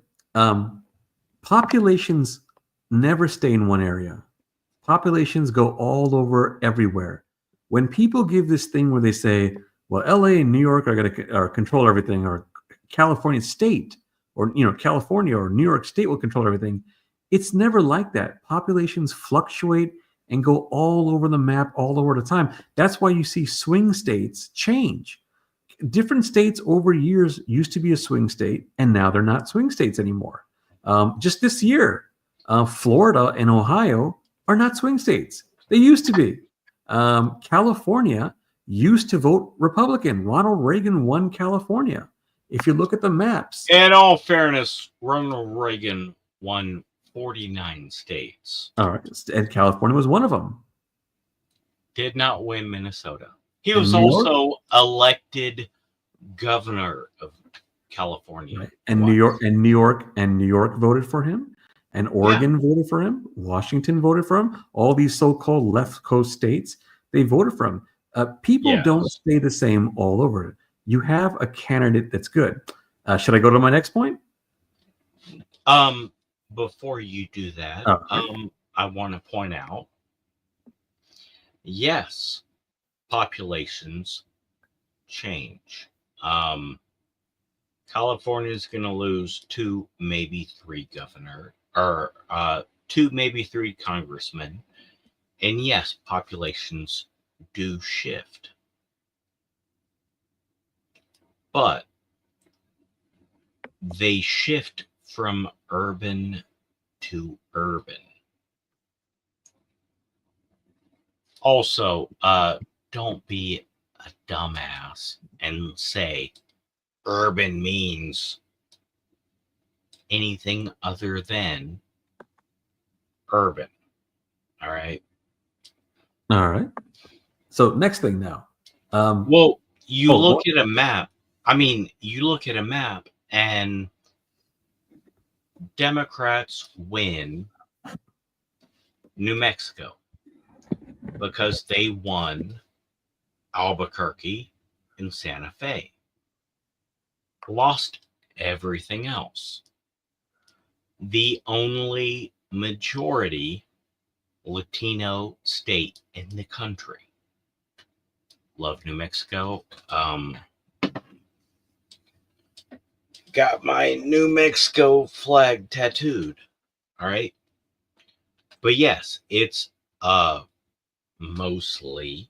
populations never stay in one area. Populations go all over everywhere. When people give this thing where they say, well, LA and New York are going to control everything, or California state, or California or New York state will control everything, it's never like that. Populations fluctuate and go all over the map all over the time. That's why you see swing states change. Different states over years used to be a swing state, and now they're not swing states anymore. Just this year, Florida and Ohio are not swing states. They used to be. California used to vote Republican. Ronald Reagan won California. If you look at the maps.
In all fairness, Ronald Reagan won 49 states.
All right. And California was one of them.
Did not win Minnesota. He
And
was
New York?
also elected governor of California.
Right. And New York voted for him. And Oregon voted for him. Washington voted for him. All these so-called left coast states, they voted for him. People don't stay the same all over. You have a candidate that's good. Should I go to my next point?
Before you do that,
Okay.
I want to point out, yes, populations change. California is going to lose 2, maybe 3 governor, or 2, maybe 3 congressmen. And yes, populations do shift. but they shift from urban to urban. Also, don't be a dumbass and say urban means anything other than urban. All right.
All right. So next thing now.
Well, you
Oh,
look
what?
at a map. I mean, you look at a map and Democrats win New Mexico because they won Albuquerque and Santa Fe. Lost everything else. The only majority Latino state in the country. Love New Mexico. Got my New Mexico flag tattooed. All right. But yes, it's mostly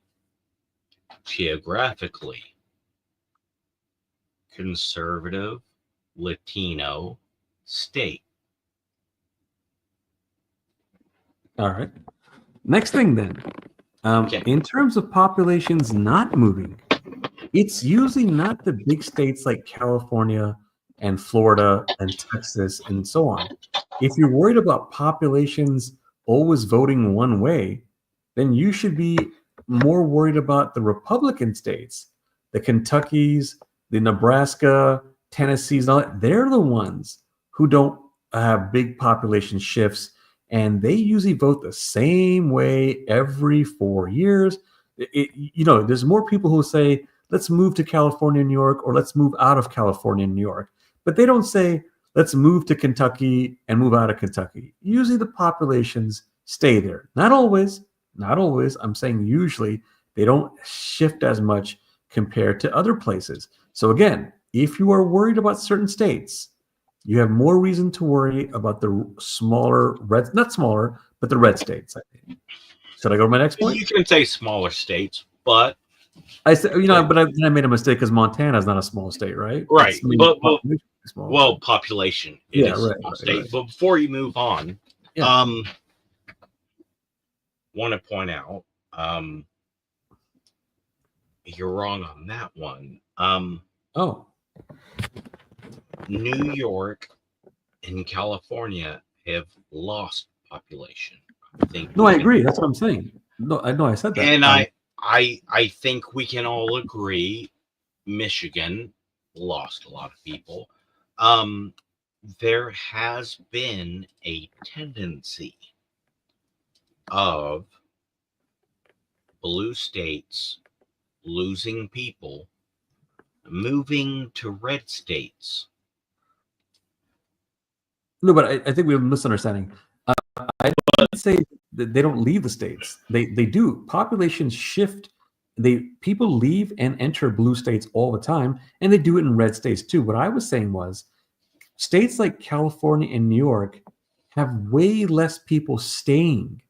geographically conservative Latino state.
All right. Next thing then.
Okay.
In terms of populations not moving, it's usually not the big states like California and Florida and Texas and so on. If you're worried about populations always voting one way, then you should be more worried about the Republican states, the Kentuckys, the Nebraska, Tennessees. All that. They're the ones who don't have big population shifts, and they usually vote the same way every 4 years. There's more people who say, let's move to California, New York, or let's move out of California, New York. But they don't say, let's move to Kentucky and move out of Kentucky. Usually the populations stay there. Not always. I'm saying usually they don't shift as much compared to other places. So again, if you are worried about certain states, you have more reason to worry about the smaller red, not smaller, but the red states. I think. Should I go to my next point?
You can say smaller states, but
I said, but I made a mistake because Montana is not a small state, right?
right.
It's
But
small.
population.
Yeah,
It is a small state. But before you move on,
Yeah.
want to point out, you're wrong on that one.
Oh,
New York and California have lost population.
no, I agree. That's what I'm saying. No, I said that.
And I think we can all agree Michigan lost a lot of people. There has been a tendency of blue states losing people, moving to red states.
No, but I think we have a misunderstanding. I don't say that they don't leave the states. They do. Populations shift. People leave and enter blue states all the time, and they do it in red states too. What I was saying was, states like California and New York have way less people staying.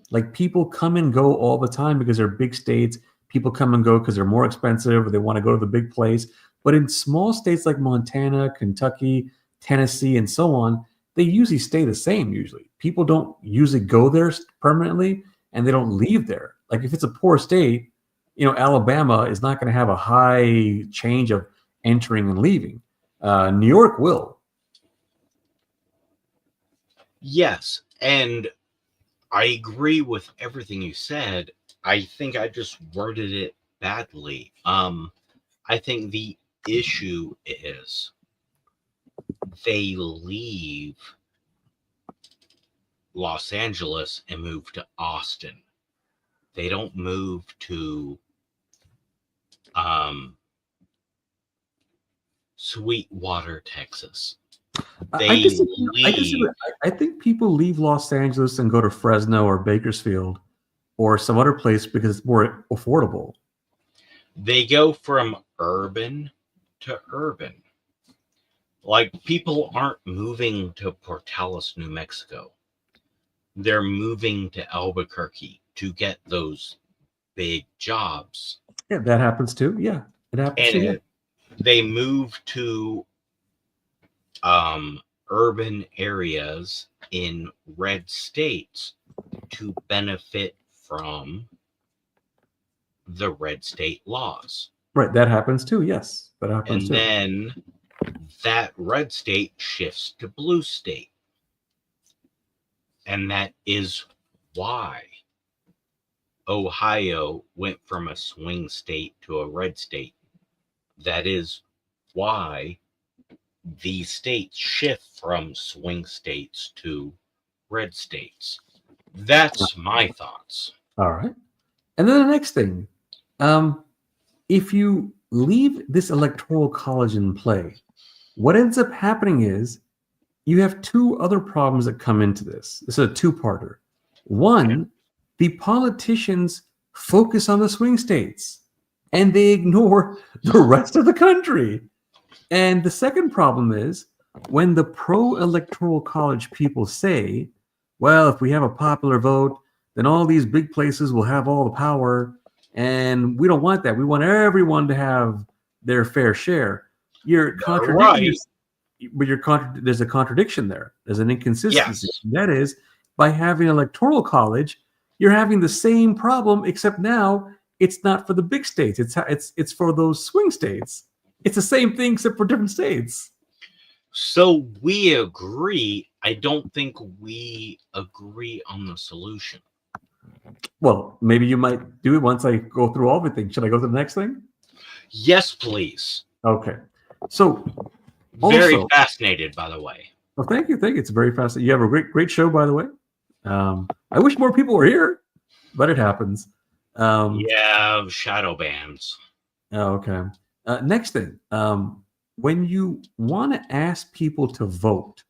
Like people come and go all the time because they're big states. People come and go because they're more expensive or they want to go to the big place. But in small states like Montana, Kentucky, Tennessee, and so on, they usually stay the same. Usually, people don't usually go there permanently, and they don't leave there. Like if it's a poor state, Alabama is not going to have a high change of entering and leaving. New York will.
Yes, and I agree with everything you said. I think I just worded it badly. I think the issue is they leave Los Angeles and move to Austin. They don't move to Sweetwater, Texas.
I think people leave Los Angeles and go to Fresno or Bakersfield or some other place because it's more affordable.
They go from urban to urban. Like people aren't moving to Portales, New Mexico. They're moving to Albuquerque to get those big jobs.
Yeah, that happens too. Yeah, it happens too.
they move to urban areas in red states to benefit from the red state laws.
Right, that happens too. Yes, that happens
And
too.
then that red state shifts to blue state. And that is why Ohio went from a swing state to a red state. That is why these states shift from swing states to red states. That's my thoughts.
All right. And then the next thing, if you leave this electoral college in play, what ends up happening is you have two other problems that come into this. This is a two-parter. One, the politicians focus on the swing states and they ignore the rest of the country. And the second problem is when the pro-electoral college people say, well, if we have a popular vote, then all these big places will have all the power. And we don't want that. We want everyone to have their fair share. You're contradicting, but there's a contradiction there. There's an inconsistency.
Yes.
That is, by having an electoral college, you're having the same problem, except now it's not for the big states. It's for those swing states. It's the same thing except for different states.
So we agree. I don't think we agree on the solution.
Well, maybe you might do it once I go through everything. Should I go to the next thing?
Yes, please.
Okay. So,
Very
also,
fascinated, by the way.
well, thank you. It's very fascinating. You have a great show, by the way. I wish more people were here, but it happens.
Yeah, shadow bans.
Oh, okay. Next thing, when you want to ask people to vote,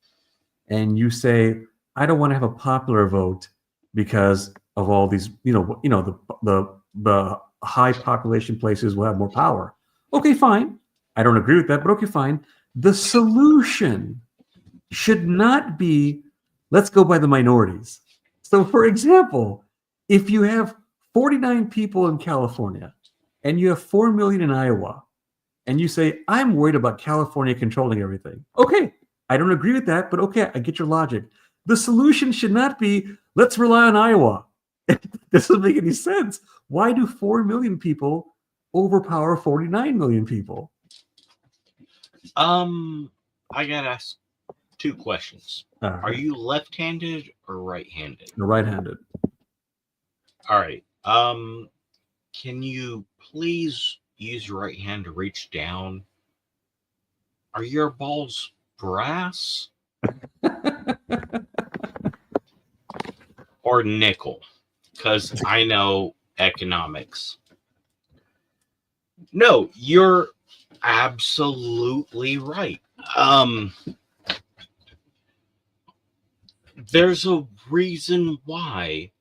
and you say, "I don't want to have a popular vote because of all these, the high population places will have more power." Okay, fine. I don't agree with that, but okay, fine. The solution should not be, let's go by the minorities. So, for example, if you have 49 people in California and you have 4 million in Iowa, and you say, I'm worried about California controlling everything. Okay, I don't agree with that, but okay, I get your logic. The solution should not be, let's rely on Iowa. This doesn't make any sense. Why do 4 million people overpower 49 million people?
I gotta ask two questions. Are you left-handed or right-handed?
Right-handed.
All right. Can you please use your right hand to reach down? Are your balls brass or nickel? Because I know economics. No, you're absolutely right. There's a reason why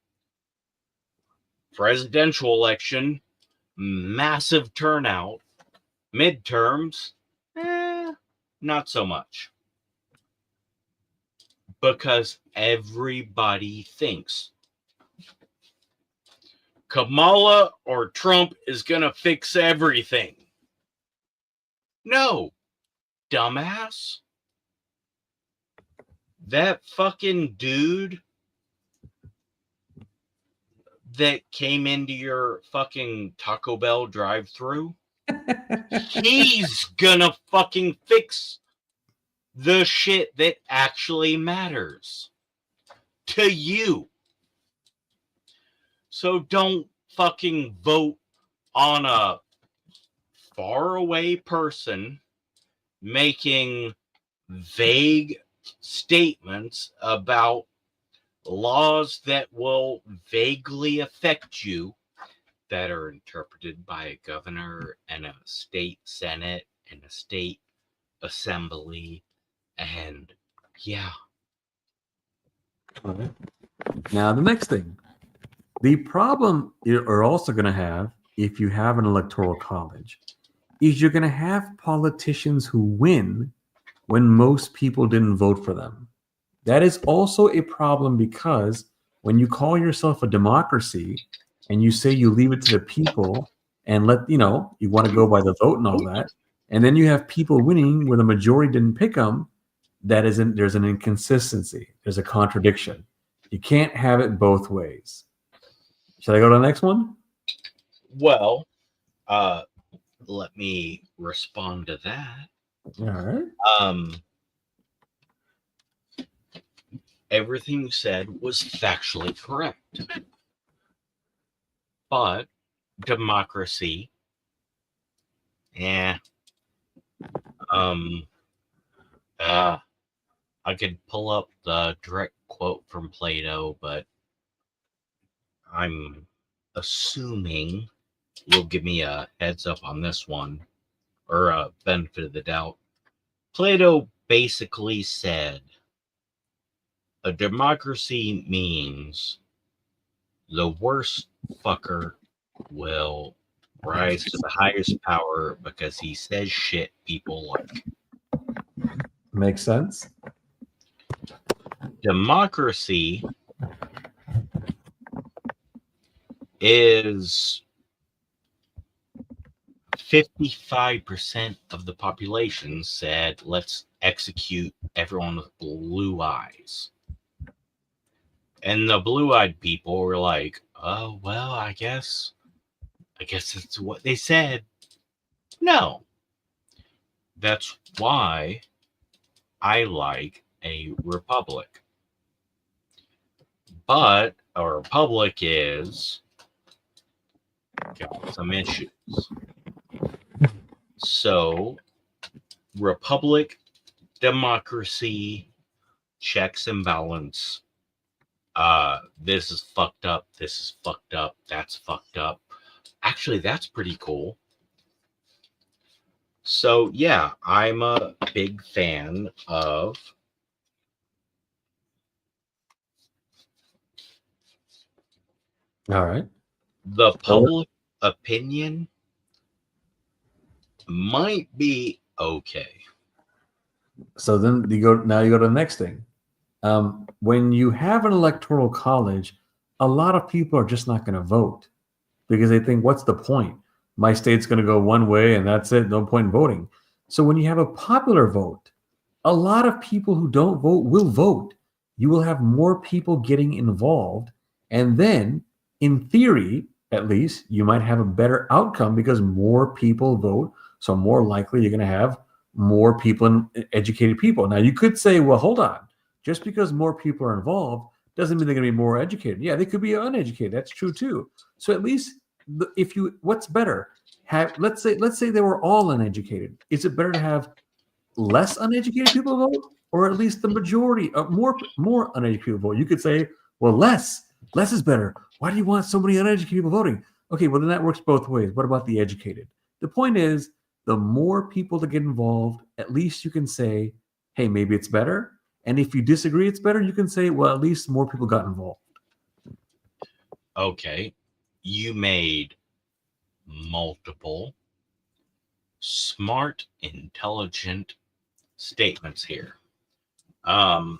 presidential election, massive turnout, midterms, not so much. Because everybody thinks Kamala or Trump is going to fix everything. No, dumbass. That fucking dude that came into your fucking Taco Bell drive-thru, he's gonna fucking fix the shit that actually matters to you. So don't fucking vote on a faraway person making vague statements about laws that will vaguely affect you that are interpreted by a governor and a state senate and a state assembly. And yeah.
All right. Now, the next thing, the problem you're also going to have if you have an electoral college is you're going to have politicians who win when most people didn't vote for them. That is also a problem because when you call yourself a democracy and you say you leave it to the people and you want to go by the vote and all that, And then you have people winning where the majority didn't pick them. There's an inconsistency. There's a contradiction. You can't have it both ways. Should I go to the next one?
Well, let me respond to that.
All right.
Everything you said was factually correct. But democracy, I could pull up the direct quote from Plato, but I'm assuming you'll give me a heads up on this one, or a benefit of the doubt. Plato basically said a democracy means the worst fucker will rise to the highest power because he says shit people like.
Makes sense.
Democracy is 55% of the population said, let's execute everyone with blue eyes. And the blue-eyed people were like, oh, well, I guess that's what they said. No. That's why I like a republic. But a republic is got some issues. So, republic, democracy, checks and balance. This is fucked up. This is fucked up. That's fucked up. Actually, that's pretty cool. So, yeah, I'm a big fan of
All right.
the public opinion might be okay.
So then you go to the next thing. When you have an electoral college, a lot of people are just not going to vote because they think, what's the point? My state's going to go one way and that's it. No point in voting. So when you have a popular vote, a lot of people who don't vote will vote. You will have more people getting involved. And then, in theory, at least, you might have a better outcome because more people vote. So more likely you're going to have more people and educated people. Now, you could say, well, hold on. Just because more people are involved doesn't mean they're going to be more educated. Yeah, they could be uneducated. That's true too. So at least what's better? Let's say they were all uneducated. Is it better to have less uneducated people vote, or at least the majority of more uneducated people vote? You could say, well, less is better. Why do you want so many uneducated people voting? Okay, well then that works both ways. What about the educated? The point is, the more people that get involved, at least you can say, hey, maybe it's better. And if you disagree it's better, you can say, well, at least more people got involved.
Okay. You made multiple smart, intelligent statements here. And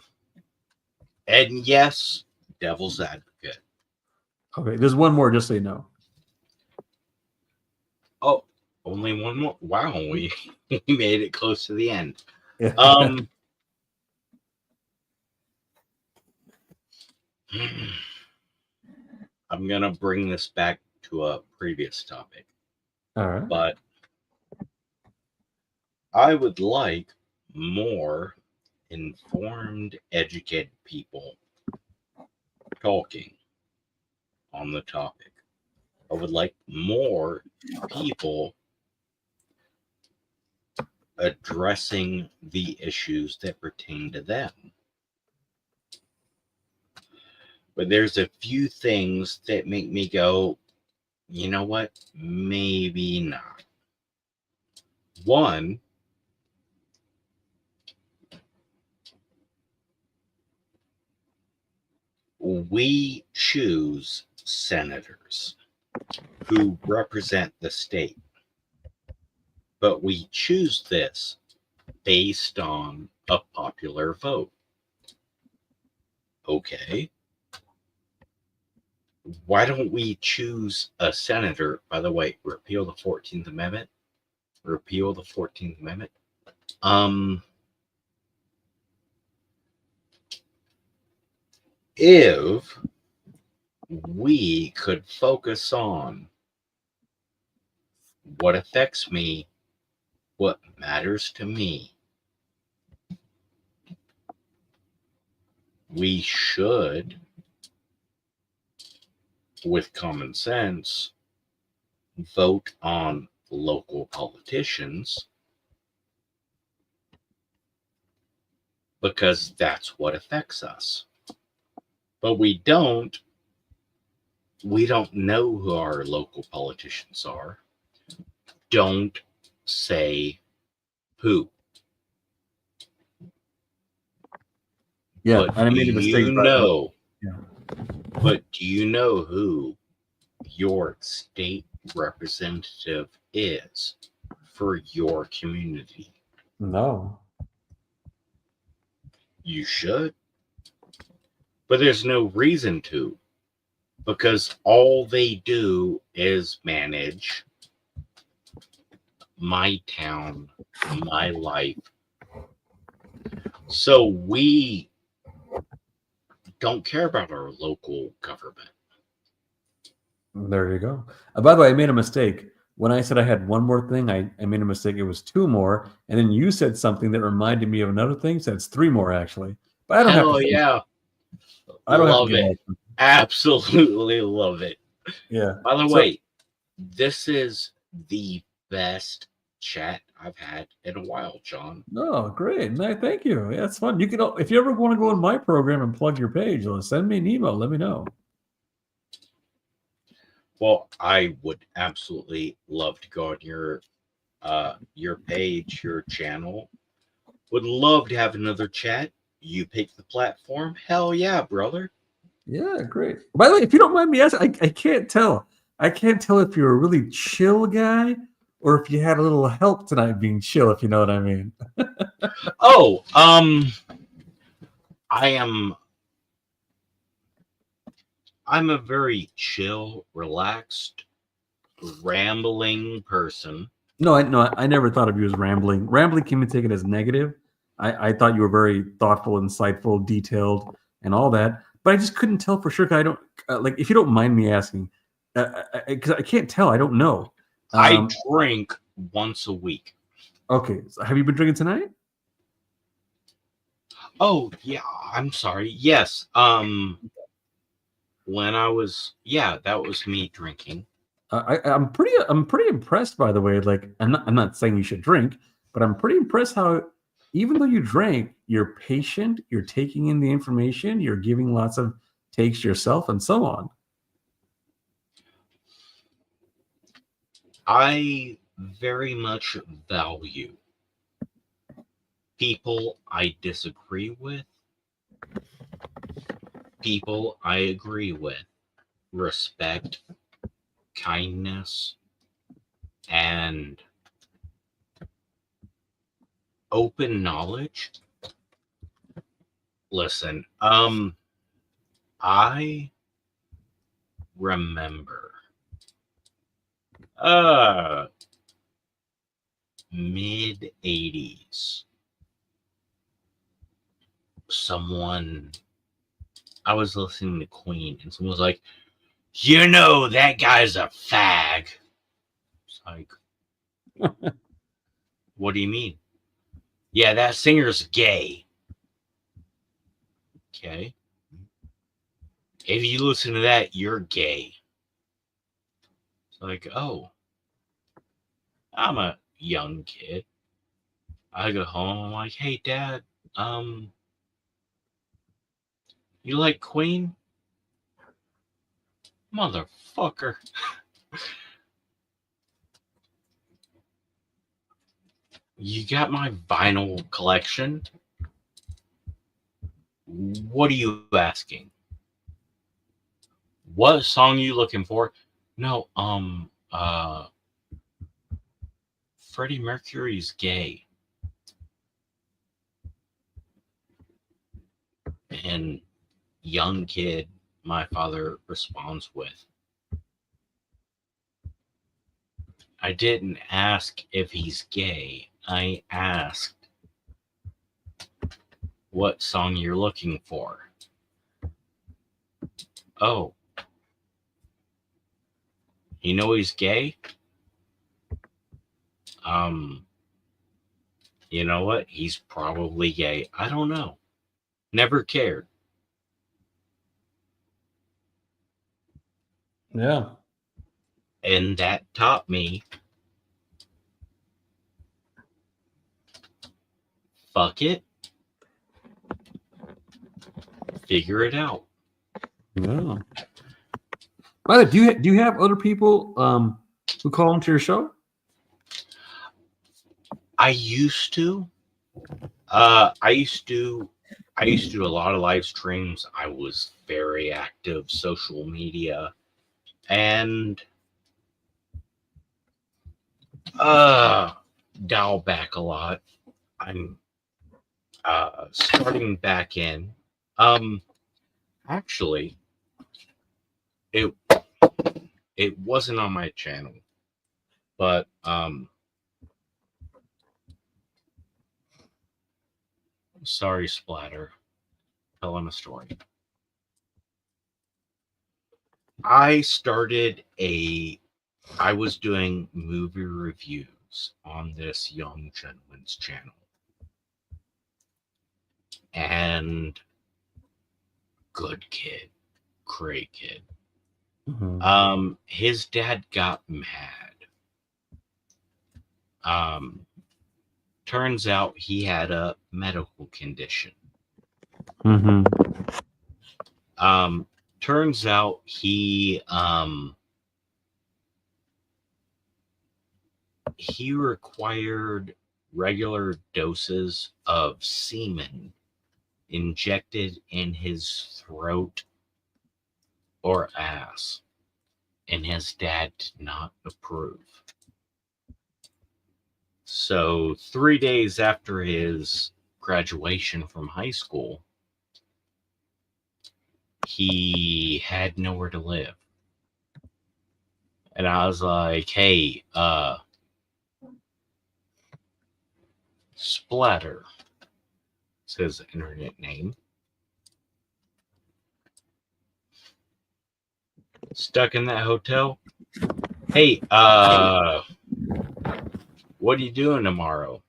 yes, devil's advocate.
Okay, there's one more, just so you know.
Oh, only one more. Wow, we made it close to the end. I'm going to bring this back to a previous topic.
All right.
But I would like more informed, educated people talking on the topic. I would like more people addressing the issues that pertain to them. But there's a few things that make me go, you know what? Maybe not. One, we choose senators who represent the state, but we choose this based on a popular vote. Okay. Why don't we choose a senator? By the way, repeal the 14th Amendment. repeal the 14th Amendment. If we could focus on what affects me, what matters to me, we should, with common sense, vote on local politicians because that's what affects us. But we don't know who our local politicians are. Don't say who.
Yeah,
But
and I
do
made a mistake.
you
by the way.
know?
Yeah.
But do you know who your state representative is for your community?
No.
You should. But there's no reason to, because all they do is manage my town, my life. So we don't care about our local government.
There you go. By the way, I made a mistake. When I said I had one more thing, I made a mistake. It was two more. And then you said something that reminded me of another thing. So it's three more, actually. But I don't have to.
Yeah.
I don't
love
have to
it. Absolutely love it.
Yeah.
By the way, this is the best chat I've had in a while, John.
Oh, great. No, thank you. Yeah, it's fun. You can, if you ever want to go on my program and plug your page, send me an email. Let me know.
Well, I would absolutely love to go on your page, your channel. Would love to have another chat. You pick the platform. Hell yeah, brother.
Yeah, great. By the way, if you don't mind me asking, I can't tell. I can't tell if you're a really chill guy or if you had a little help tonight being chill, if you know what I mean.
Oh, I'm a very chill, relaxed, rambling person.
No, I never thought of you as rambling. Rambling can be taken as negative. I thought you were very thoughtful, insightful, detailed, and all that. But I just couldn't tell for sure. Cause I don't like. If you don't mind me asking, because I can't tell. I don't know.
I drink once a week.
Okay, so have you been drinking tonight?
Oh yeah, I'm sorry. Yes. When I was, that was me drinking.
I'm pretty impressed, by the way. Like, I'm not saying you should drink, but I'm pretty impressed how, even though you drank, you're patient, you're taking in the information, you're giving lots of takes yourself, and so on.
I very much value people I disagree with, people I agree with, respect, kindness, and open knowledge. Listen, I remember mid 80s, I was listening to Queen and someone was like, you know, that guy's a fag. It's like, what do you mean? Yeah, that singer's gay. Okay. If you listen to that, you're gay. It's like, oh, I'm a young kid. I go home, I'm like, hey, Dad, you like Queen? Motherfucker. You got my vinyl collection? What are you asking? What song are you looking for? No, Freddie Mercury's gay. And young kid, my father responds with, I didn't ask if he's gay. I asked what song you're looking for. Oh. You know he's gay? You know what? He's probably gay. I don't know. Never cared.
Yeah.
And that taught me, fuck it. Figure it out.
Yeah. By the way, do you have other people who call into your show?
I used to. I used to do a lot of live streams. I was very active social media, and dial back a lot. I'm starting back in. Actually, it wasn't on my channel, but sorry, Splatter. Telling a story. I was doing movie reviews on this young gentleman's channel. And good kid, great kid.
Mm-hmm.
His dad got mad. Turns out he had a medical condition.
Mm-hmm.
Turns out he required regular doses of semen injected in his throat or ass, and his dad did not approve. So 3 days after his graduation from high school, he had nowhere to live. And I was like, hey, Splatter, it's his internet name. Stuck in that hotel? Hey, what are you doing tomorrow?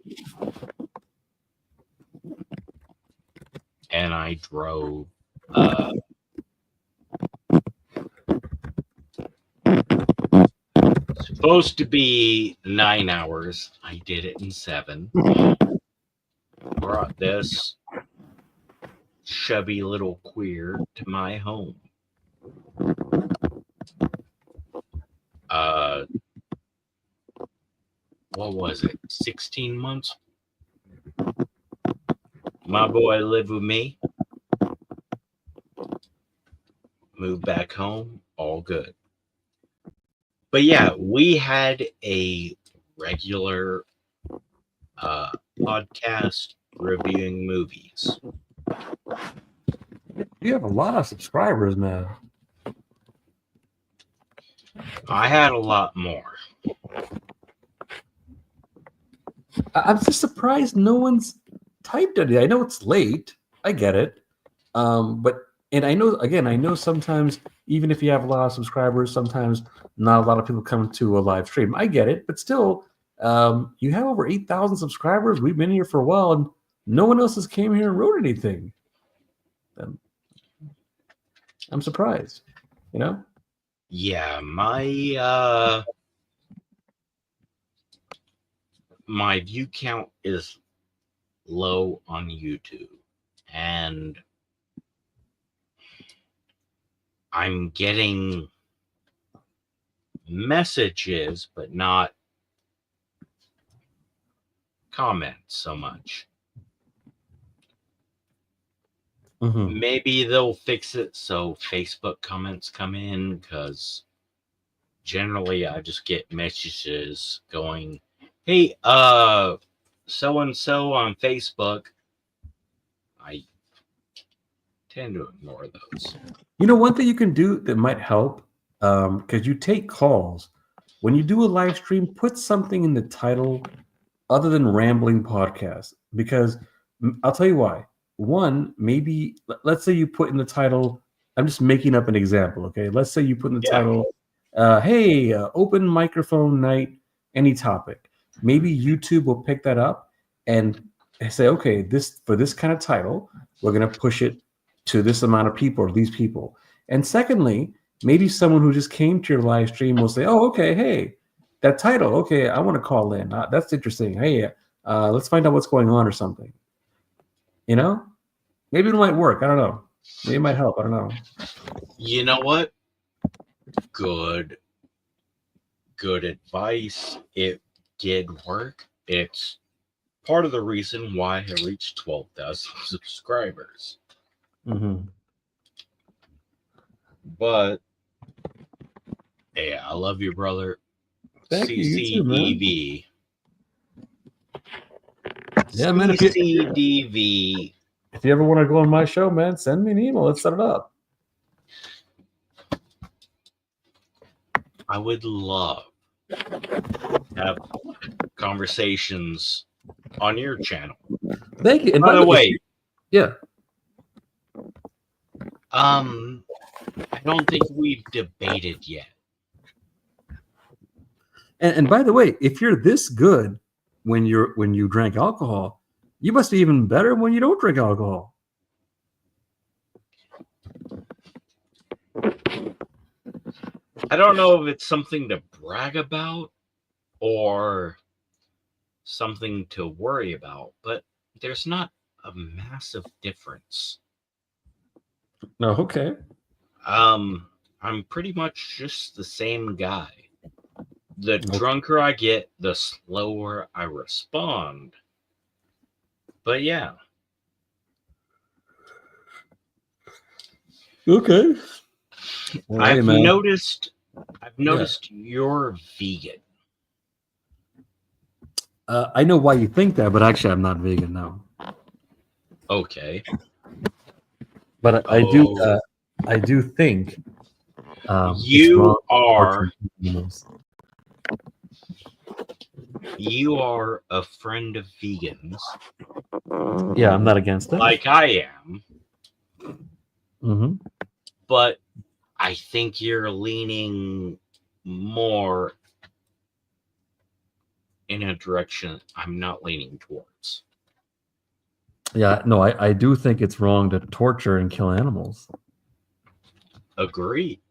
And I drove supposed to be 9 hours. I did it in 7. Brought this chubby little queer to my home. What was it? 16 months? My boy lived with me. Moved back home. All good. But yeah, we had a regular podcast reviewing movies.
You have a lot of subscribers, man.
I had a lot more.
I'm just surprised no one's typed it. I know it's late. I get it. But I know sometimes even if you have a lot of subscribers, sometimes not a lot of people come to a live stream. I get it, but still, you have over 8,000 subscribers. We've been here for a while, and no one else has came here and wrote anything. I'm surprised. You know?
Yeah, my view count is low on YouTube, and I'm getting messages, but not comments so much.
Mm-hmm.
Maybe they'll fix it so Facebook comments come in, because generally I just get messages going, hey, so-and-so on Facebook. I tend to ignore those.
You know, one thing you can do that might help, because you take calls. when you do a live stream, put something in the title other than rambling podcast, because I'll tell you why. One, maybe let's say you put in the title, I'm just making up an example, okay? Let's say you put in the title, hey, open microphone night, any topic. Maybe YouTube will pick that up and say, okay, this for this kind of title, we're going to push it to this amount of people or these people. And secondly, maybe someone who just came to your live stream will say, oh, okay, hey, that title, okay, I want to call in. That's interesting. Hey, let's find out what's going on or something. You know? Maybe it might work. I don't know. Maybe it might help. I don't know.
You know what? Good advice. It did work. It's part of the reason why I reached 12,000 subscribers.
Mm-hmm.
But hey, I love you, brother.
Thank you. You too, man.
CCDV.
Yeah, man.
CCDV.
If you ever want to go on my show, man, send me an email. Let's set it up.
I would love to have conversations on your channel.
Thank you. And
by the way,
yeah.
I don't think we've debated yet.
And by the way, if you're this good when you drank alcohol, you must be even better when you don't drink alcohol.
I don't know if it's something to brag about or something to worry about, but there's not a massive difference.
No, okay.
I'm pretty much just the same guy. The drunker I get, the slower I respond. But yeah.
Okay.
I've noticed you're vegan.
I know why you think that, but actually I'm not vegan now.
Okay.
But I do think
you are a friend of vegans.
Yeah, I'm not against it.
Like I am.
Mm-hmm.
But I think you're leaning more in a direction I'm not leaning towards.
Yeah, no, I do think it's wrong to torture and kill animals.
Agreed.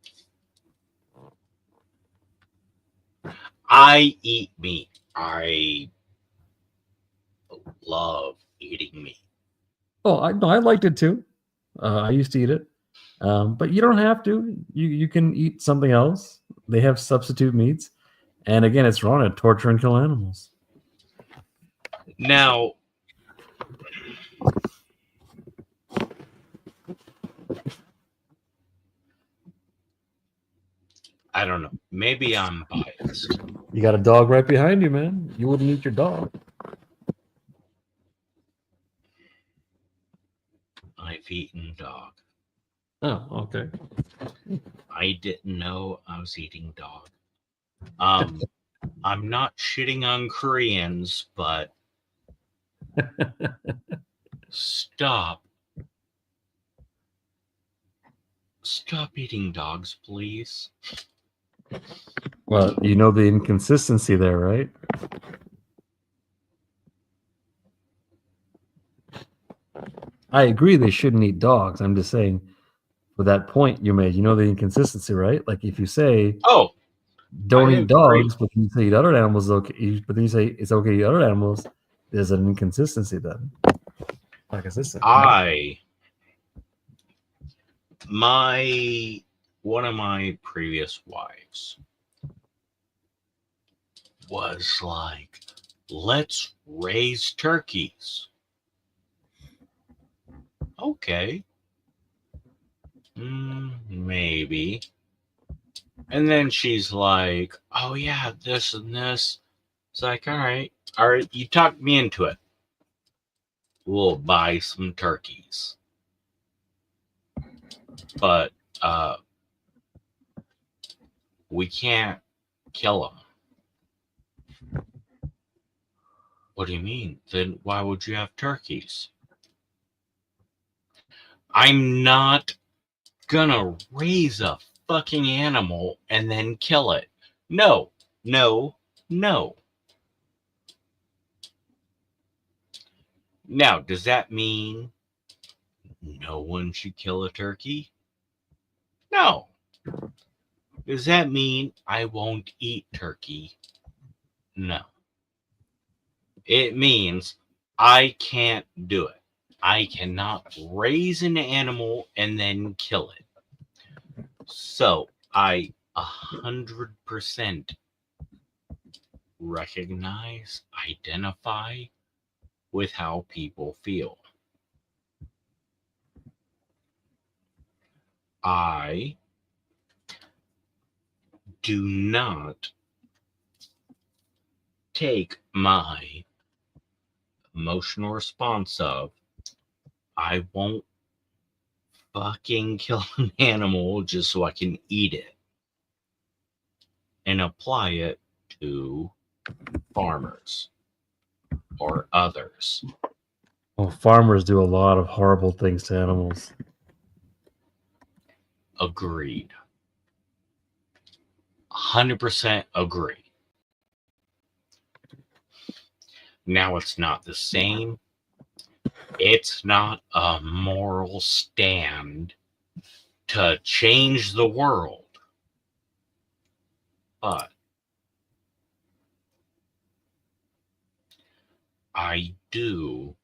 I eat meat. I love eating meat.
Oh, I liked it too. I used to eat it. But you don't have to. You can eat something else. They have substitute meats. And again, it's wrong to torture and kill animals.
Now, I don't know. Maybe I'm biased.
You got a dog right behind you, man. You wouldn't eat your dog.
I've eaten dog.
Oh, okay.
I didn't know I was eating dog. I'm not shitting on Koreans, but stop eating dogs, please.
Well, you know the inconsistency there, right? I agree they shouldn't eat dogs. I'm just saying, for that point you made, you know the inconsistency, right? Like if you say,
"Oh,
don't eat dogs," but you say eat other animals, okay, but then you say it's okay to eat other animals, there's an inconsistency then. Like I said,
one of my previous wives was like, "Let's raise turkeys." Okay. Maybe. And then she's like, "Oh yeah, this and this." It's like, all right, you talked me into it. We'll buy some turkeys. But we can't kill them. What do you mean? Then why would you have turkeys? I'm not gonna raise a fucking animal and then kill it. No, no, no. Now, does that mean no one should kill a turkey? No. Does that mean I won't eat turkey? No. It means I can't do it. I cannot raise an animal and then kill it. So I 100% recognize, identify with how people feel. I do not take my emotional response of I won't fucking kill an animal just so I can eat it and apply it to farmers or others.
Well, farmers do a lot of horrible things to animals.
Agreed. 100% agree. Now, it's not the same. It's not a moral stand to change the world. But I do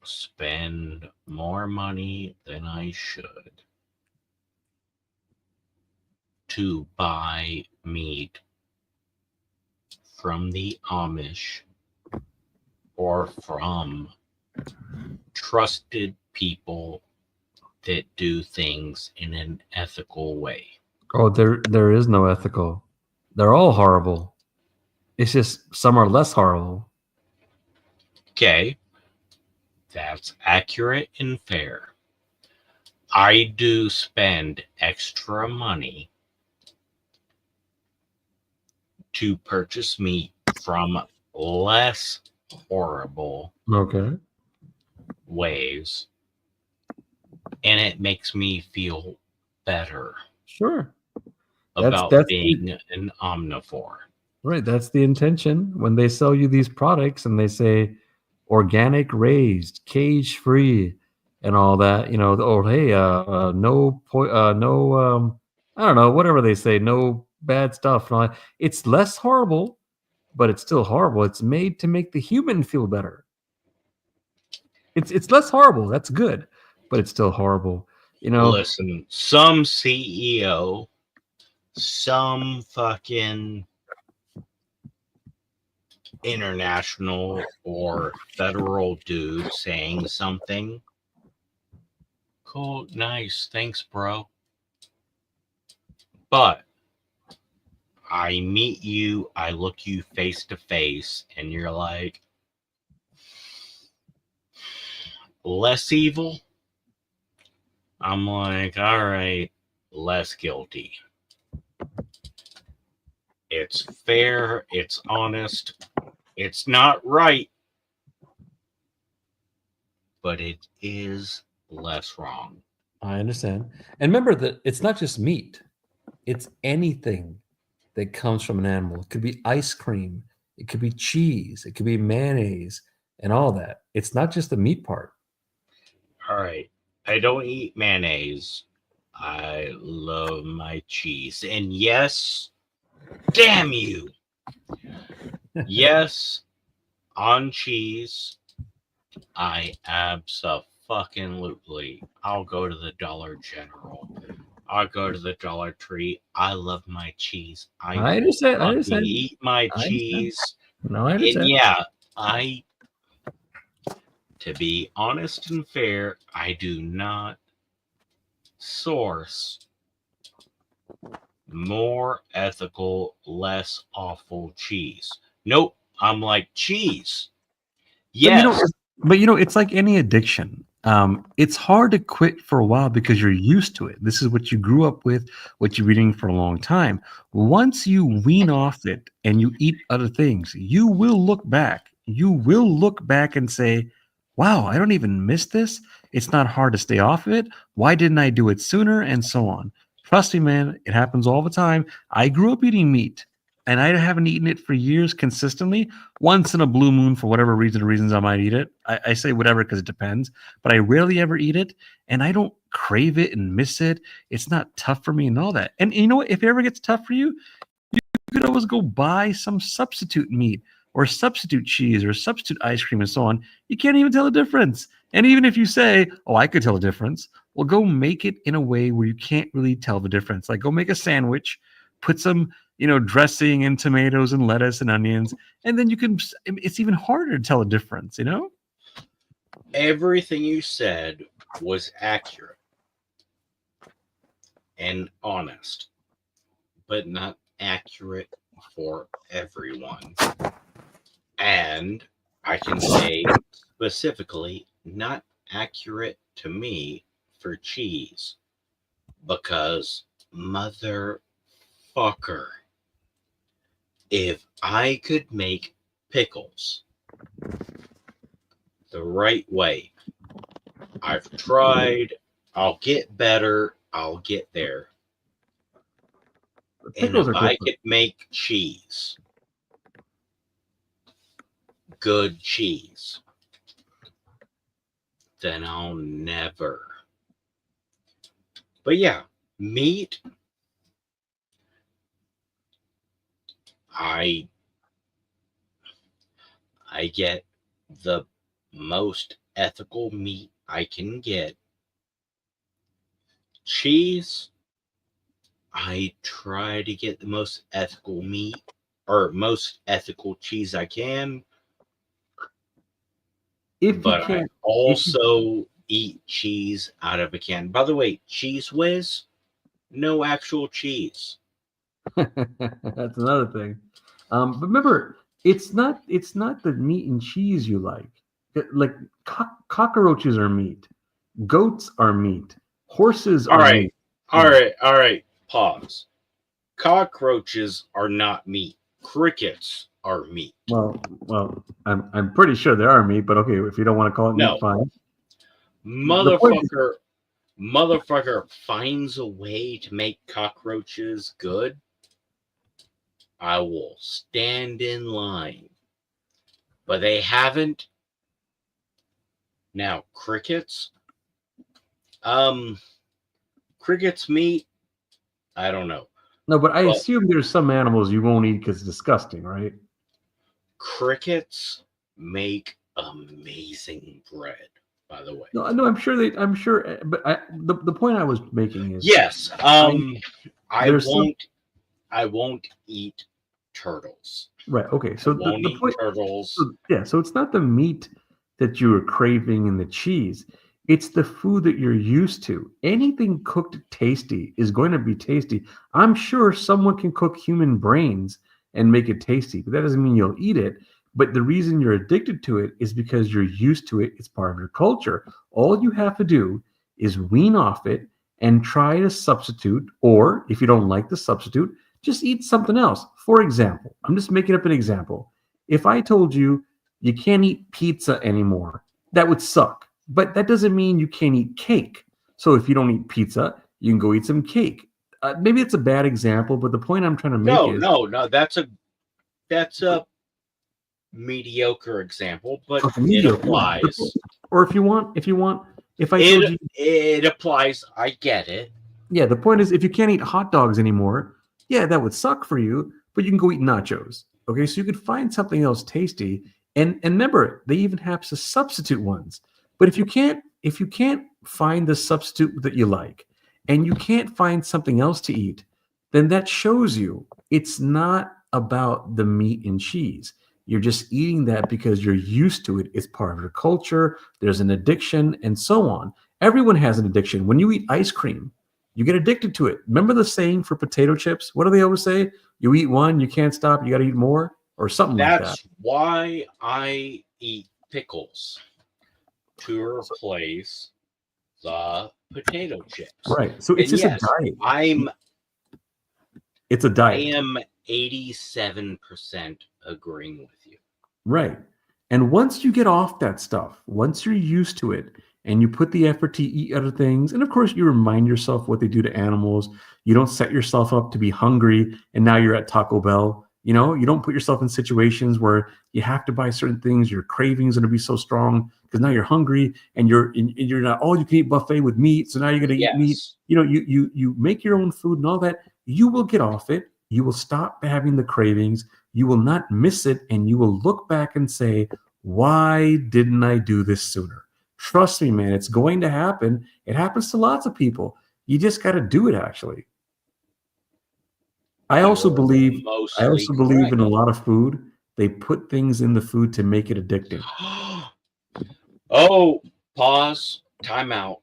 spend more money than I should to buy meat from the Amish or from trusted people that do things in an ethical way.
Oh, there is no ethical. They're all horrible. It's just some are less horrible.
Okay, that's accurate and fair. I do spend extra money to purchase meat from less horrible
Okay.
ways, and it makes me feel better
Sure.
about
that's
being an omnivore.
Right. That's the intention when they sell you these products and they say organic raised, cage free, and all that. You know, oh hey, I don't know, whatever they say, no bad stuff and all that. It's less horrible, but it's still horrible. It's made to make the human feel better. It's less horrible. That's good, but it's still horrible. You know,
Listen, some CEO, some fucking international or federal dude saying something. Cool, nice, thanks, bro. But I meet you, I look you face to face, and you're like, less evil? I'm like, all right, less guilty. It's fair, it's honest, it's not right, but it is less wrong.
I understand. And remember that it's not just meat. It's anything that comes from an animal. It could be ice cream. It could be cheese. It could be mayonnaise and all that. It's not just the meat part.
All right, I don't eat mayonnaise. I love my cheese. And yes, damn you. Yes, on cheese, I abso-fucking-lutely. I'll go to the Dollar General. I'll go to the Dollar Tree. I love my cheese.
I understand. I
fucking
understand.
eat my
I understand.
cheese.
No, I
And
understand.
yeah, to be honest and fair, I do not source more ethical, less awful cheese. Nope. I'm like, cheese. Yes.
But you know, it's like any addiction. it's hard to quit for a while because you're used to it. This is what you grew up with, what you've been eating for a long time. Once you wean off it and you eat other things, you will look back. You will look back and say, wow, I don't even miss this. It's not hard to stay off of it. Why didn't I do it sooner? And so on. Trust me, man, it happens all the time. I grew up eating meat and I haven't eaten it for years consistently. Once in a blue moon, for whatever reasons I might eat it. I say whatever because it depends, but I rarely ever eat it and I don't crave it and miss it. It's not tough for me and all that. And you know what? If it ever gets tough for you, you could always go buy some substitute meat or substitute cheese or substitute ice cream and so on. You can't even tell the difference. And even if you say, oh, I could tell the difference, well, go make it in a way where you can't really tell the difference. Like go make a sandwich, put some, dressing and tomatoes and lettuce and onions, and then you can, it's even harder to tell the difference,
Everything you said was accurate and honest, but not accurate for everyone. And I can say specifically, not accurate to me for cheese, because motherfucker, if I could make pickles the right way, I've tried, I'll get better, I'll get there. And if I could make cheese, good cheese, then I'll never. But yeah, meat, I get the most ethical meat I can get. Cheese, I try to get the most ethical meat or most ethical cheese I can. But I also eat cheese out of a can. By the way, Cheese Whiz, no actual cheese.
That's another thing. But remember, it's not the meat and cheese you like. Like cockroaches are meat, goats are meat, horses are meat.
All right. Pause. Cockroaches are not meat. Crickets are meat.
Well, I'm pretty sure they are meat, but okay, if you don't want to call it meat, fine.
Motherfucker finds a way to make cockroaches good. I will stand in line. But they haven't. Now, crickets. Crickets meat, I don't know.
No, but I assume there's some animals you won't eat because it's disgusting, right?
Crickets make amazing bread, by the way.
No, I'm sure, but the point I was making is
yes. I won't eat turtles.
Right. Okay. So the point,
turtles.
So it's not the meat that you are craving and the cheese. It's the food that you're used to. Anything cooked tasty is going to be tasty. I'm sure someone can cook human brains and make it tasty, but that doesn't mean you'll eat it. But the reason you're addicted to it is because you're used to it. It's part of your culture. All you have to do is wean off it and try to substitute, or if you don't like the substitute, just eat something else. For example, I'm just making up an example. If I told you you can't eat pizza anymore, that would suck. But that doesn't mean you can't eat cake. So if you don't eat pizza, you can go eat some cake. Maybe it's a bad example, but the point I'm trying to make is
no. That's a mediocre example, but it applies.
Or if I told you,
it applies. I get it.
Yeah, the point is, if you can't eat hot dogs anymore, yeah, that would suck for you. But you can go eat nachos. Okay, so you could find something else tasty. And remember, they even have to substitute ones. But if you can't find the substitute that you like, and you can't find something else to eat, then that shows you it's not about the meat and cheese. You're just eating that because you're used to it. It's part of your culture. There's an addiction and so on. Everyone has an addiction. When you eat ice cream, you get addicted to it. Remember the saying for potato chips? What do they always say? You eat one, you can't stop, you got to eat more, or something like that.
That's why I eat pickles. to replace the potato chips.
Right. So it's
And
just
yes,
a diet. It's a
I
diet.
am 87% agreeing with you.
Right. And once you get off that stuff, once you're used to it and you put the effort to eat other things, and of course you remind yourself what they do to animals, you don't set yourself up to be hungry and now you're at Taco Bell. You know, you don't put yourself in situations where you have to buy certain things, your cravings are going to be so strong because now you're hungry and you're not all you can eat buffet with meat. So now you're going to eat meat.
Yes.
You know, you make your own food and all that. You will get off it. You will stop having the cravings. You will not miss it. And you will look back and say, why didn't I do this sooner? Trust me, man, it's going to happen. It happens to lots of people. You just got to do it, actually. I also believe in a lot of food. They put things in the food to make it addictive.
Oh, pause. Time out.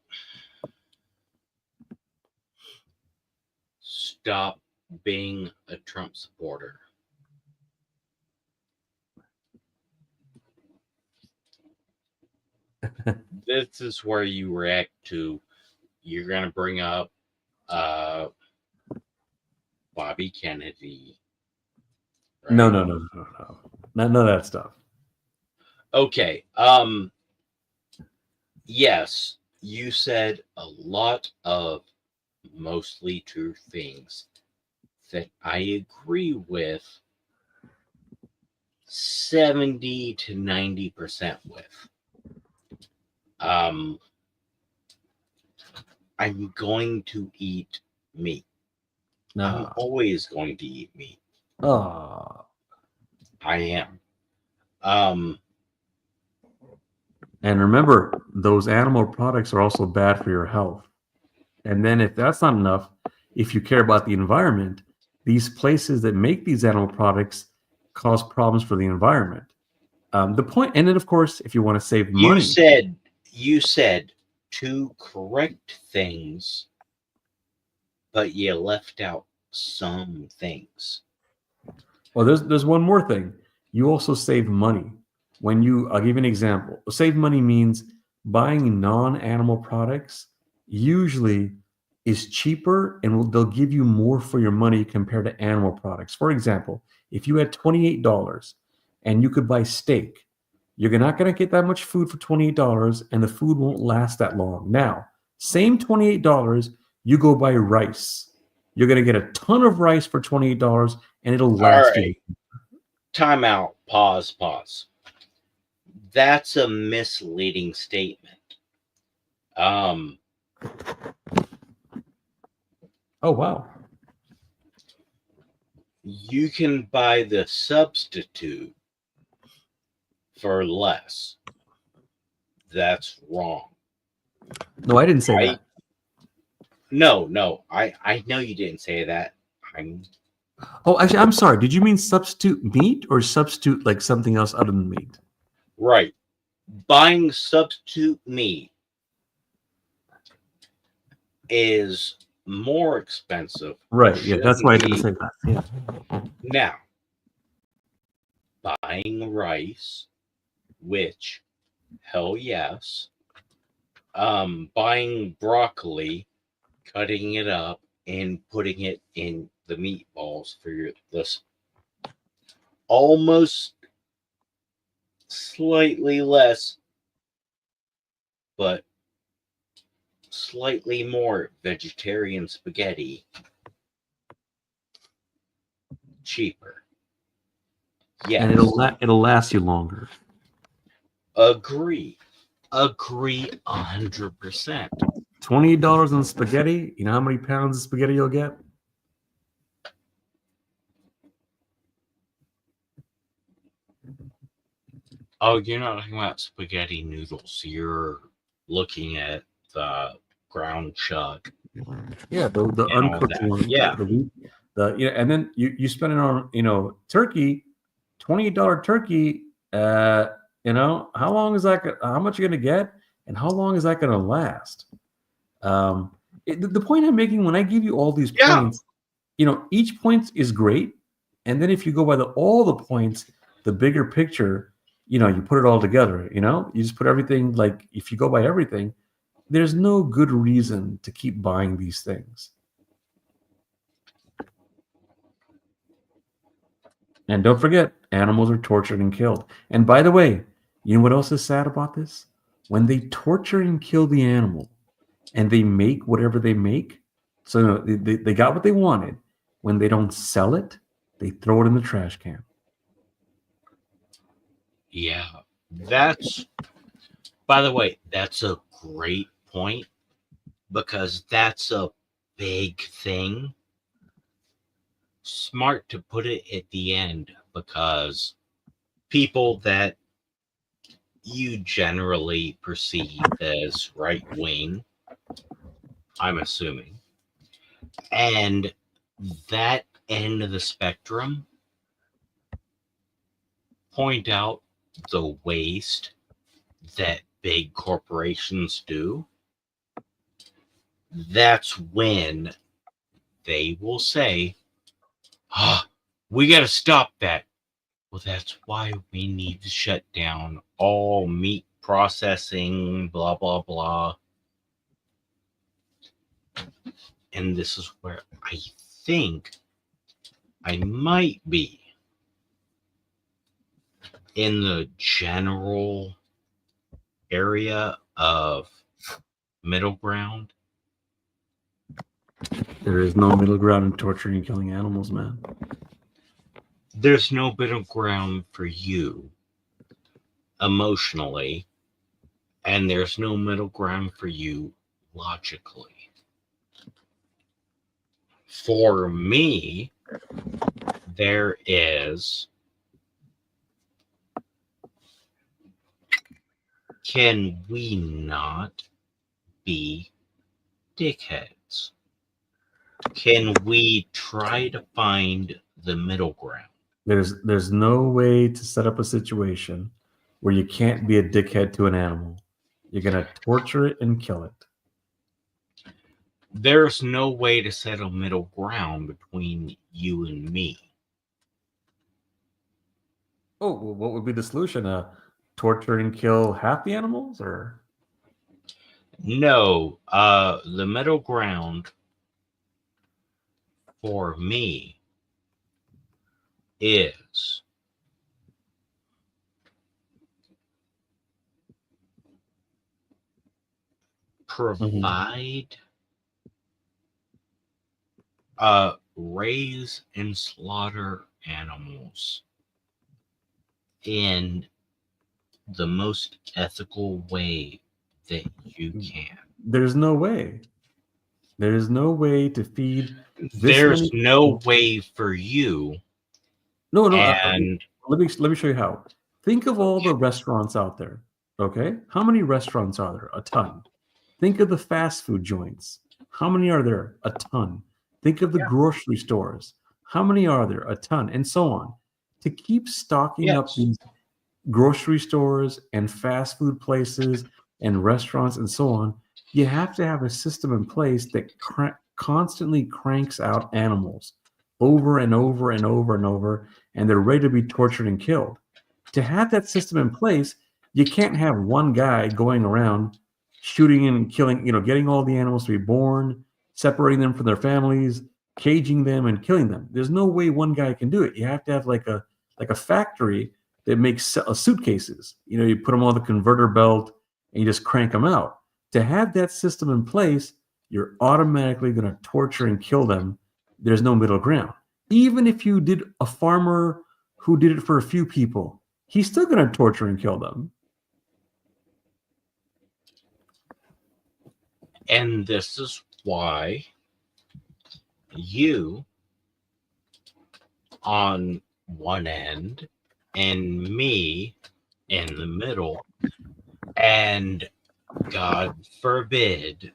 Stop being a Trump supporter. This is where you react to. You're going to bring up Bobby Kennedy. Right?
No. None of that stuff.
Okay. Yes, you said a lot of mostly true things that I agree with 70 to 90% with. I'm going to eat meat. I'm always going to eat meat.
Oh.
I am.
And remember, those animal products are also bad for your health. And then if that's not enough, if you care about the environment, these places that make these animal products cause problems for the environment. The point, and then of course, if you want to save money.
You said two correct things, but you left out some things.
Well, there's one more thing. You also save money. I'll give you an example. Save money means buying non-animal products usually is cheaper and they'll give you more for your money compared to animal products. For example, if you had $28 and you could buy steak, you're not going to get that much food for $28 and the food won't last that long. Now, same $28, you go buy rice. You're going to get a ton of rice for $28 and it'll last you.
Time out. Pause. That's a misleading statement.
Oh, wow.
You can buy the substitute for less. That's wrong.
No, I didn't say that.
No. I know you didn't say that.
Oh, actually, I'm sorry. Did you mean substitute meat or substitute like something else other than meat?
Right. Buying substitute meat is more expensive.
Right. Yeah, that's why I didn't say that. Yeah.
Now, buying rice, which, hell yes. Buying broccoli, cutting it up, and putting it in the meatballs for this almost slightly less, but slightly more vegetarian spaghetti, cheaper. Yes.
And it'll last you longer.
Agree 100%.
$28 on spaghetti. You know how many pounds of spaghetti you'll get?
Oh, you're not talking about spaghetti noodles. You're looking at the ground chuck.
Yeah, the uncooked one.
Yeah.
And then you spend it on turkey, $28 turkey. How long is that? How much you're gonna get, and how long is that gonna last? The point I'm making when I give you all these points, each point is great, and then if you go by all the points, the bigger picture, you put it all together. You just put everything, like if you go by everything, there's no good reason to keep buying these things. And don't forget, animals are tortured and killed. And by the way, you know what else is sad about this? When they torture and kill the animal and they make whatever they make, so they got what they wanted. When they don't sell it, they throw it in the trash can.
Yeah, that's, by the way, that's a great point, because that's a big thing. Smart to put it at the end, because people that you generally perceive as right wing, I'm assuming, and that end of the spectrum point out the waste that big corporations do. That's when they will say, we got to stop that. Well, that's why we need to shut down all meat processing, blah, blah, blah. And this is where I think I might be in the general area of middle ground.
There is no middle ground in torturing and killing animals, man.
There's no middle ground for you emotionally, and there's no middle ground for you logically. For me, there is, can we not be dickheads? Can we try to find the middle ground?
There's no way to set up a situation where you can't be a dickhead to an animal. You're going to torture it and kill it.
There's no way to set a middle ground between you and me.
Oh, well, what would be the solution? Torture and kill half the animals, or?
No, the middle ground for me is provide, raise and slaughter animals in the most ethical way that you can.
There's no way. There is no way to feed.
There's no way for you.
No.
And
let me show you how. Think of all the restaurants out there. Okay, how many restaurants are there? A ton. Think of the fast food joints. How many are there? A ton. Think of the grocery stores. How many are there? A ton, and so on. To keep stocking up these grocery stores and fast food places and restaurants and so on, you have to have a system in place that constantly cranks out animals over and over and over and over, and they're ready to be tortured and killed. To have that system in place, you can't have one guy going around shooting and killing, getting all the animals to be born, separating them from their families, caging them and killing them. There's no way one guy can do it. You have to have like a factory that makes suitcases. You put them on the converter belt and you just crank them out. To have that system in place, you're automatically going to torture and kill them. There's no middle ground. Even if you did a farmer who did it for a few people, he's still going to torture and kill them.
And this is why you on one end and me in the middle, and God forbid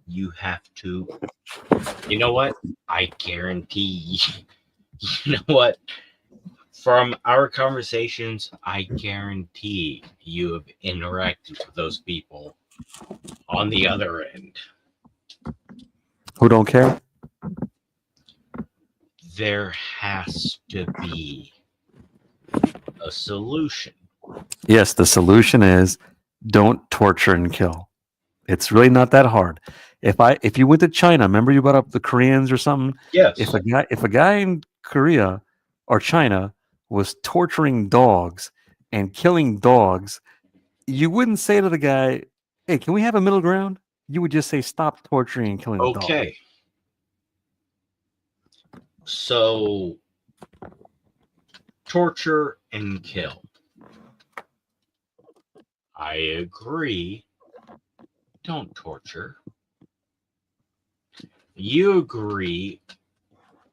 you have to, I guarantee, from our conversations, I guarantee you have interacted with those people on the other end.
Who don't care?
There has to be a solution.
Yes, the solution is don't torture and kill. It's really not that hard. If you went to China, remember you brought up the Koreans or something?
Yes.
If a guy in Korea or China was torturing dogs and killing dogs, you wouldn't say to the guy, "Hey, can we have a middle ground?" You would just say, "Stop torturing and killing dogs."
Okay. So, torture and kill. I agree. Don't torture. You agree,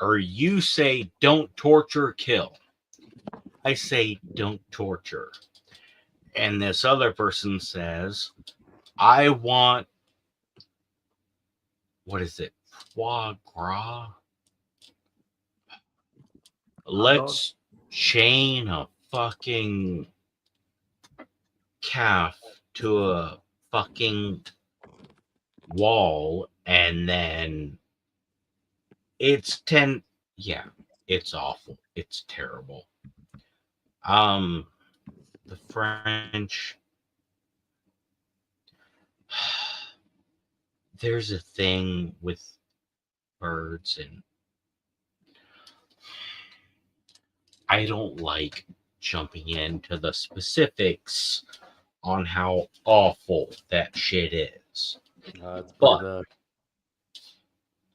or you say don't torture, kill. I say don't torture. And this other person says, I want, what is it? Foie gras? Let's chain a fucking calf to a fucking wall and then it's it's awful. It's terrible. The French, there's a thing with birds, and I don't like jumping into the specifics on how awful that shit is. But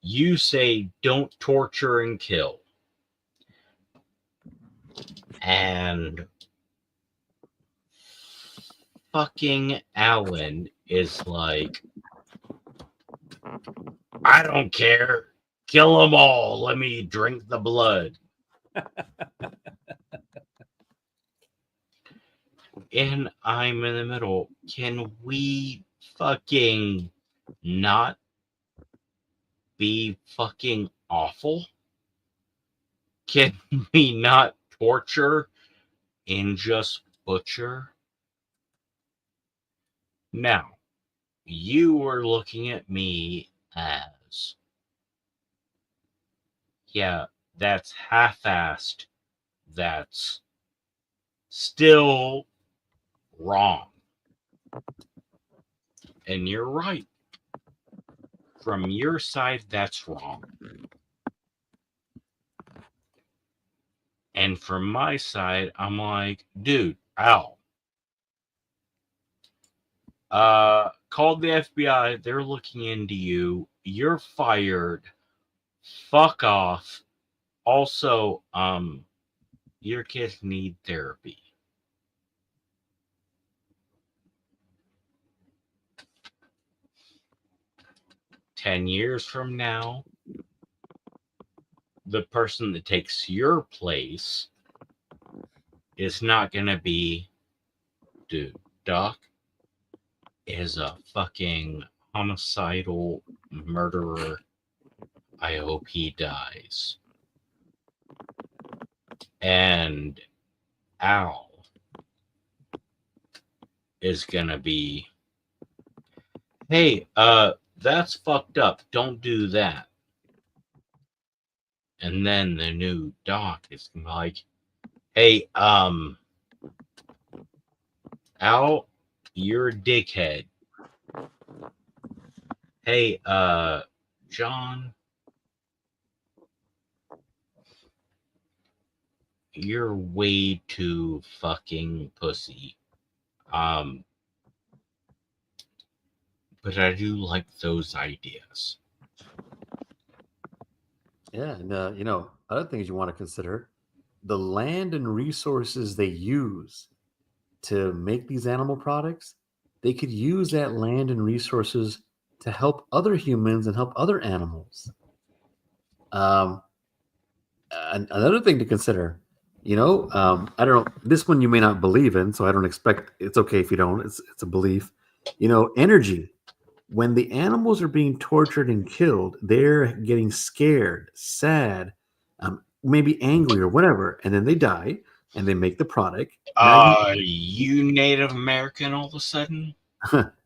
you say don't torture and kill. And fucking Alan is like, I don't care. Kill them all. Let me drink the blood. And I'm in the middle. Can we fucking not be fucking awful? Can we not torture and just butcher? Now, you were looking at me as, yeah, that's half-assed. That's still wrong. And you're right. From your side, that's wrong. And from my side, I'm like, dude, Al. Called the FBI. They're looking into you. You're fired. Fuck off. Also, your kids need therapy. "10 years from now, the person that takes your place is not going to be, dude, Doc is a fucking homicidal murderer. I hope he dies." And Al is going to be, hey, that's fucked up. Don't do that. And then the new Doc is like, hey, Al, you're a dickhead. Hey, John, you're way too fucking pussy. But I do like those ideas.
Yeah, and other things you want to consider: the land and resources they use to make these animal products. They could use that land and resources to help other humans and help other animals. And another thing to consider, I don't know, this one you may not believe in, so I don't expect, it's okay if you don't. It's a belief. Energy. When the animals are being tortured and killed, they're getting scared, sad, maybe angry or whatever, and then they die and they make the product.
You Native American all of a sudden?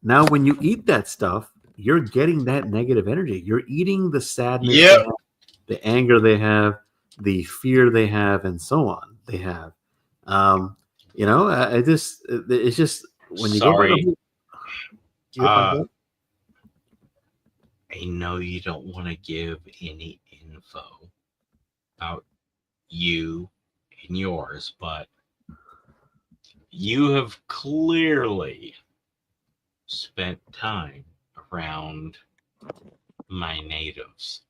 Now, when you eat that stuff, you're getting that negative energy. You're eating the sadness,
Yep.
they have, the anger they have, the fear they have, and so on. They have. You know, it's just when you go by
Sorry.
the whole-
I know you don't want to give any info about you and yours, but you have clearly spent time around my natives.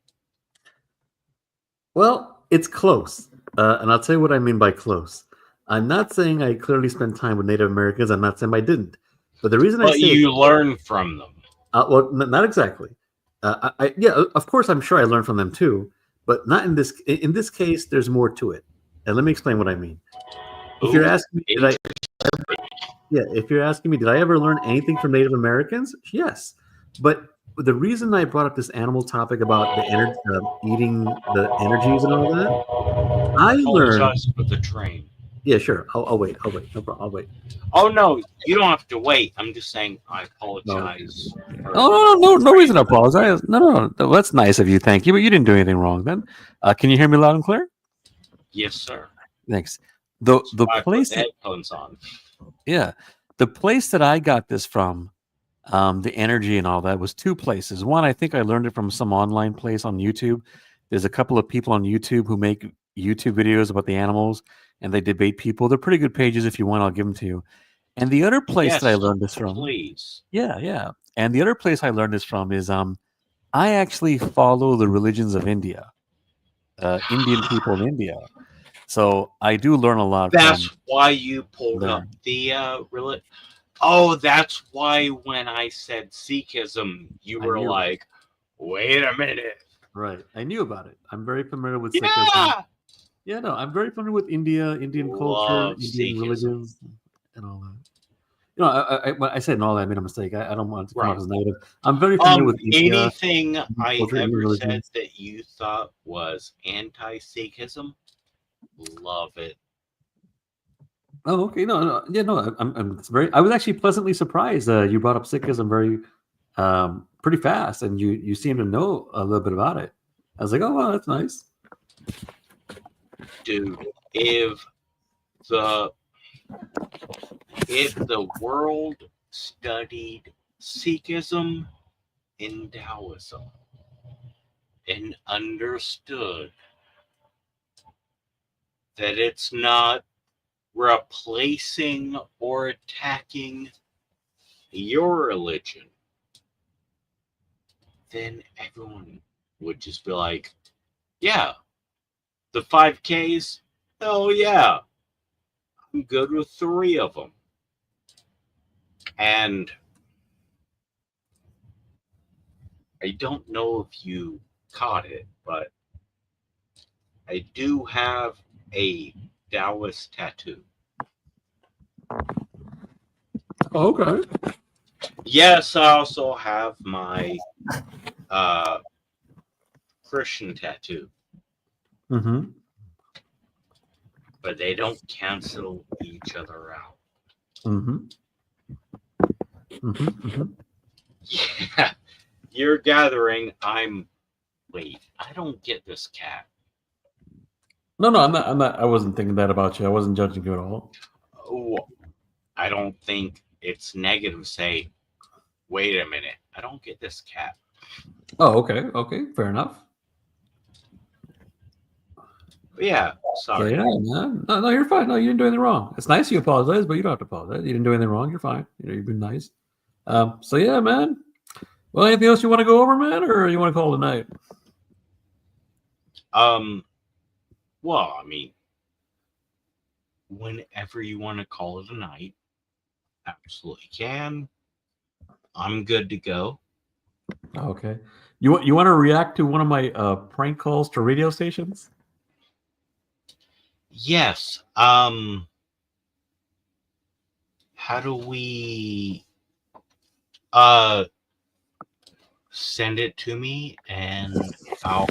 Well, it's close. And I'll tell you what I mean by close. I'm not saying I clearly spent time with Native Americans. I'm not saying I didn't. But the reason I
But
say
you learn from them.
well, not exactly. Yeah, of course, I'm sure I learned from them too, but not in this. In this case, there's more to it. And let me explain what I mean. If you're
Ooh,
asking me, if you're asking me, did I ever learn anything from Native Americans? Yes, but the reason I brought up this animal topic about the energy, eating the energies and all that, I learned.
apologize for the train.
Yeah, sure. I'll wait. No problem. I'll wait.
Oh no, you don't have to wait. I'm just saying I apologize.
Oh no reason to apologize. No, that's nice of you. Thank you, but you didn't do anything wrong. Then, can you hear me loud and clear?
Yes, sir.
Thanks. The
I
place
put headphones on.
Yeah. The place that I got this from, the energy and all that, was two places. One, I think I learned it from some online place on YouTube. There's a couple of people on YouTube who make YouTube videos about the animals, and they debate people. They're pretty good pages. If you want, I'll give them to you. And the other place that I
Yes,
learned this from,
Please.
yeah. And the other place I learned this from is I actually follow the religions of India, Indian people in India. So I do learn a lot.
That's
from
why you pulled up the Oh, that's why when I said Sikhism, you
I
were
knew it.
like, "Wait a minute."
Right. I knew about it. I'm very familiar with
Yeah.
Sikhism. Yeah, no, I'm very familiar with India, Indian culture,
Love
Indian
Sikhism.
religions, and all that. You know, when I said all that, I made a mistake. I don't want to come off
Right.
as negative. I'm very familiar with India.
Anything I
culture, Indian
ever said
religions.
that you thought was anti-Sikhism, love it.
Oh, okay. No. Yeah, no. It's very. I was actually pleasantly surprised. You brought up Sikhism very, pretty fast, and you seem to know a little bit about it. I was like, oh, wow, that's nice.
Dude, if the world studied Sikhism and Taoism and understood that it's not replacing or attacking your religion, then everyone would just be like, yeah, the 5Ks, hell yeah, I'm good with 3 of them. And I don't know if you caught it, but I do have a Taoist tattoo.
Oh, okay.
Yes, I also have my Christian tattoo,
Mm-hmm.
but they don't cancel each other out.
Mm-hmm. Mm-hmm. Mm-hmm.
Yeah, you're gathering. Wait, I don't get this cat.
No, I'm not. I wasn't thinking that about you. I wasn't judging you at all.
Oh, I don't think it's negative to say, wait a minute, I don't get this cat.
Oh, okay. Okay, fair enough.
But yeah, sorry.
Yeah, no, you're fine. No, you didn't do anything wrong. It's nice you apologize, but you don't have to apologize. You didn't do anything wrong. You're fine. You've been nice. So yeah, man. Well, anything else you want to go over, man, or you want to call it a night?
Well, I mean, whenever you want to call it a night, absolutely can. I'm good to go.
Okay. You want to react to one of my prank calls to radio stations?
Yes. How do we send it to me and I'll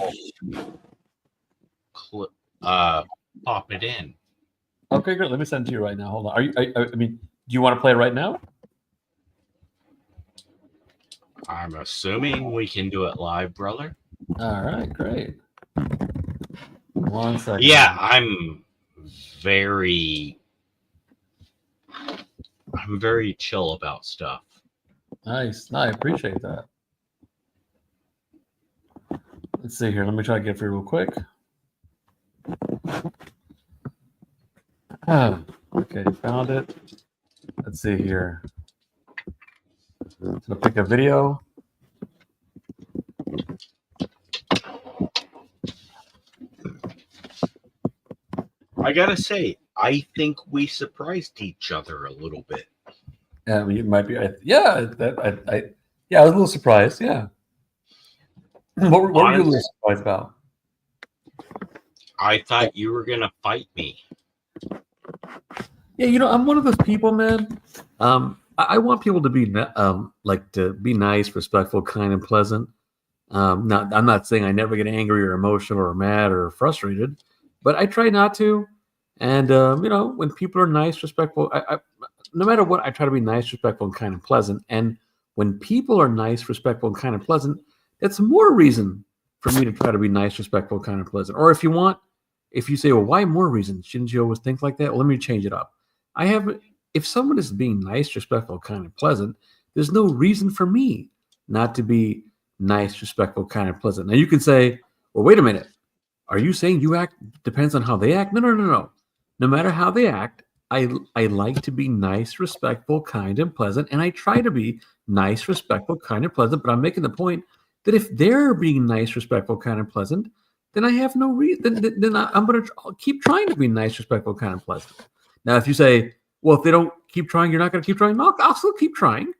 pop it in.
Okay, great. Let me send it to you right now. Hold on. I mean, do you want to play right now?
I'm assuming we can do it live, brother.
All right, great. 1 second.
Yeah, I'm very I'm very chill about stuff.
Nice. No, I appreciate that. Let's see here. Let me try to get through real quick. Okay, found it. Let's see here. So pick a video.
I gotta say, I think we surprised each other a little bit.
It might be. Yeah, yeah, I was a little surprised. Yeah. What were you a little surprised about?
I thought you were gonna fight me.
Yeah, I'm one of those people, man. I want people to be to be nice, respectful, kind, and pleasant. I'm not saying I never get angry or emotional or mad or frustrated, but I try not to. And when people are nice, respectful, I no matter what, I try to be nice, respectful, and kind and pleasant. And when people are nice, respectful, and kind and pleasant, that's more reason for me to try to be nice, respectful, kind and pleasant. Or if you say, well, why more reason? Shouldn't you always think like that? Well, let me change it up. If someone is being nice, respectful, kind and pleasant, there's no reason for me not to be nice, respectful, kind and pleasant. Now you can say, well, wait a minute. Are you saying you act depends on how they act? No. No matter how they act, I like to be nice, respectful, kind, and pleasant, and I try to be nice, respectful, kind, and pleasant. But I'm making the point that if they're being nice, respectful, kind, and pleasant, then I have no reason. Then I'm going to keep trying to be nice, respectful, kind, and pleasant. Now, if you say, well, if they don't keep trying, you're not going to keep trying. No, I'll still keep trying.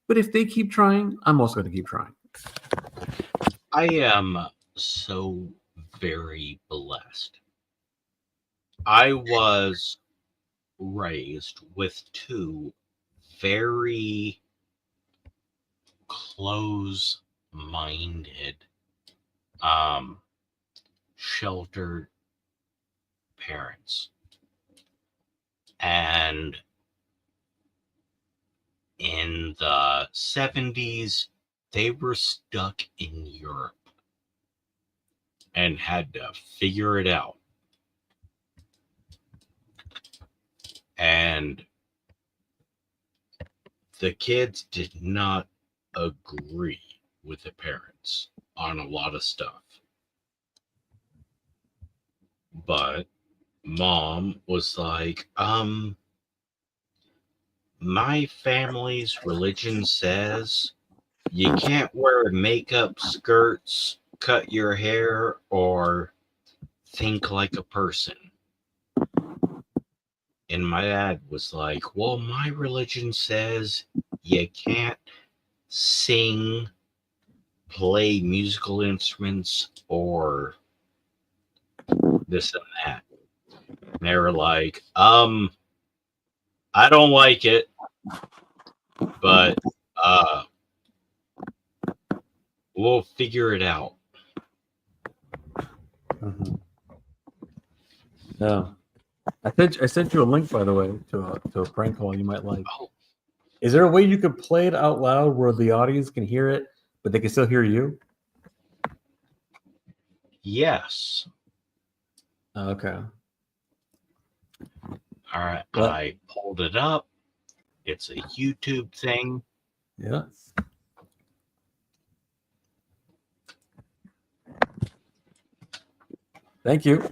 But if they keep trying, I'm also going to keep trying.
I am so very blessed. I was raised with two very close-minded, sheltered parents. And in the 70s, they were stuck in Europe and had to figure it out. And the kids did not agree with the parents on a lot of stuff. But mom was like, my family's religion says you can't wear makeup, skirts, cut your hair, or think like a person. And my dad was like, well, my religion says you can't sing, play musical instruments, or this and that. And they were like, I don't like it, but we'll figure it out.
Mm-hmm. Yeah. I sent you a link, by the way, to a prank call you might like.
Oh.
Is there a way you could play it out loud where the audience can hear it, but they can still hear you?
Yes.
Okay.
All right.
Well,
I pulled it up. It's a YouTube thing.
yeah. Thank you.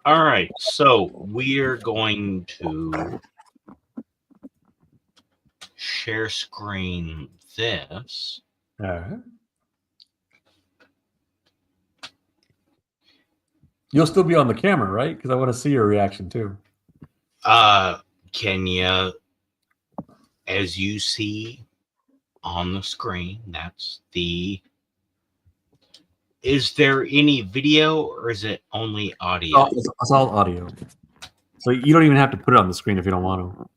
All right. So we're going to share screen this.
All right. You'll still be on the camera, right? Because I want to see your reaction too.
Kenya, as you see on the screen, that's the. Is there any video or is it only audio?
It's all audio. So you don't even have to put it on the screen if you don't want to.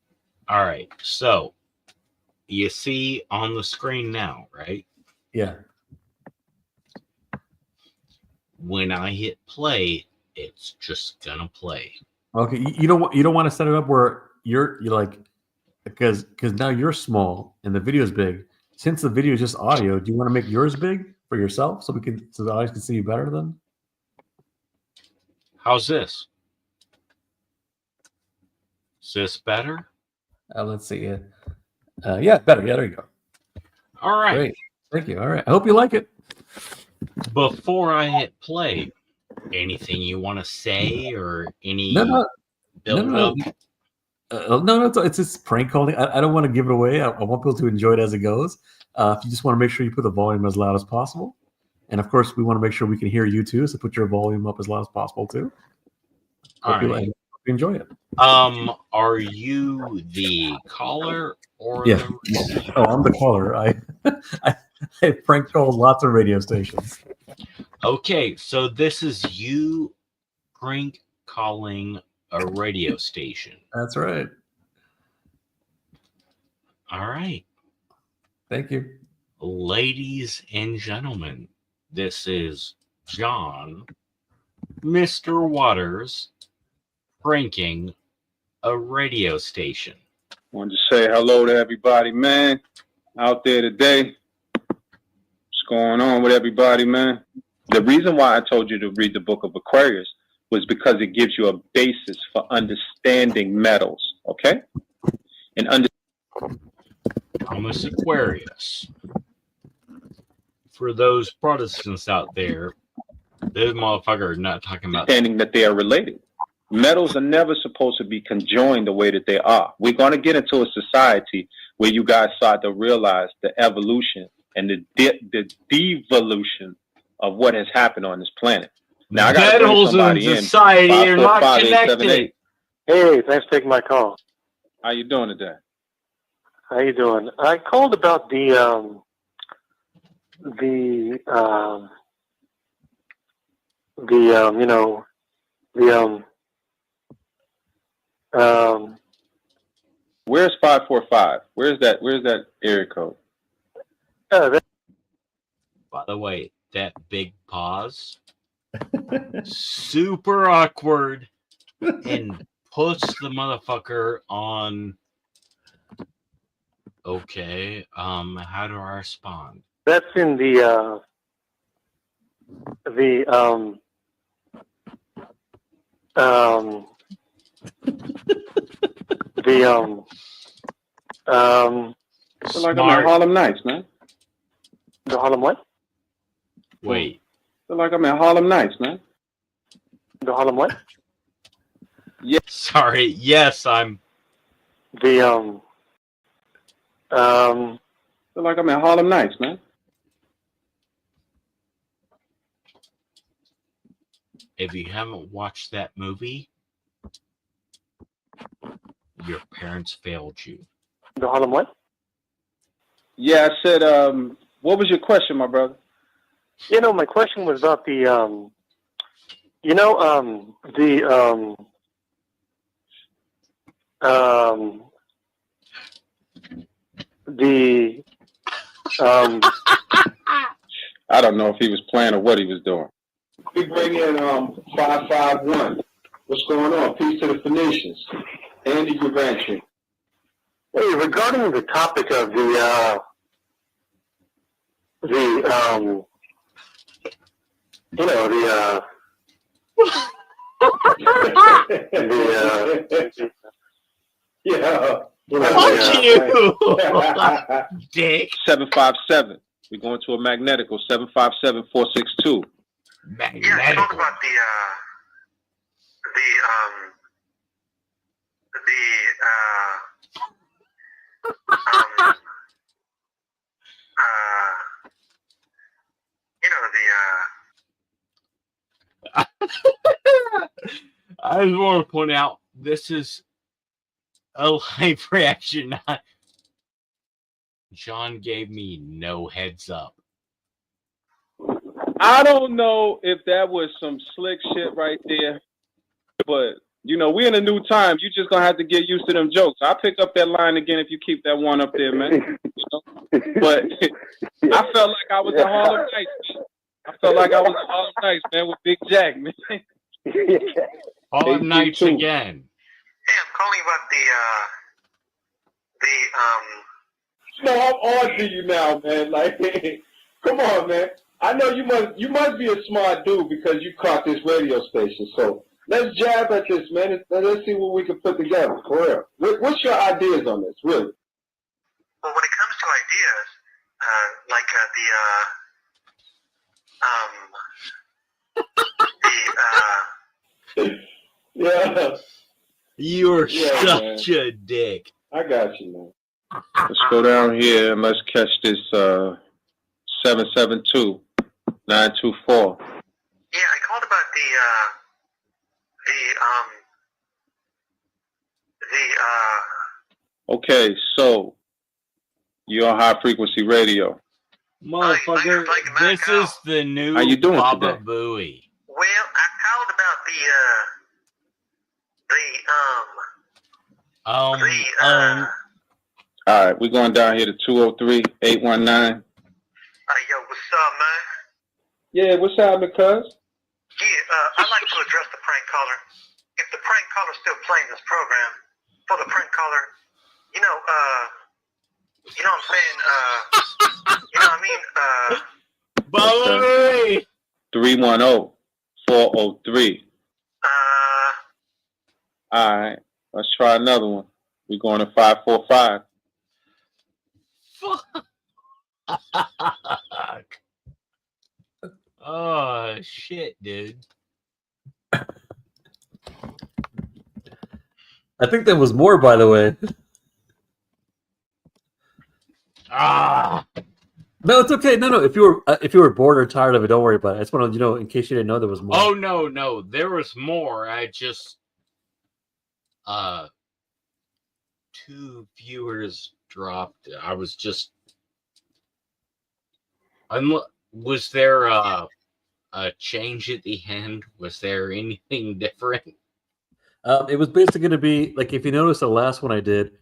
All right. So you see on the screen now, right?
Yeah.
When I hit play, it's just gonna play.
Okay. You don't want to set it up where you're like, because now you're small and the video is big. Since the video is just audio, do you want to make yours big for yourself so the audience can see you better then?
How's this? Is this better?
Let's see. Yeah, better. Yeah, there you go.
All right.
Great. Thank you. All right. I hope you like it.
Before I hit play, anything you want to say or any
No.
build up?
No, it's just prank calling. I don't want to give it away. I want people to enjoy it as it goes. If you just want to make sure you put the volume as loud as possible. And of course, we want to make sure we can hear you too. So put your volume up as loud as possible too. Hope you enjoy it.
Are you the caller or
Yeah.
the
Oh, I'm the caller. I prank called lots of radio stations.
Okay, so this is you prank calling a radio station.
That's right.
All right.
Thank you.
Ladies and gentlemen, this is John, Mr. Waters, pranking a radio station.
Wanted to say hello to everybody, man, out there today. What's going on with everybody, man? The reason why I told you to read the book of Aquarius was because it gives you a basis for understanding metals, okay? And
Thomas Aquarius. For those Protestants out there, this motherfucker is not talking about
understanding that they are related. Metals are never supposed to be conjoined the way that they are. We're going to get into a society where you guys start to realize the evolution and the devolution of what has happened on this planet. Now I got to bring
metals
somebody
in
in.
society are
5, 4,
not
5, 8, 7,
connected.
8.
Hey, thanks for taking my call.
How you doing today?
How you doing? I called about the
Where's 545? Where's that area code?
By the way, that big pause, super awkward, and puts the motherfucker on. Okay, how do I respond?
that's in the
Feel like I'm at Harlem Nights, man.
the Harlem what?
Wait.
Feel like I'm at Harlem Nights, man.
The Harlem what?
Yeah. Sorry. Yes, I'm.
The
Feel like I'm at Harlem Nights, man.
If you haven't watched that movie, your parents failed you.
the Harlem what?
Yeah, I said, what was your question, my brother?
You know, my question was about the
I don't know if he was playing or what he was doing. We bring in 551. What's going on? Peace to the Phoenicians. Andy Uranchi.
Hey, regarding the topic of the
yeah.
Fuck you, dick.
757. We're going to a magnetical. 757-462.
Magnetical.
Yeah, talk about
I just want to point out this is a live reaction. John gave me no heads up.
I don't know if that was some slick shit right there, but we're in a new time. You just gonna have to get used to them jokes. I'll pick up that line again if you keep that one up there, man. But I felt like I was at Harlem Nights, man. I felt like I was at Harlem Nights, man, with Big Jack, man.
Harlem Nights again.
Hey, I'm calling about
No, I'm on to you now, man. Like, come on, man. I know you must be a smart dude because you caught this radio station. So let's jab at this, man. Let's see what we can put together, for real. What's your ideas on this, really?
Well, when it comes to ideas,
Yeah.
You're
Yeah,
such a dick.
I got you, man. Let's go down here and let's catch this 772-924.
yeah, I called about
Okay, so you're on high frequency radio.
Motherfucker, this is the new
How you doing
Baba
today?
Booey.
well, I called about
All right, we're going down here to 203-819.
yo, what's up, man?
Yeah, what's happening, cuz?
Yeah, I'd like to address the prank caller. If the prank caller's still playing this program, for the prank caller, you know what I'm saying? You know what I mean?
Baba Booey!
310-403. All right, let's try another one. We're going to 545.
Fuck. Oh, shit, dude.
I think there was more, by the way.
Ah.
No, it's okay. No. If you were bored or tired of it, don't worry about it. I just wanted to know in case you didn't know there was more.
Oh, no. There was more. I just... 2 viewers dropped. I was just... Was there a change at the end? Was there anything different?
It was basically going to be like, if you notice the last one I did,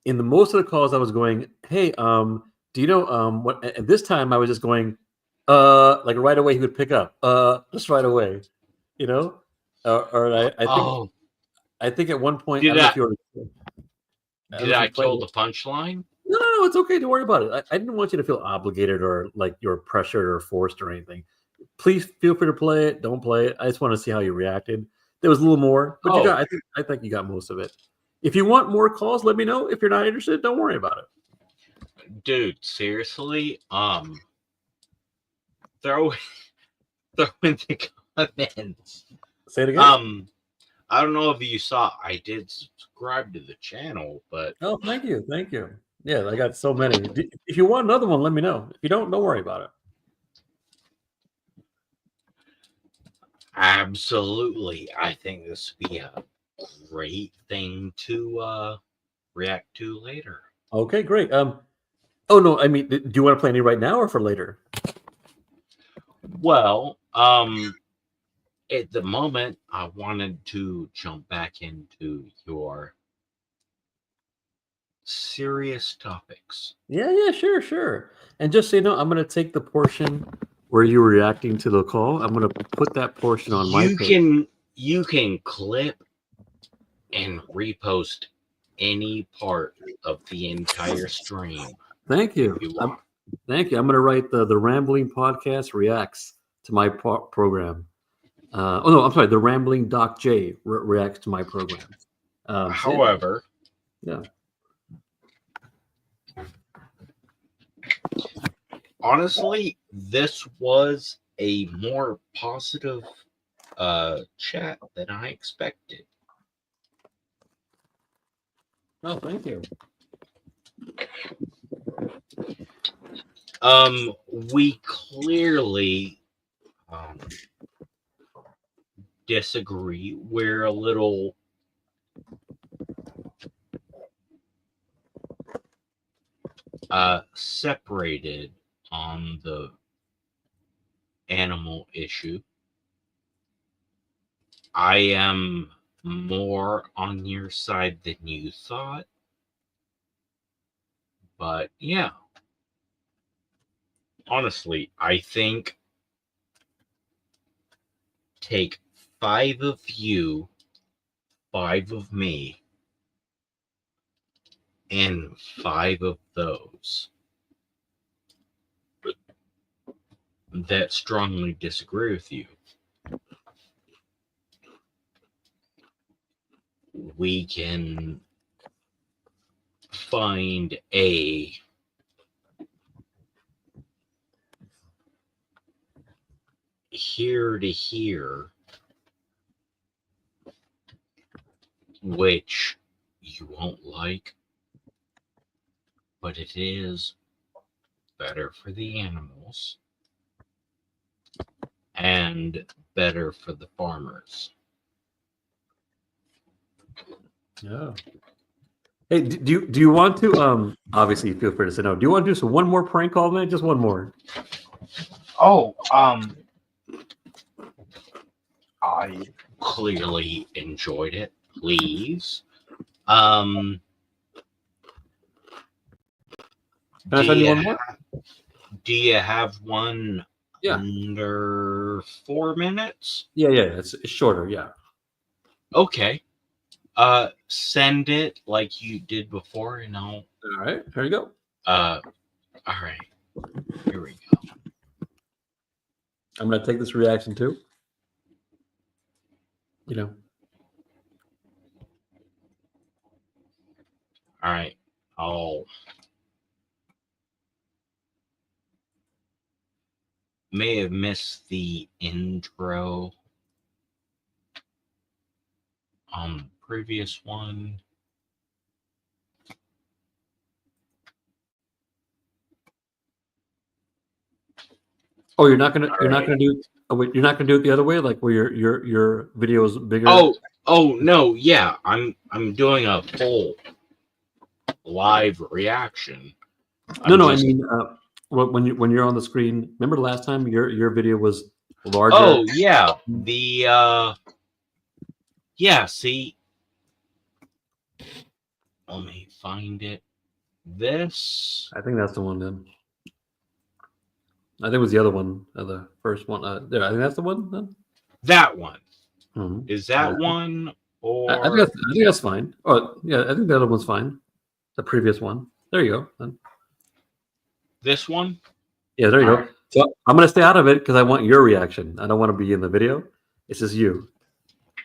in the most of the calls I was going, hey, do you know what? And this time I was just going, like right away he would pick up, just right away, you know, I think at one point
Did
I kill
the punchline?
No, it's okay. Don't worry about it. I didn't want you to feel obligated or like you're pressured or forced or anything. Please feel free to play it. Don't play it. I just want to see how you reacted. There was a little more, but I think you got most of it. If you want more calls, let me know. If you're not interested, don't worry about it.
Dude, seriously, throw in the comments.
Say it again.
I don't know if you saw, I did subscribe to the channel, but
oh, thank you. Yeah, I got so many. If you want another one, let me know. If you don't worry about it.
Absolutely. I think this would be a great thing to react to later.
Okay, great. Oh no, I mean, do you want to play any right now or for later?
Well, at the moment, I wanted to jump back into your serious topics.
Yeah, sure. And just so you know, I'm going to take the portion where you were reacting to the call. I'm going to put that portion on my page.
You can clip and repost any part of the entire stream.
Thank you. Thank you. I'm going to write the Rambling Podcast reacts to my program. I'm sorry. The Rambling Doc J reacts to my program.
However,
yeah.
Honestly, this was a more positive chat than I expected.
Oh, thank you.
We clearly disagree. We're a little separated on the animal issue. I am more on your side than you thought. But yeah. Honestly, I think take 5 of you, 5 of me, and 5 of those that strongly disagree with you. we can find a here to here, which you won't like, but it is better for the animals and better for the farmers.
Yeah. Hey, do you want to obviously feel free to say no. Do you want to do one more prank call, man? Just one more.
Oh, I clearly enjoyed it. Please.
Can I send you one more?
Do you have one
Yeah.
under 4 minutes?
Yeah, it's shorter, yeah.
Okay. Send it like you did before, and I'll.
All right, here you go.
All right. Here we go.
I'm gonna take this reaction too. You know.
All right. I'll. May have missed the intro on the previous one.
Oh, you're not gonna do. Oh, wait, you're not gonna do it the other way, like where your video is bigger.
Oh no, yeah. I'm doing a full live reaction.
No, I mean, when you're on the screen. Remember the last time your video was larger?
Oh yeah, yeah. See, let me find it. This.
I think that's the one then. I think it was the other one, the first one. There, I think that's the one then.
That one.
Mm-hmm.
Is that one or?
I think that's fine. Oh yeah, I think the other one's fine. The previous one. There you go. Then.
This one.
Yeah, there you
All
go.
right.
So I'm gonna stay out of it because I want your reaction. I don't want to be in the video. It's just you.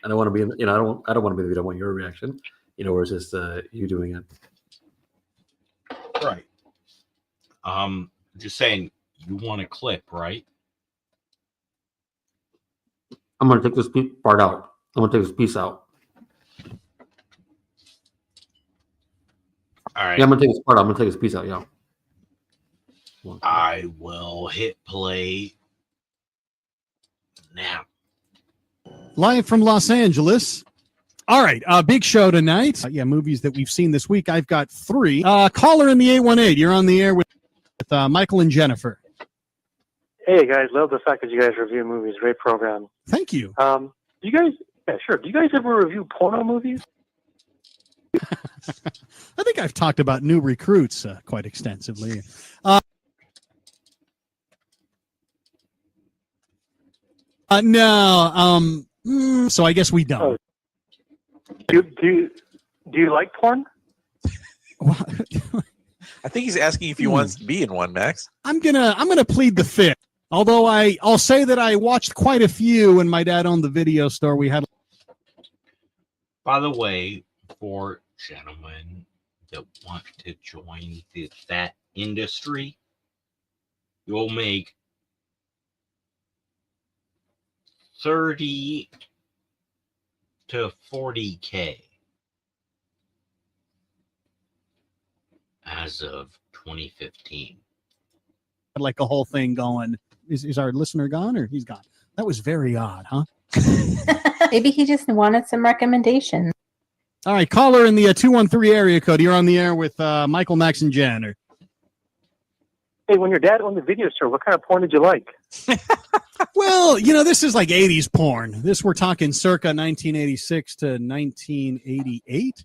I don't want to be in. I don't want to be in the video. I want your reaction. Where it's just you doing it.
Right. Just saying. You want a clip, right?
I'm gonna take this part out. I'm gonna take this piece out.
All right.
Yeah, I'm gonna take this part out. I'm gonna take this piece out. Yeah.
I will hit play now.
Live from Los Angeles. All right, big show tonight. Movies that we've seen this week. I've got 3. Caller in the 818. You're on the air with Michael and Jennifer.
Hey guys, love the fact that you guys review movies. Great program.
Thank you.
Do you guys? Yeah, sure. Do you guys ever review porno movies?
I think I've talked about New Recruits quite extensively. No. So I guess we don't.
Do you like porn?
I think he's asking if he wants to be in one, Max.
I'm gonna plead the fifth. Although I'll say that I watched quite a few when my dad owned the video store. We had.
By the way, for gentlemen that want to join that industry, you'll make 30 to 40K as of 2015.
Like a whole thing going. Is our listener gone or he's gone? That was very odd, huh?
Maybe he just wanted some recommendations.
All right, caller in the 213 area code. You're on the air with Michael, Max, and Jen.
Hey, when your dad owned the video store, what kind of porn did you like?
Well, this is like 80s porn. We're talking circa 1986 to 1988.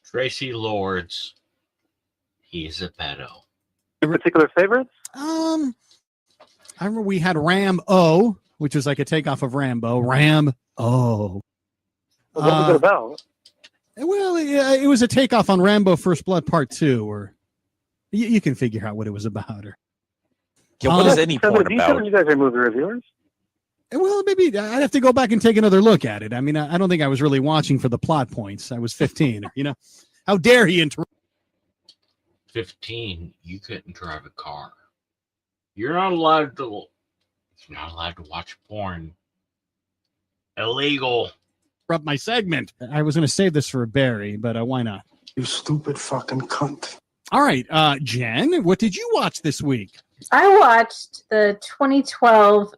Tracy Lords, he's a pedo.
Particular favorites?
I remember we had Ram-O, which was like a takeoff of Rambo. Ram-O.
What was it about?
Well, it was a takeoff on Rambo First Blood Part 2, or you can figure out what it was about. Or
what is any porn
you
about?
You guys are movie reviewers.
Well, maybe I'd have to go back and take another look at it. I mean, I don't think I was really watching for the plot points. I was 15. How dare he interrupt?
15, you couldn't drive a car. You're not allowed to. You're not allowed to watch porn. Illegal.
Interrupt my segment. I was going to save this for Barry, but why not?
You stupid fucking cunt.
All right, Jen, what did you watch this week?
I watched the 2012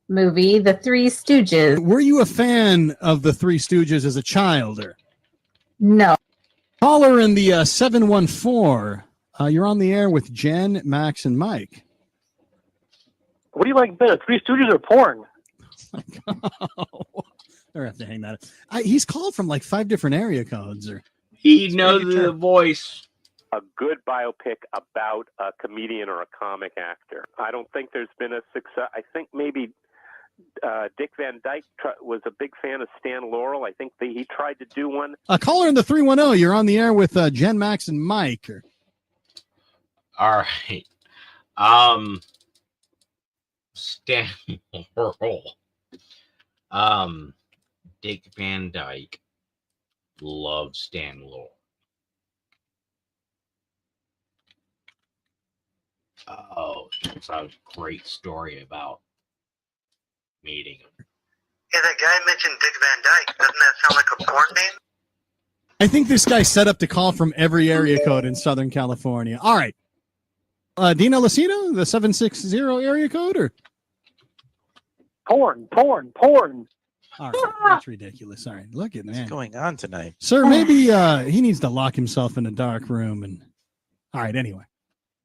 movie, The Three Stooges.
Were you a fan of the Three Stooges as a child? Or?
No.
Caller in the 714. You're on the air with Jen, Max, and Mike.
What do you like better, Three Stooges or porn?
I have to hang that up. He's called from like 5 different area codes. Or
he knows the voice.
A good biopic about a comedian or a comic actor. I don't think there's been a success. I think maybe Dick Van Dyke was a big fan of Stan Laurel. I think he tried to do one.
Caller in the 310. You're on the air with Jen, Max, and Mike.
All right. Stan Laurel. Dick Van Dyke loves Stan Laurel. Oh, it's a great story about meeting him.
Yeah, that guy mentioned Dick Van Dyke. Doesn't that sound like a porn name?
I think this guy's set up to call from every area code in Southern California. All right. Dina Lucido, the 760 area code? Or?
Porn.
All right, that's ridiculous. All right, look at man.
What's going on tonight?
Sir, maybe he needs to lock himself in a dark room. And all right, anyway.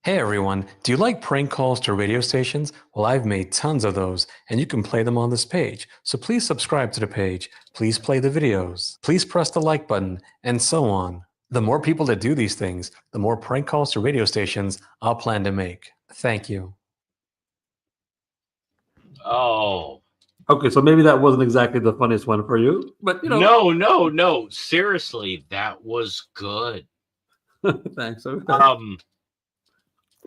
Hey everyone, do you like prank calls to radio stations? Well, I've made tons of those, and you can play them on this page. So please subscribe to the page, please play the videos, please press the like button, and so on. The more people that do these things, the more prank calls to radio stations I'll plan to make. Thank you.
Oh.
Okay, so maybe that wasn't exactly the funniest one for you, but you know.
No. Seriously, that was good.
Thanks. Okay.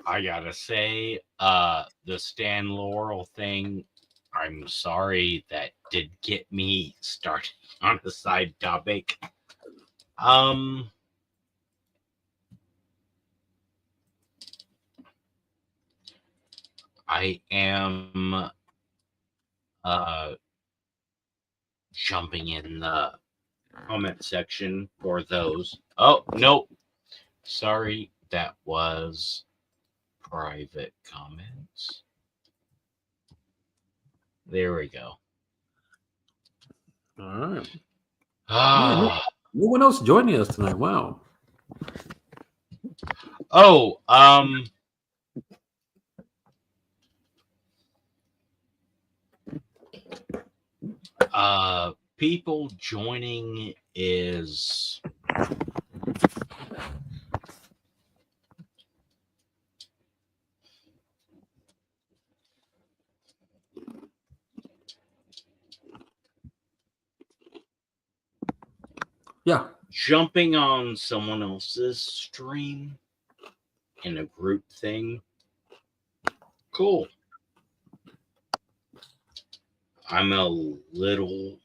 I gotta say, the Stan Laurel thing, I'm sorry, that did get me started on a side topic. I am jumping in the comment section for those. Oh, no. Sorry, that was private comments. There we go.
All right.
Ah.
No one else joining us tonight. Wow.
Oh, people joining is
yeah,
jumping on someone else's stream in a group thing. Cool. I'm a little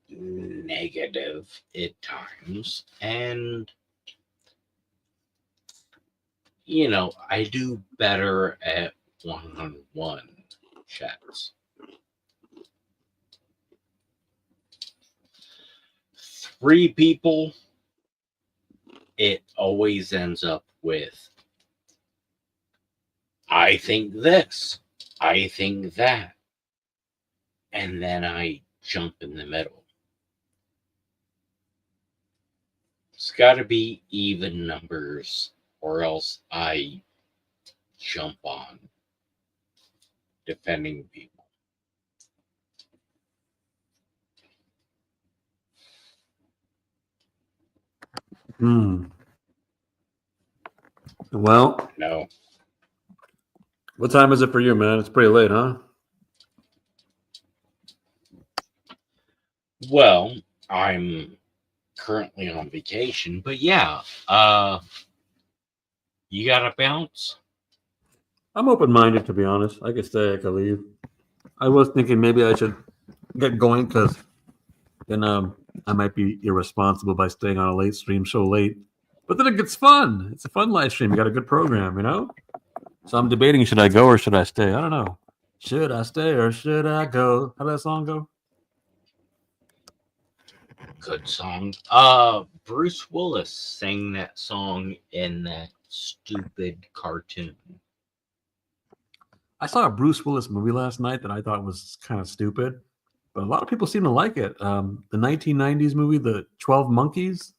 negative at times, and you know, I do better at one-on-one chats. 3 people, it always ends up with, I think this, I think that, and then I jump in the middle. It's got to be even numbers, or else I jump on defending people.
Well,
No.
What time is it for you, man? It's pretty late, huh?
Well, I'm currently on vacation. But yeah, you gotta bounce.
I'm open-minded, to be honest. I could stay, I could leave. I was thinking maybe I should get going because then I might be irresponsible by staying on a late stream so late. But then it gets fun. It's a fun live stream. You got a good program, you know? So I'm debating, should I go or should I stay? I don't know. Should I stay or should I go? How did that song go?
Good song. Bruce Willis sang that song in that stupid cartoon.
I saw a Bruce Willis movie last night that I thought was kind of stupid, but a lot of people seem to like it. The 1990s movie, The 12 Monkeys.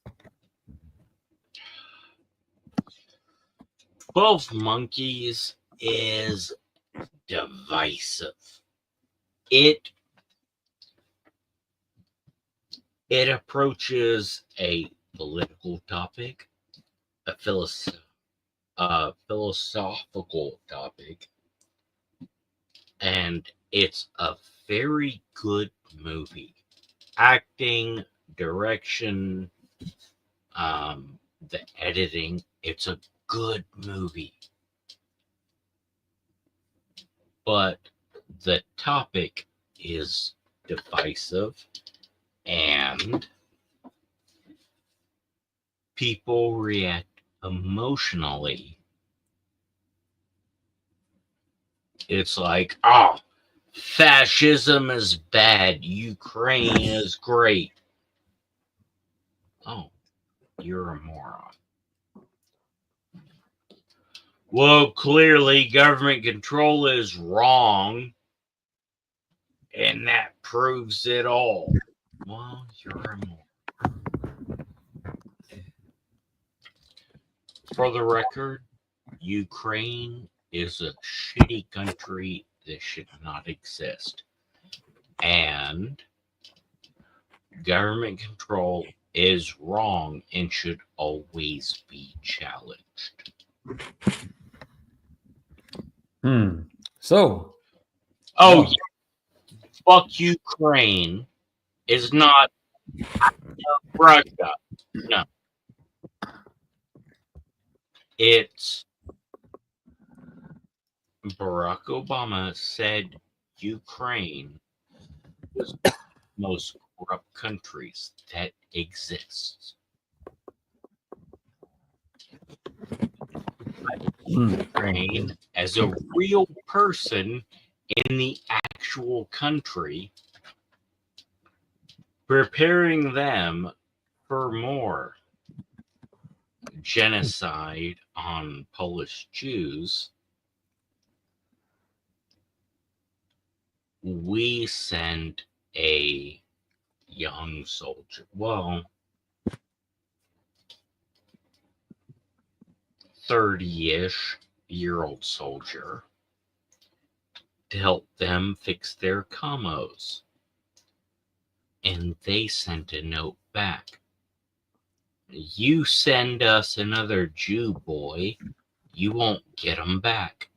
12 Monkeys is divisive. It approaches a political topic, a philosophical topic, and it's a very good movie. Acting, direction, the editing, it's a good movie. But the topic is divisive and people react emotionally. It's like, oh, fascism is bad, Ukraine is great. Oh, you're a moron. Well, clearly government control is wrong, and that proves it all. Well, you're a moron. For the record, Ukraine is a shitty country that should not exist. And government control is wrong and should always be challenged.
So,
oh, yeah. Fuck Ukraine is not Russia. No. It's Barack Obama said Ukraine was one of the most corrupt countries that exists. Ukraine as a real person in the actual country, preparing them for more genocide on Polish Jews. We sent a young soldier, well, 30-ish year old soldier to help them fix their commos. And they sent a note back. You send us another Jew boy, you won't get him back.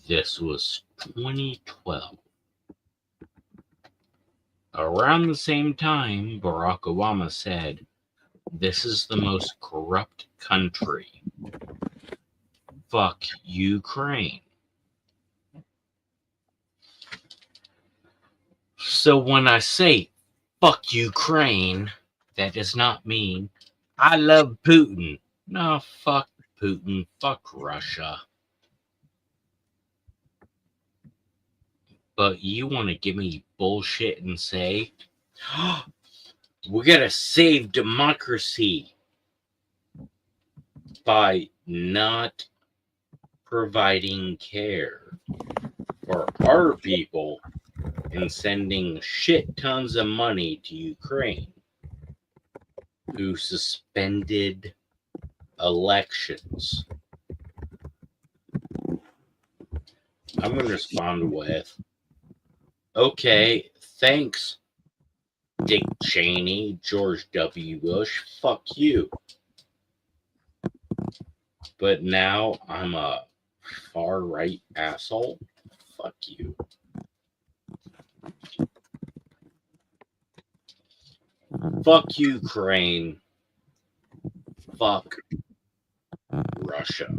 This was 2012. Around the same time, Barack Obama said, "This is the most corrupt country. Fuck Ukraine." So when I say fuck Ukraine, that does not mean I love Putin. No, fuck Putin. Fuck Russia. But you want to give me bullshit and say, oh, we gotta save democracy by not providing care for our people and sending shit tons of money to Ukraine, who suspended elections. I'm going to respond with, okay, thanks, Dick Cheney, George W. Bush, fuck you. But now I'm a far-right asshole? Fuck you. Fuck Ukraine. Fuck Russia.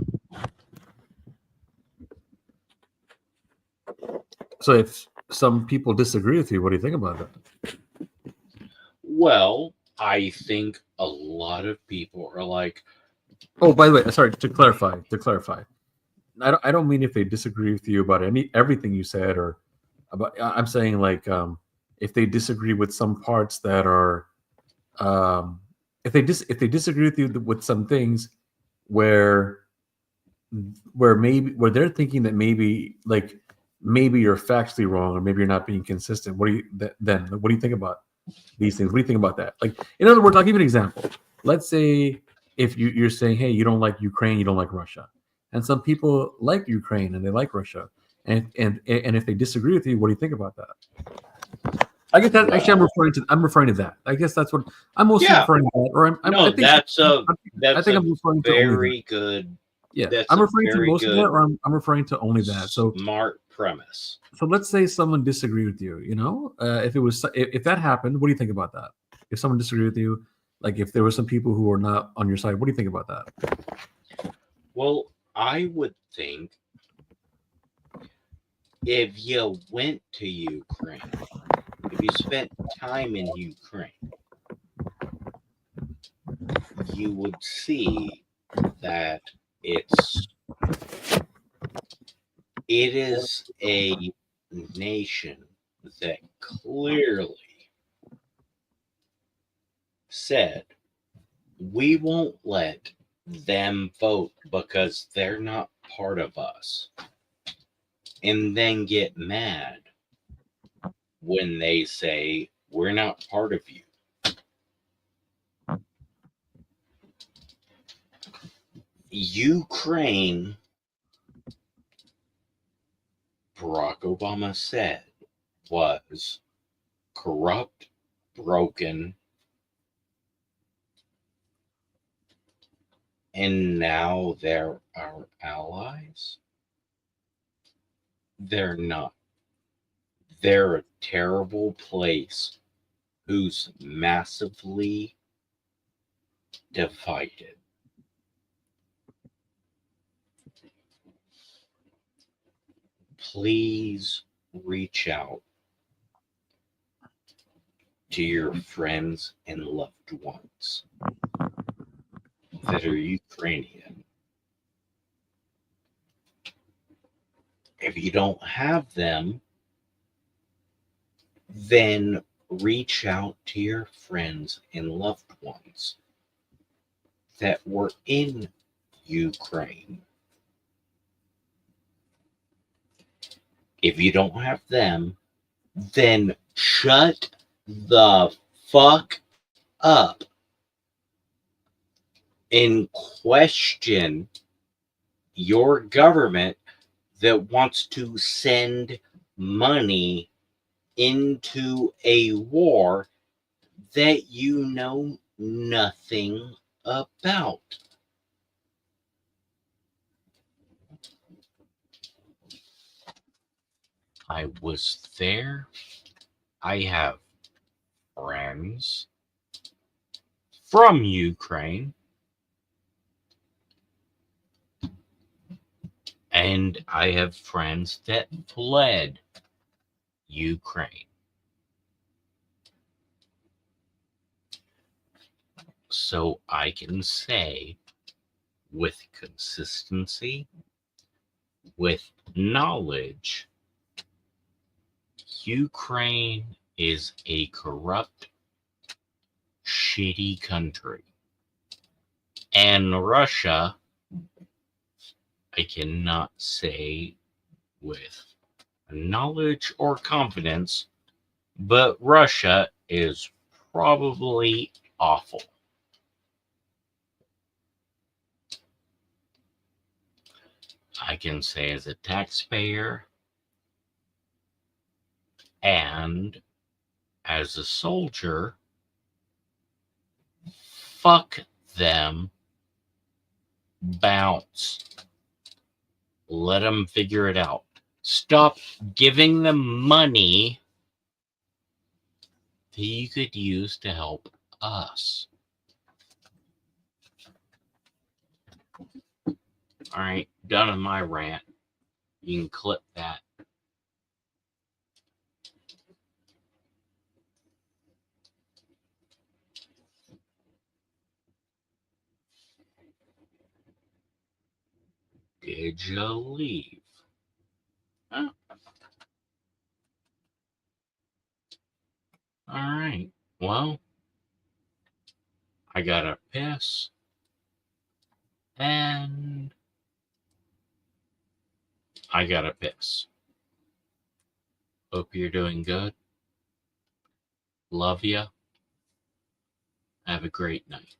So if some people disagree with you, what do you think about that?
Well, I think a lot of people are like,
Oh, by the way, sorry to clarify. I don't mean if they disagree with you about everything you said or about. I'm saying like if they disagree with some parts that are, if they disagree with you with some things where they're thinking that maybe you're factually wrong or maybe you're not being consistent. What do you think about these things? What do you think about that? Like, in other words, I'll give you an example. Let's say if you're saying, hey, you don't like Ukraine, you don't like Russia, and some people like Ukraine and they like Russia, and if they disagree with you, what do you think about that? I guess that actually I'm referring to that. I guess that's what I'm mostly referring to that. Or I think I'm referring to
very good.
Yeah,
that's
I'm referring to most of
good,
that, or I'm referring to only that. So
smart premise.
So let's say someone disagreed with you. You know, if that happened, what do you think about that? If someone disagreed with you, like if there were some people who were not on your side, what do you think about that?
Well, I would think if you went to Ukraine, if you spent time in Ukraine, you would see that it is a nation that clearly said, we won't let them vote because they're not part of us, and then get mad when they say, we're not part of you. Ukraine, Barack Obama said, was corrupt, broken, and now they're our allies. They're not. They're a terrible place who's massively divided. Please reach out to your friends and loved ones that are Ukrainian. If you don't have them, then reach out to your friends and loved ones that were in Ukraine. If you don't have them, then shut the fuck up and question your government that wants to send money into a war that you know nothing about. I was there. I have friends from Ukraine. And I have friends that fled Ukraine. So I can say with consistency, with knowledge, Ukraine is a corrupt, shitty country. And Russia, I cannot say with knowledge or confidence, but Russia is probably awful. I can say as a taxpayer and as a soldier, fuck them, bounce. Let them figure it out. Stop giving them money that you could use to help us. All right, done with my rant. You can clip that. Did you leave? Huh? All right. Well, I gotta piss. And I gotta piss. Hope you're doing good. Love ya. Have a great night.